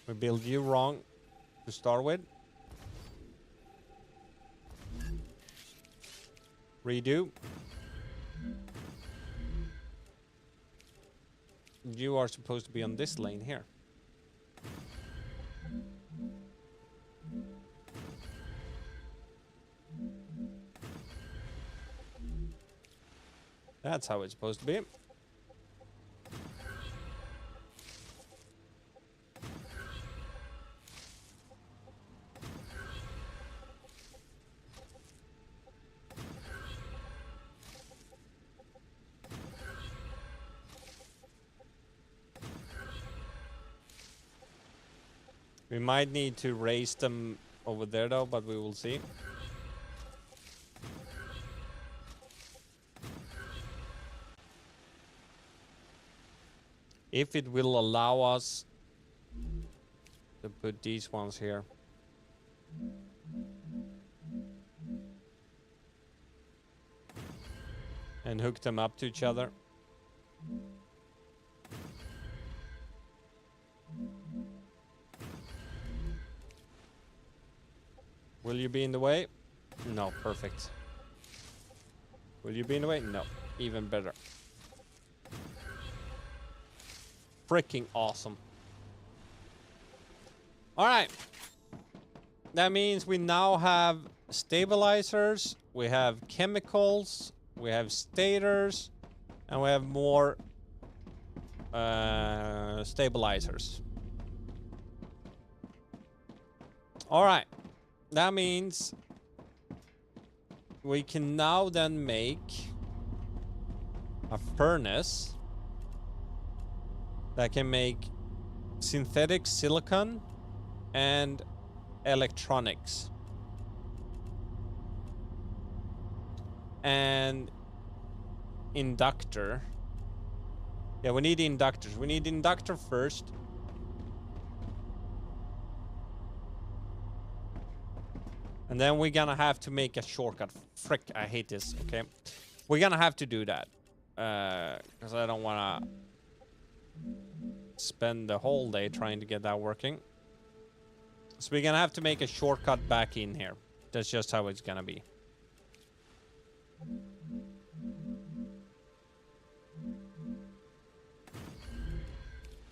We build you wrong to start with. Redo. You are supposed to be on this lane here. That's how it's supposed to be. We might need to raise them over there though, but we will see. If it will allow us to put these ones here. And hook them up to each other. Will you be in the way? No, perfect. Will you be in the way? No, even better. Freaking awesome. All right. That means we now have stabilizers, we have chemicals, we have stators, and we have more stabilizers. All right, that means we can now then make a furnace that can make synthetic silicon and electronics. And inductor. Yeah, we need inductors. We need inductor first. And then we're gonna have to make a shortcut. Frick, I hate this. Okay. We're gonna have to do that. Because I don't wanna spend the whole day trying to get that working. So we're gonna have to make a shortcut back in here. That's just how it's gonna be.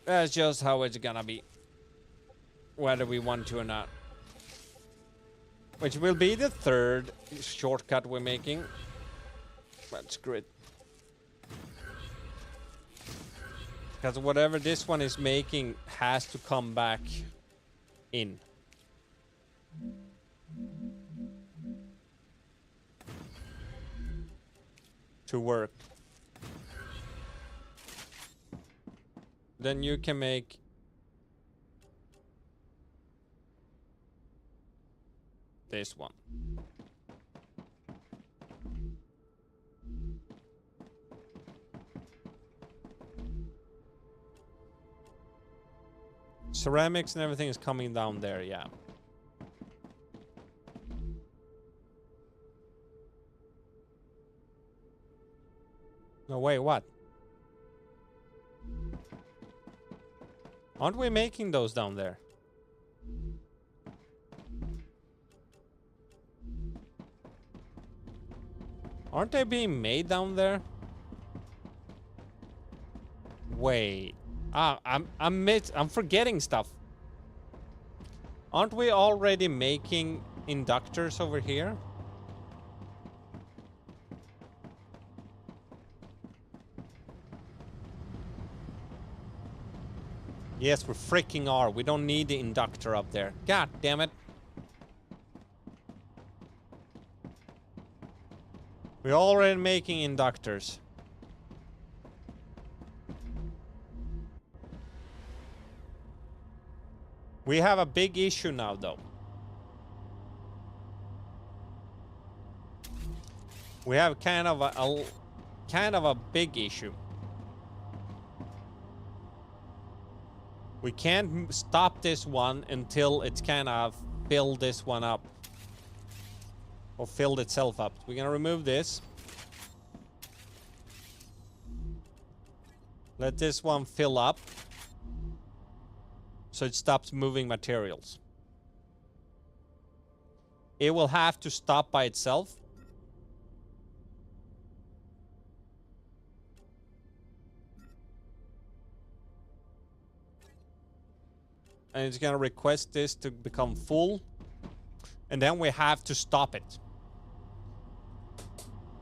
That's just how it's gonna be. Whether we want to or not. Which will be the third shortcut we're making. But screw it. Because whatever this one is making has to come back in. To work. Then you can make this one. Ceramics and everything is coming down there, yeah. No, wait, what? Aren't we making those down there? Aren't they being made down there? Wait. I'm forgetting stuff. Aren't we already making inductors over here? Yes, we freaking are. We don't need the inductor up there. God damn it. We're already making inductors. We have a big issue now, though. We have kind of a big issue. We can't stop this one until it's kind of filled this one up. Or filled itself up. We're gonna remove this. Let this one fill up. So it stops moving materials. It will have to stop by itself. And it's gonna request this to become full. And then we have to stop it.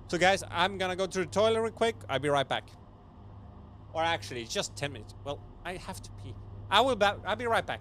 So guys, I'm gonna go to the toilet real quick. I'll be right back. Or actually, it's just 10 minutes. Well, I have to pee. I'll be right back.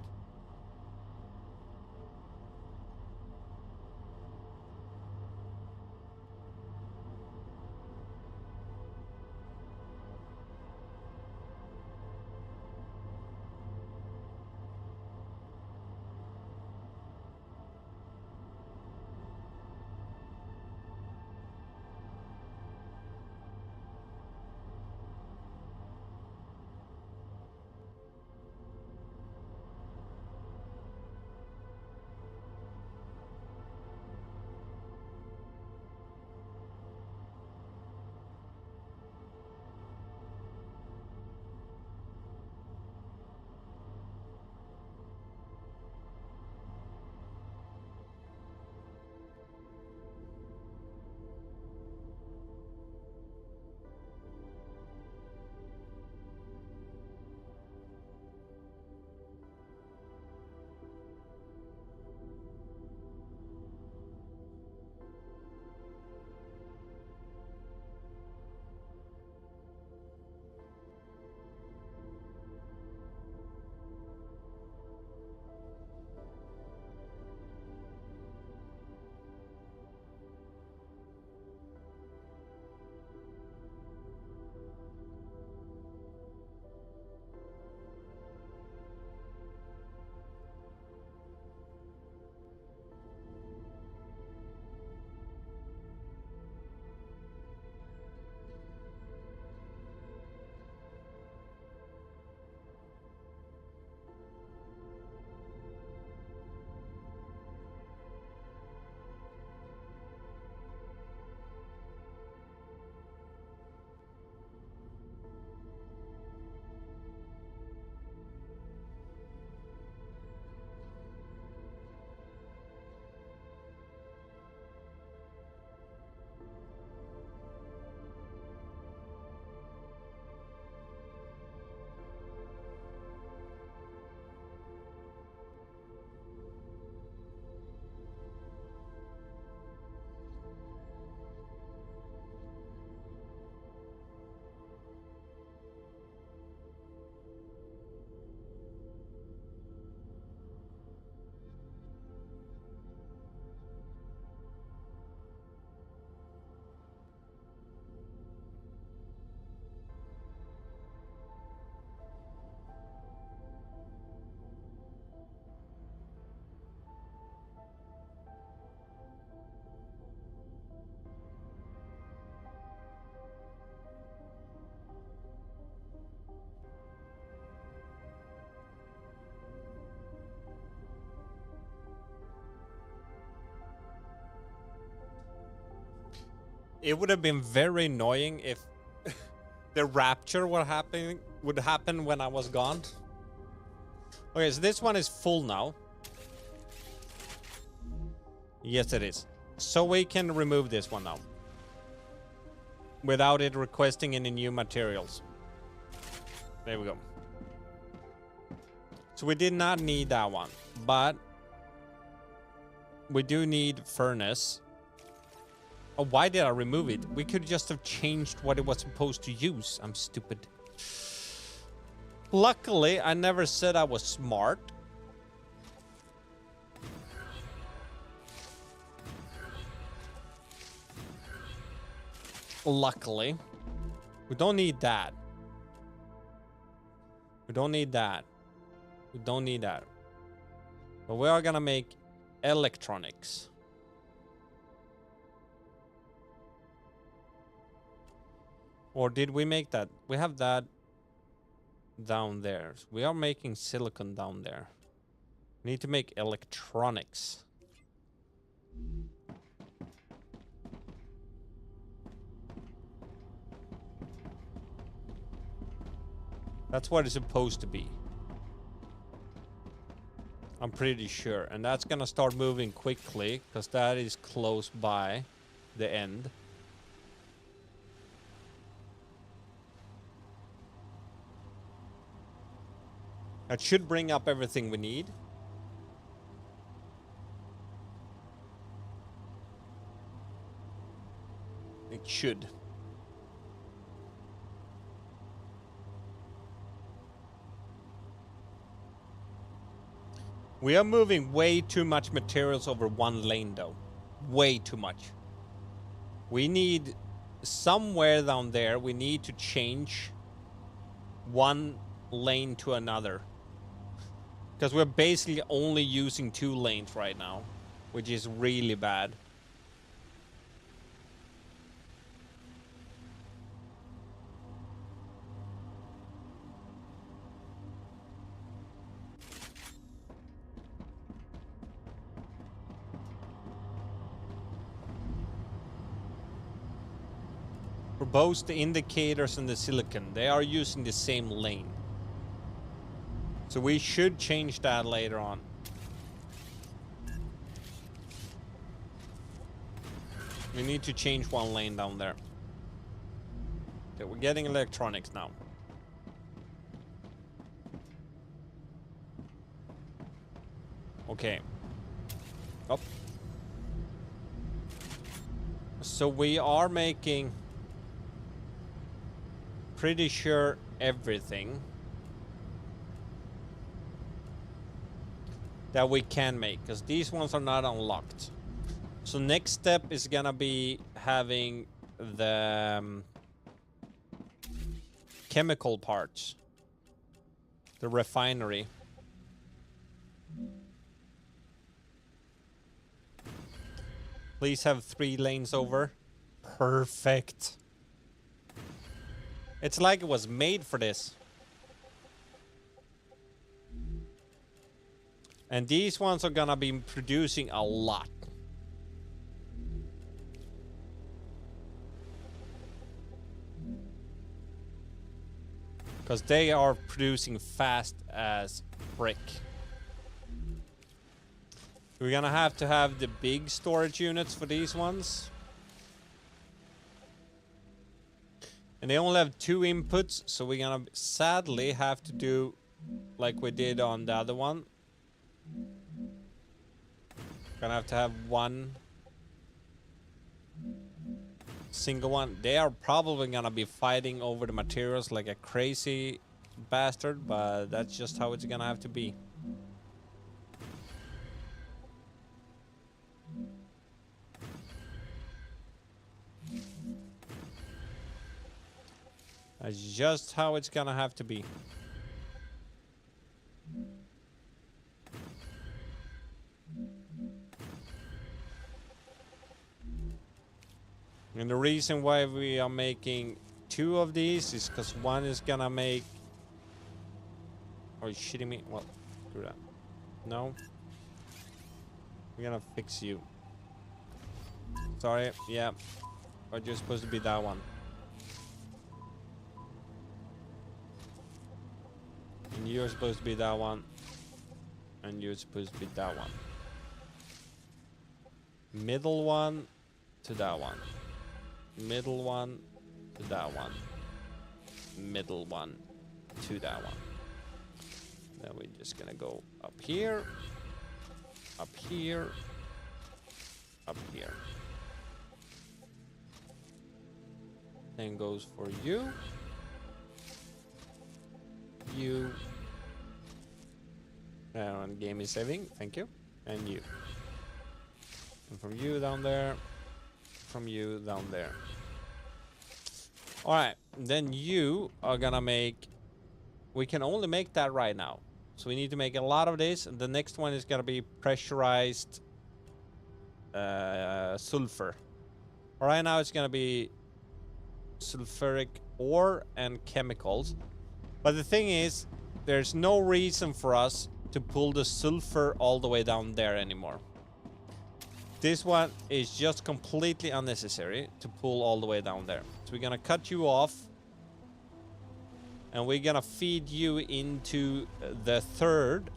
It would have been very annoying if the rapture would happen when I was gone. Okay, so this one is full now. Yes, it is. So we can remove this one now. Without it requesting any new materials. There we go. So we did not need that one. But we do need furnace. Oh, why did I remove it? We could just have changed what it was supposed to use. I'm stupid. Luckily, I never said I was smart. Luckily. We don't need that. We don't need that. We don't need that. But we are gonna make electronics. Or did we make that? We have that down there. So we are making silicon down there. We need to make electronics. That's what it's supposed to be. I'm pretty sure. And that's gonna start moving quickly, because that is close by the end. That should bring up everything we need. It should. We are moving way too much materials over one lane though. Way too much. We need somewhere down there, we need to change one lane to another. Because we're basically only using 2 lanes right now, which is really bad. For both the indicators and the silicon, they are using the same lane. So we should change that later on. We need to change one lane down there. Okay, we're getting electronics now. Okay. Up. So we are making pretty sure everything that we can make, because these ones are not unlocked. So next step is gonna be having the chemical parts, the refinery. Please have 3 lanes over. Perfect. It's like it was made for this. And these ones are gonna be producing a lot. Because they are producing fast as brick. We're gonna have to have the big storage units for these ones. And they only have 2 inputs, so we're gonna sadly have to do like we did on the other one. Gonna have to have 1 single one. They are probably gonna be fighting over the materials like a crazy bastard, but that's just how it's gonna have to be. That's just how it's gonna have to be. And the reason why we are making 2 of these is because one is gonna make... Are you shitting me? Well, do that. No. We're gonna fix you. Sorry, yeah. Or just supposed to be that one? And you're supposed to be that one. And you're supposed to be that one. Middle one to that one. Middle one to that one. Middle one to that one. Then we're just gonna go up here. Up here. Up here. Same goes for you. You. And game is saving. Thank you. And you. And from you down there. From you down there. Alright. Then you are gonna make... We can only make that right now. So we need to make a lot of this. And the next one is gonna be pressurized sulfur. Right now it's gonna be sulfuric ore and chemicals. But the thing is, there's no reason for us to pull the sulfur all the way down there anymore. This one is just completely unnecessary to pull all the way down there. So we're gonna cut you off. And we're gonna feed you into the third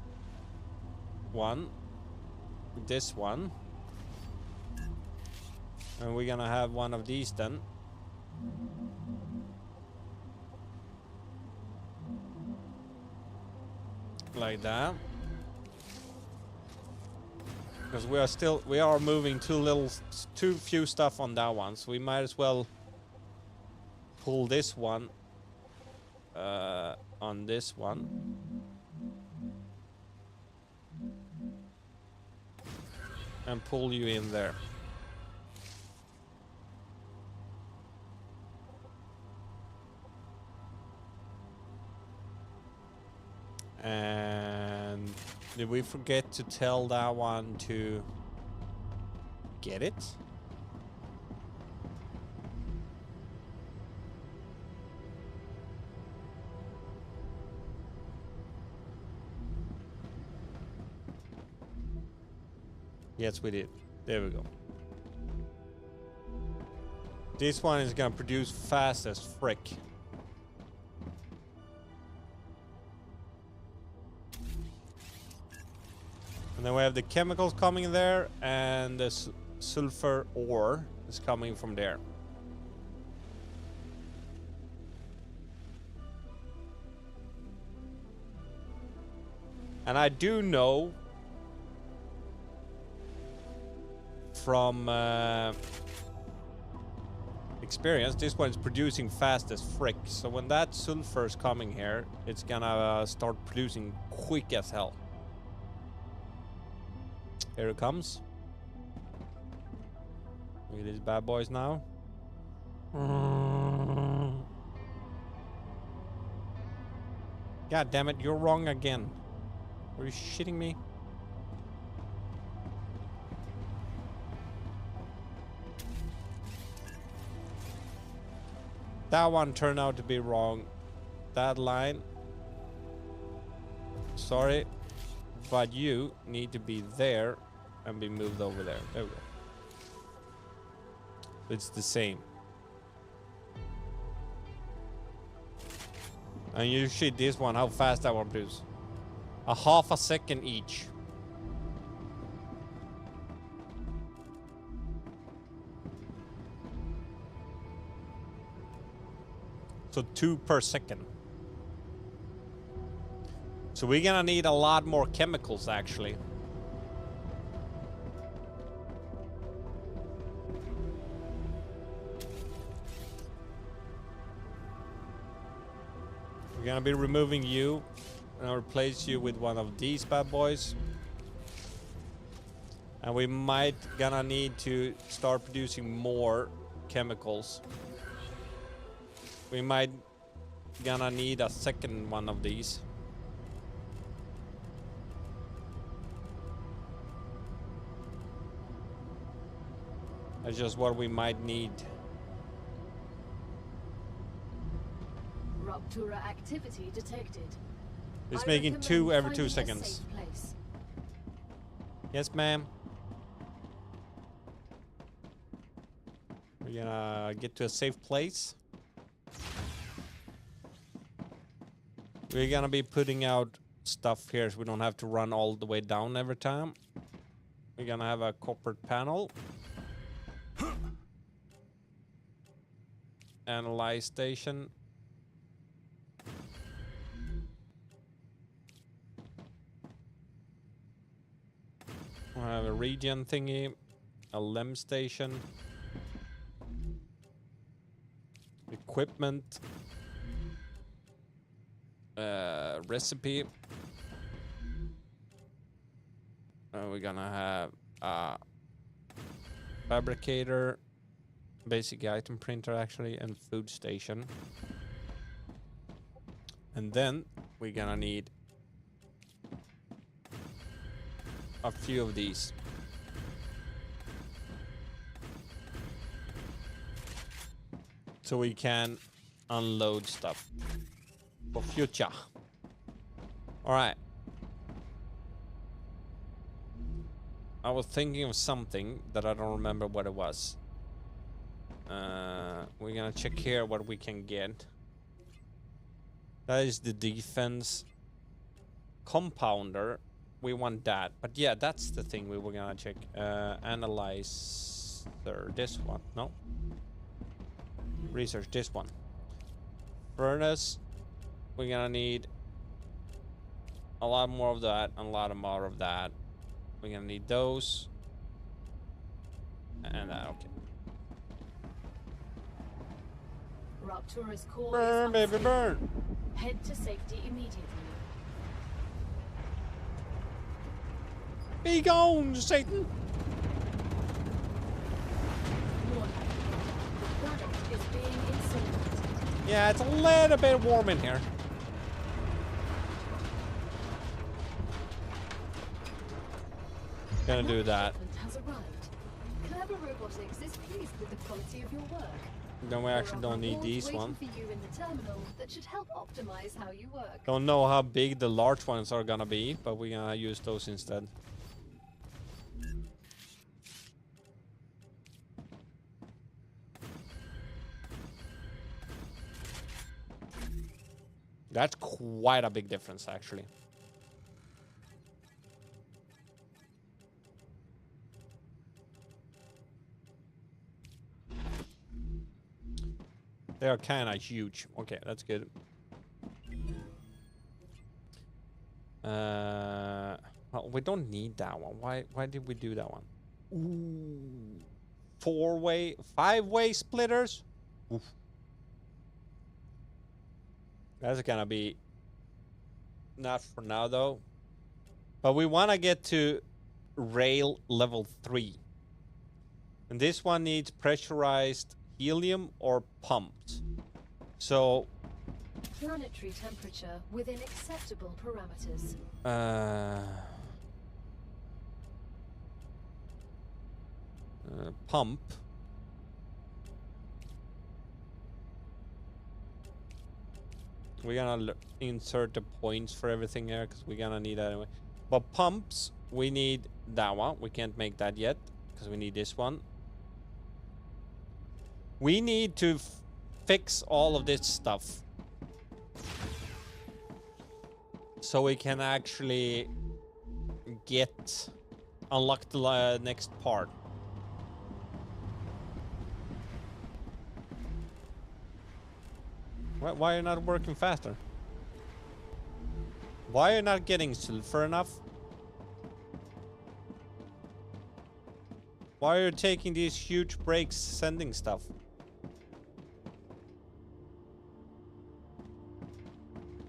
one. This one. And we're gonna have one of these then. Like that. Because we are moving too few stuff on that one, so we might as well pull this one on this one. And pull you in there. And did we forget to tell that one to get it? Yes, we did. There we go. This one is gonna produce fast as frick. And then we have the chemicals coming there, and the sulfur ore is coming from there. And I do know from experience, this one is producing fast as frick. So when that sulfur is coming here, it's gonna start producing quick as hell. Here it comes. Look at these bad boys now. God damn it, you're wrong again. Are you shitting me? That one turned out to be wrong. That line. Sorry. But you need to be there and be moved over there. There we go. It's the same. And you see this one, how fast that one produces. A half a second each. So 2 per second. So we're gonna need a lot more chemicals, actually. We're gonna be removing you, and I'll replace you with one of these bad boys. And we might gonna need to start producing more chemicals. We might gonna need a second one of these. That's just what we might need. Rupture activity detected. It's making 2 every 2 seconds. Yes, ma'am. We're gonna get to a safe place. We're gonna be putting out stuff here so we don't have to run all the way down every time. We're gonna have a corporate panel. Analyze station. We have a regen thingy. A LEM station. Equipment. Recipe. We're gonna have a fabricator, basic item printer actually, and food station. And then we're gonna need a few of these. So we can unload stuff for future. All right. I was thinking of something that I don't remember what it was. We're gonna check here what we can get. That is the defense compounder. We want that, but yeah, that's the thing we were gonna check. Analyze this one. No. Research this one. Furnace. We're gonna need a lot more of that and a lot more of that. We're gonna need those. And that, okay. Raptura's core Burn, is baby, unstable. burn! Head to safety immediately. Be gone, Satan! Warning. The planet is being incinerated. Yeah, it's a little bit warm in here. Gonna do that. Shipment has arrived. Clever Robotics is pleased with the quality of your work. Then we actually There are don't need rewards these waiting one. for you in the terminal that should help optimize how you work. Don't know how big the large ones are gonna be, but we're gonna use those instead. That's quite a big difference, actually. They are kind of huge. Okay, that's good. Well, we don't need that one. Why did we do that one? Ooh. 4-way, 5-way splitters? Oof. That's gonna be not for now though. But we want to get to rail level 3. And this one needs pressurized helium or pumped. So Planetary temperature within acceptable parameters. Pump. We're gonna insert the points for everything here because we're gonna need that anyway. But pumps, we need that one. We can't make that yet because we need this one. We need to fix all of this stuff so we can actually unlock the next part. Why are you not working faster? Why are you not getting sulfur enough? Why are you taking these huge breaks sending stuff?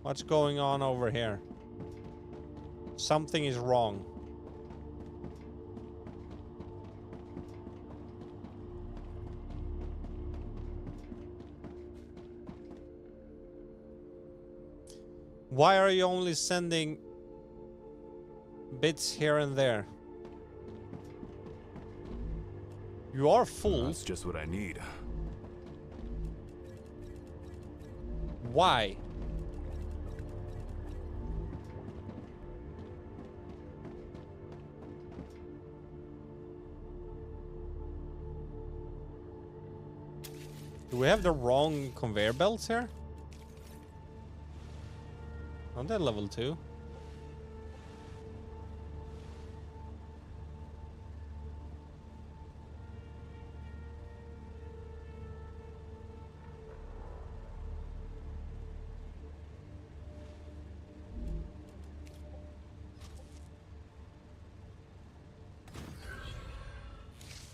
What's going on over here? Something is wrong. Why are you only sending bits here and there? You are full. That's just what I need. Why? Do we have the wrong conveyor belts here? On that level 2.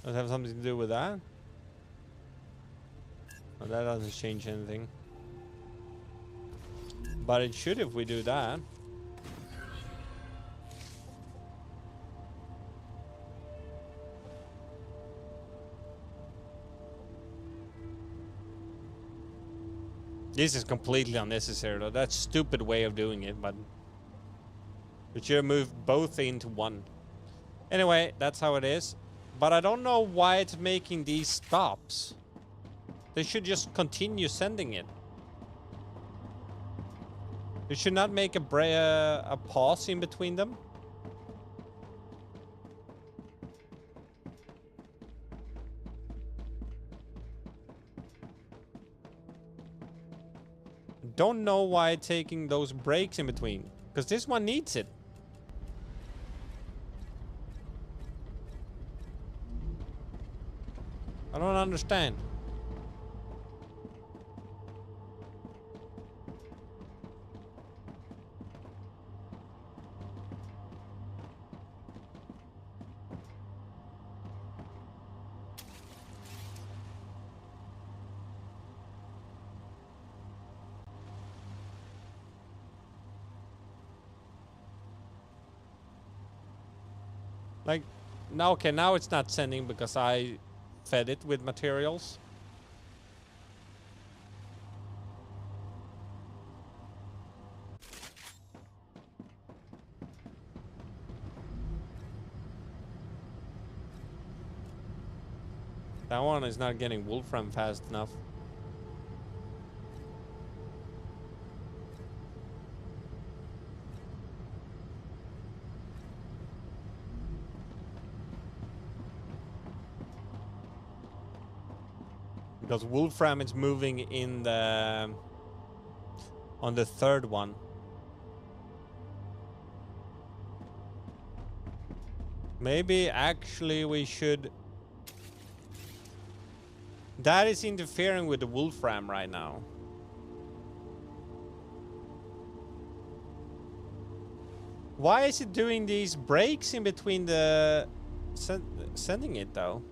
Does it have something to do with that? Well, that doesn't change anything. But it should if we do that. This is completely unnecessary though. That's a stupid way of doing it, but we should have moved both into one. Anyway, that's how it is. But I don't know why it's making these stops. They should just continue sending it. They should not make a pause in between them. Don't know why it's taking those breaks in between. Because this one needs it. I don't understand. Like, now, okay, now it's not sending because I fed it with materials. That one is not getting Wolfram fast enough. Because Wolfram is moving in the on the third one. Maybe actually we should. That is interfering with the Wolfram right now. Why is it doing these breaks in between the sending it though?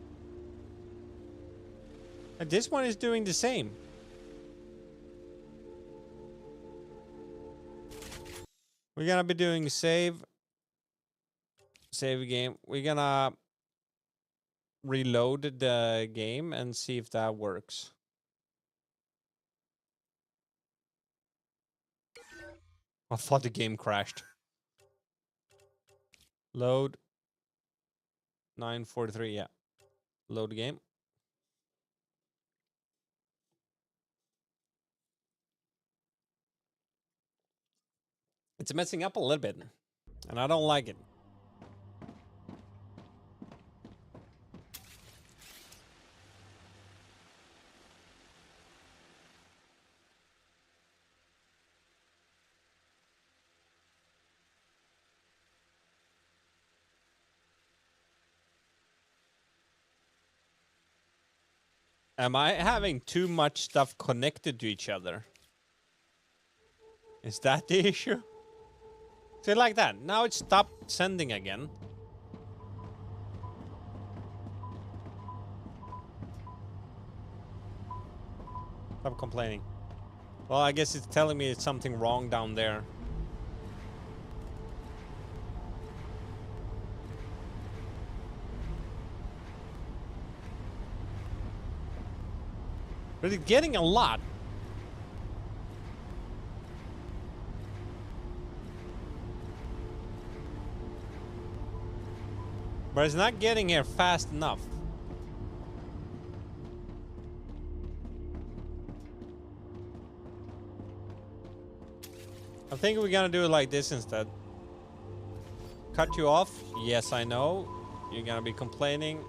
And this one is doing the same. We're gonna be doing save game. We're gonna reload the game and see if that works. I thought the game crashed. Load 943, yeah. Load the game. It's messing up a little bit, and I don't like it. Am I having too much stuff connected to each other? Is that the issue? See, like that. Now it stopped sending again. Stop complaining. Well, I guess it's telling me it's something wrong down there. But it's getting a lot. But it's not getting here fast enough. I think we're gonna do it like this instead. Cut you off. Yes, I know. You're gonna be complaining.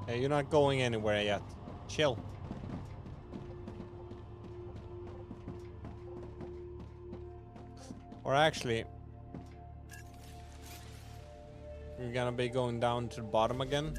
Hey, you're not going anywhere yet. Chill. Or actually, you're gonna be going down to the bottom again.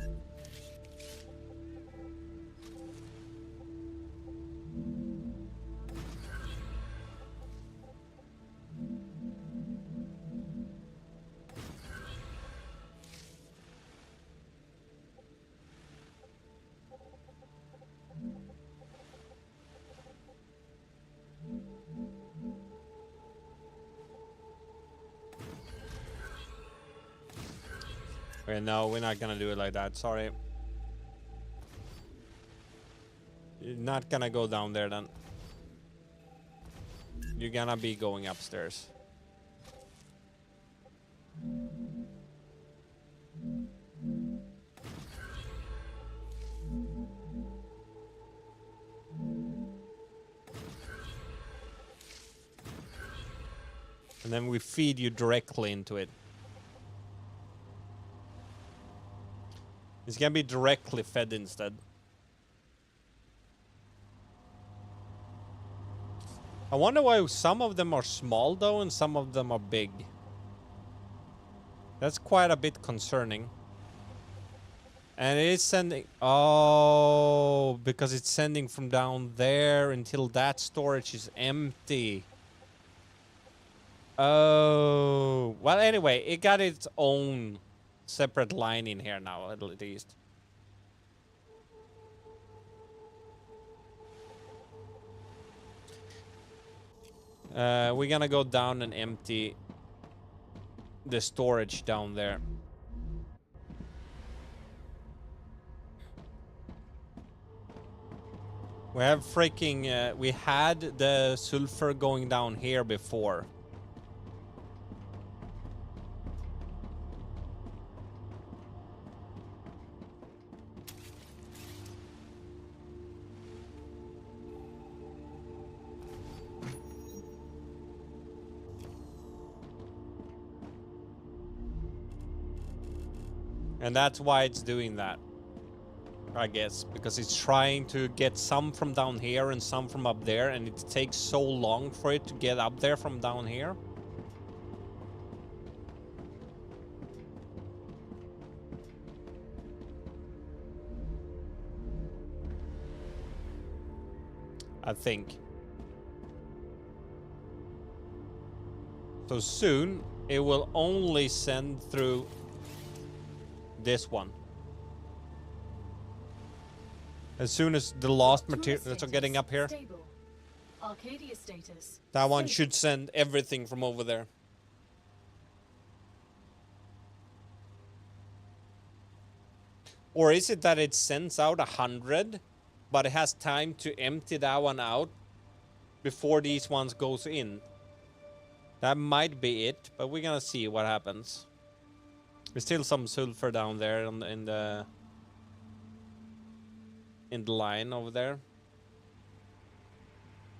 Okay, no, we're not gonna do it like that. Sorry. You're not gonna go down there then. You're gonna be going upstairs. And then we feed you directly into it. It's gonna be directly fed instead. I wonder why some of them are small though and some of them are big. That's quite a bit concerning. And it is sending... Oh, because it's sending from down there until that storage is empty. Oh. Well, anyway, it got its own separate line in here now, at least. We're gonna go down and empty the storage down there. We have freaking... we had the sulfur going down here before. And that's why it's doing that, I guess, because it's trying to get some from down here and some from up there, and it takes so long for it to get up there from down here. I think. So soon, it will only send through this one. As soon as the last material that's getting up here, Arcadia status. that one should send everything from over there. Or is it that it sends out 100, but it has time to empty that one out before these ones goes in? That might be it, but we're gonna see what happens. There's still some sulfur down there in the line over there.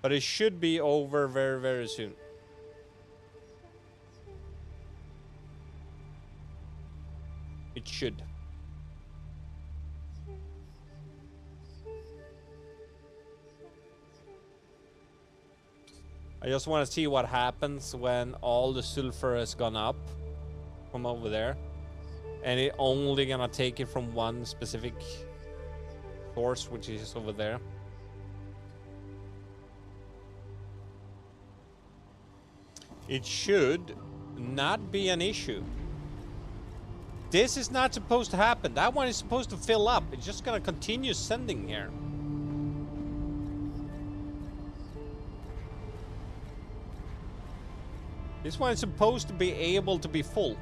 But it should be over very, very soon. It should. I just want to see what happens when all the sulfur has gone up from over there. And it only gonna take it from one specific source, which is over there. It should not be an issue. This is not supposed to happen. That one is supposed to fill up. It's just gonna continue sending here. This one is supposed to be able to be full.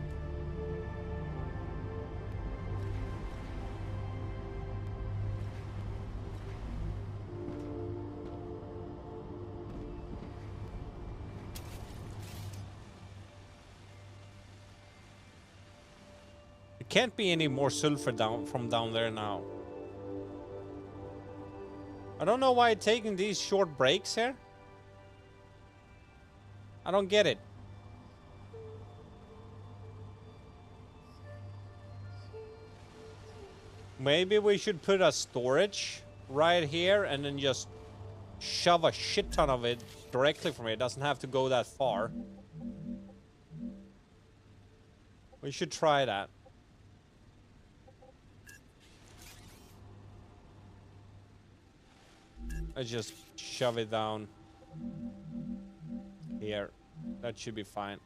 Can't be any more sulfur from down there now. I don't know why it's taking these short breaks here. I don't get it. Maybe we should put a storage right here and then just shove a shit ton of it directly from here. It doesn't have to go that far. We should try that. Let's just shove it down here. That should be fine.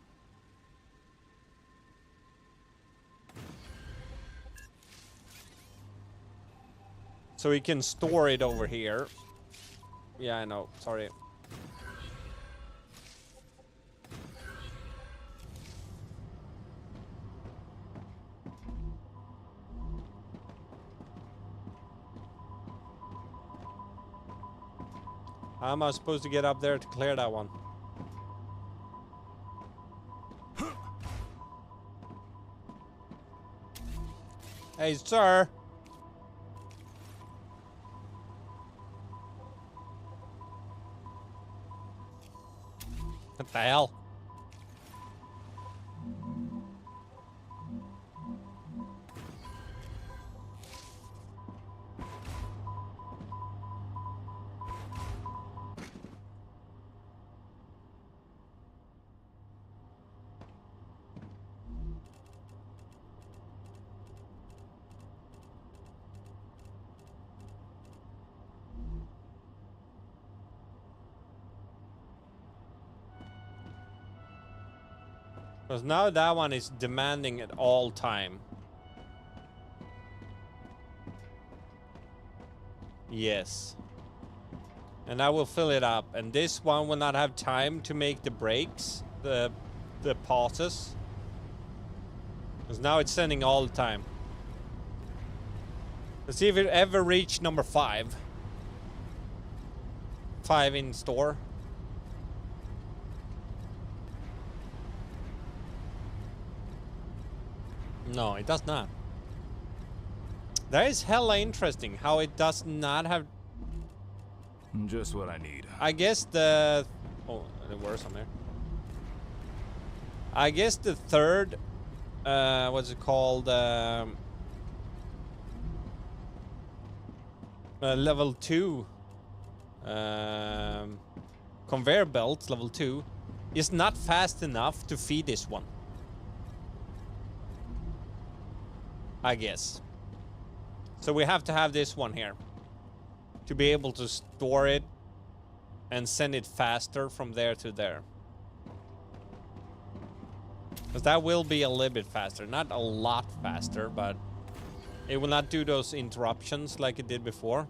So we can store it over here. Yeah, I know. Sorry. How am I supposed to get up there to clear that one? Hey, sir. What the hell? Because now that one is demanding at all time. Yes. And I will fill it up. And this one will not have time to make the breaks, the pauses. Because now it's sending all the time. Let's see if it ever reached number 5. 5 in store. No, it does not. That is hella interesting how it does not have... Just what I need. I guess the... Oh, there were some there. I guess the third... what's it called? Level 2. Conveyor belt, level 2, is not fast enough to feed this one. I guess. So we have to have this one here to be able to store it and send it faster from there to there. Because that will be a little bit faster. Not a lot faster, but it will not do those interruptions like it did before.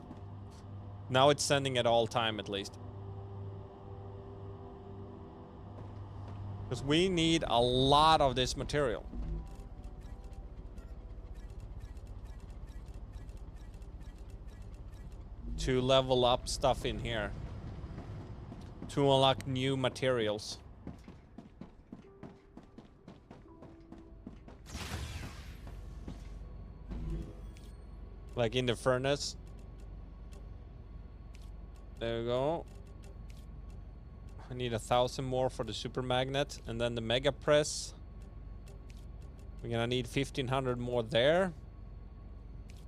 Now it's sending at all time at least. Because we need a lot of this material. To level up stuff in here. To unlock new materials. Like in the furnace. There we go. I need 1,000 more for the super magnet. And then the mega press. We're gonna need 1,500 more there.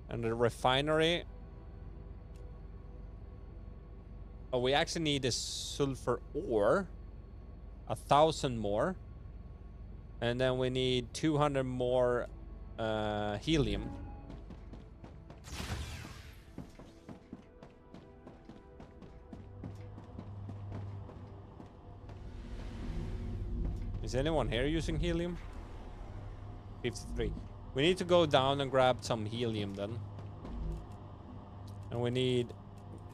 And the refinery. Oh, we actually need a sulfur ore. 1,000 more. And then we need 200 more helium. Is anyone here using helium? 53. We need to go down and grab some helium then. And we need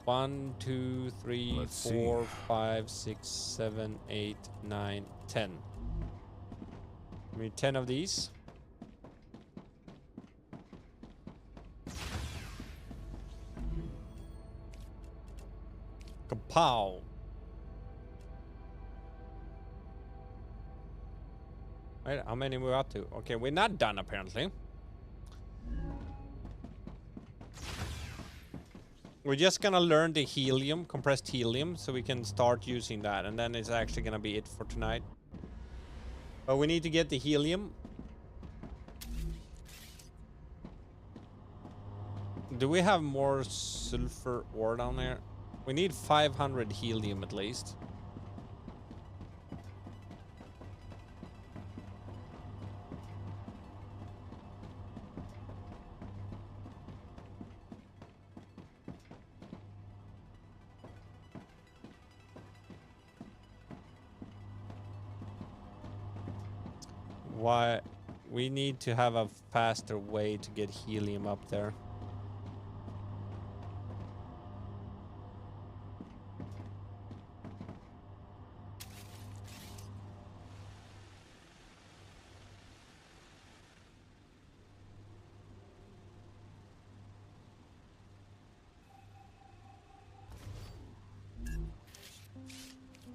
1, 2, 3, 4, 5, 6, 7, 8, 9, 10. We need 10 of these. Kapow. Right, how many we're up to? Okay, we're not done apparently. We're just gonna learn the helium, compressed helium, so we can start using that, and then it's actually gonna be it for tonight. But we need to get the helium. Do we have more sulfur ore down there? We need 500 helium at least. Why? We need to have a faster way to get helium up there.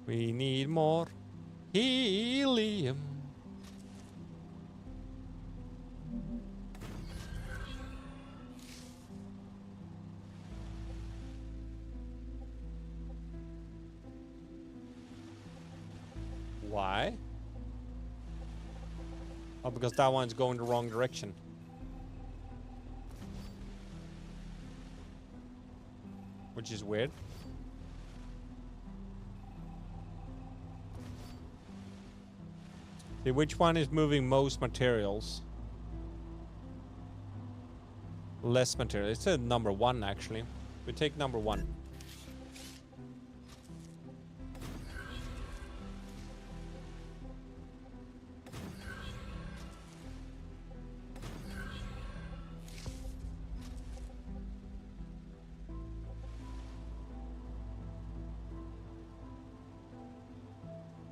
We need more helium. Why? Oh, because that one's going the wrong direction. Which is weird. See, which one is moving most materials? Less material. It's a number 1 actually. We take number 1.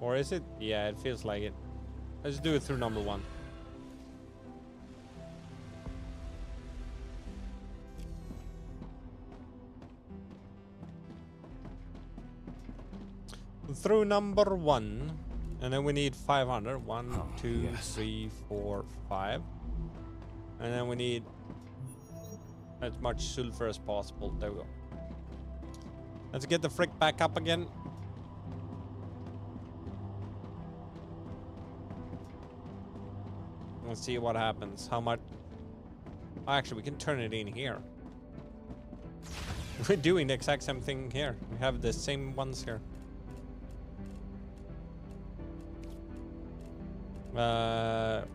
Or is it? Yeah, it feels like it. Let's do it through number 1. Through number 1. And then we need 500. 1, 2, 3, 4, 5. And then we need as much sulfur as possible. There we go. Let's get the frick back up again. Let's see what happens. How much? Oh, actually, we can turn it in here. We're doing the exact same thing here. We have the same ones here.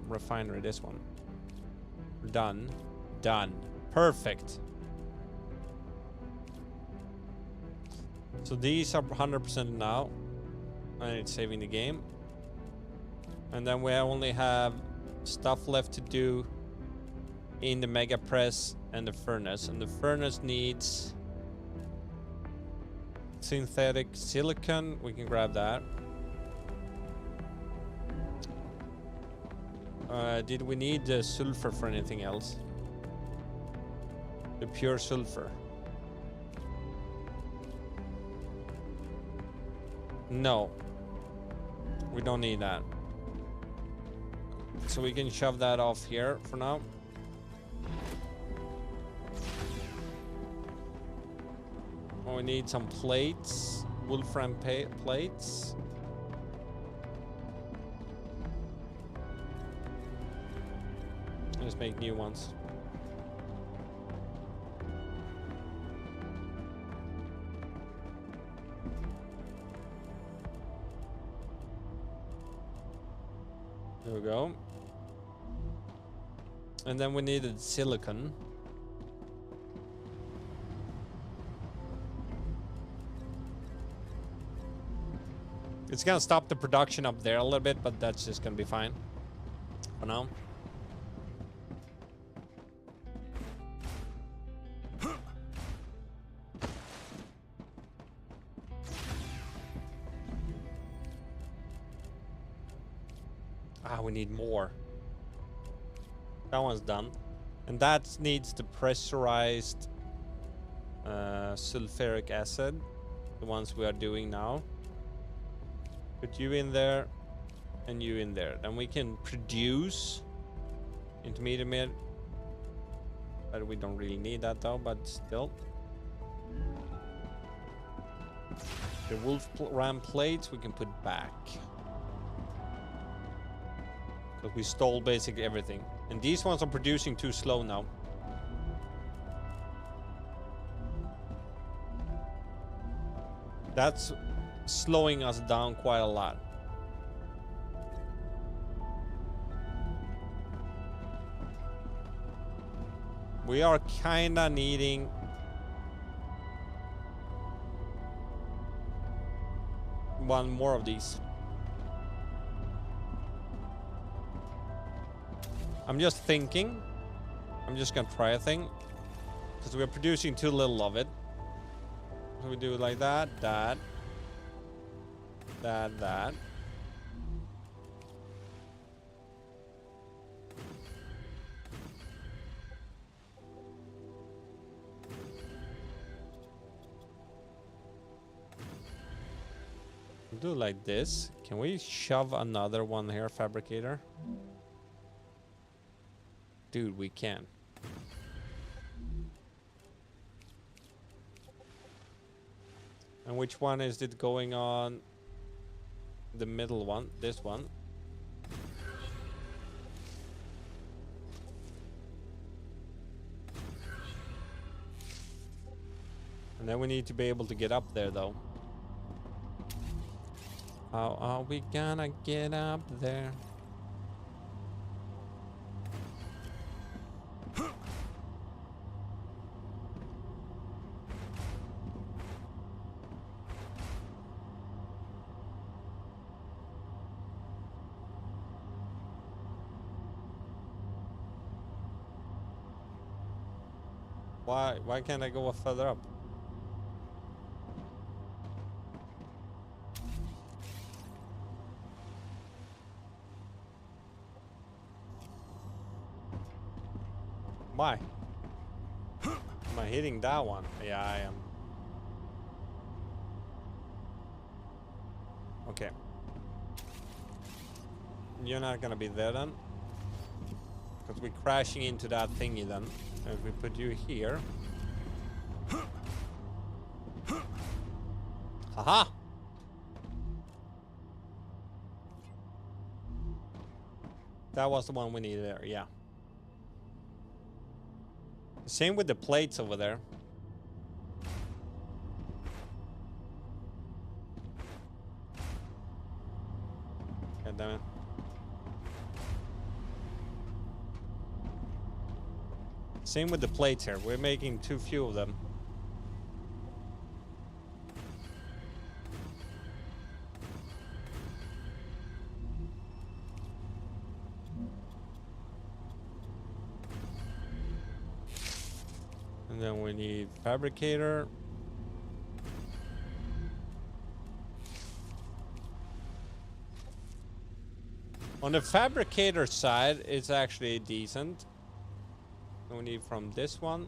Refinery, this one. Done. Done. Perfect. So these are 100% now. And it's saving the game. And then we only have stuff left to do in the mega press and the furnace. And the furnace needs synthetic silicon. We can grab that. Did we need the sulfur for anything else? The pure sulfur. No. We don't need that. So we can shove that off here for now. Oh, we need some plates. Wolfram plates. Let's make new ones. There we go. And then we needed silicon. It's gonna stop the production up there a little bit, but that's just gonna be fine for now. We need more. That one's done. And that needs the pressurized sulfuric acid. The ones we are doing now. Put you in there and you in there. Then we can produce intermediate. But we don't really need that though, but still. The Wolfram plates we can put back. We stole basically everything. And these ones are producing too slow now. That's slowing us down quite a lot. We are kinda needing one more of these. I'm just thinking. I'm just gonna try a thing. Because we're producing too little of it. So we do it like that, that. Do it like this. Can we shove another one here, fabricator? Dude, we can. And which one is it going on? The middle one, this one. And then we need to be able to get up there though. How are we gonna get up there? Why can't I go further up? Why? Am I hitting that one? Yeah, I am. Okay. You're not gonna be there then. Because we're crashing into that thingy then. And if we put you here. Haha! That was the one we needed there, yeah. Same with the plates over there. God damn it. Same with the plates here. We're making too few of them. And then we need fabricator. On the fabricator side, it's actually decent. We need from this one.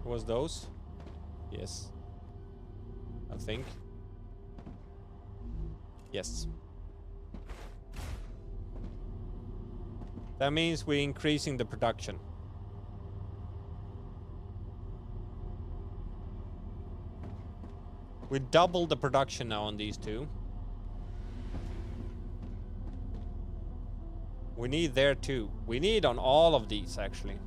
Was those? Yes. I think. Yes. That means we're increasing the production. We doubled the production now on these two. We need there too. We need on all of these actually.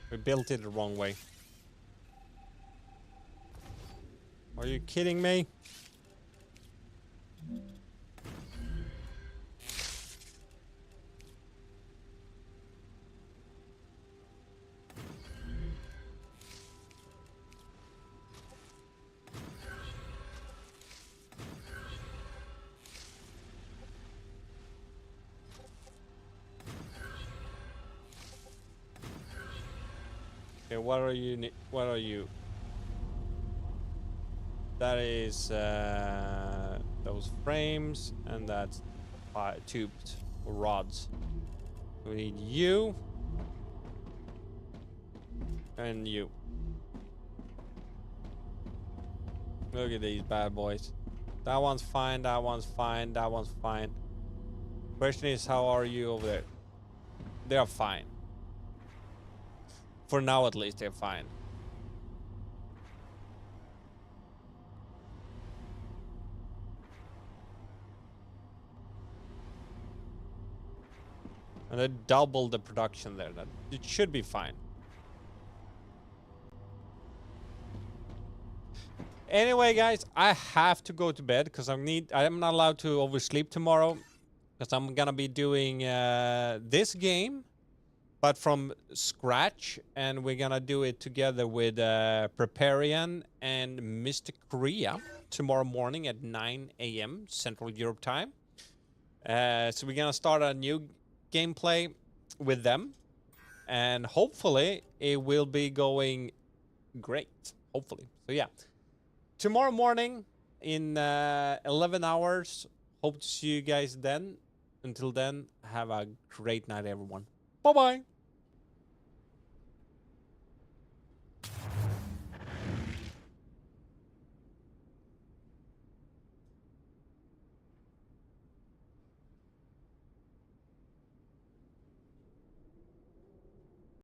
We built it the wrong way. Are you kidding me? Okay, what are you? What are you? That is those frames, and that's tubed rods. We need you. And you. Look at these bad boys. That one's fine, that one's fine, that one's fine. Question is, how are you over there? They are fine. For now, at least, they're fine. And they doubled the production there. That it should be fine. Anyway, guys, I have to go to bed because I'm not allowed to oversleep tomorrow because I'm gonna be doing this game, but from scratch, and we're gonna do it together with Preparian and Mr. Korea tomorrow morning at 9 a.m. Central Europe time. So we're gonna start a new gameplay with them, and hopefully it will be going great. Hopefully. So yeah. Tomorrow morning in 11 hours. Hope to see you guys then. Until then, have a great night, everyone. Bye-bye.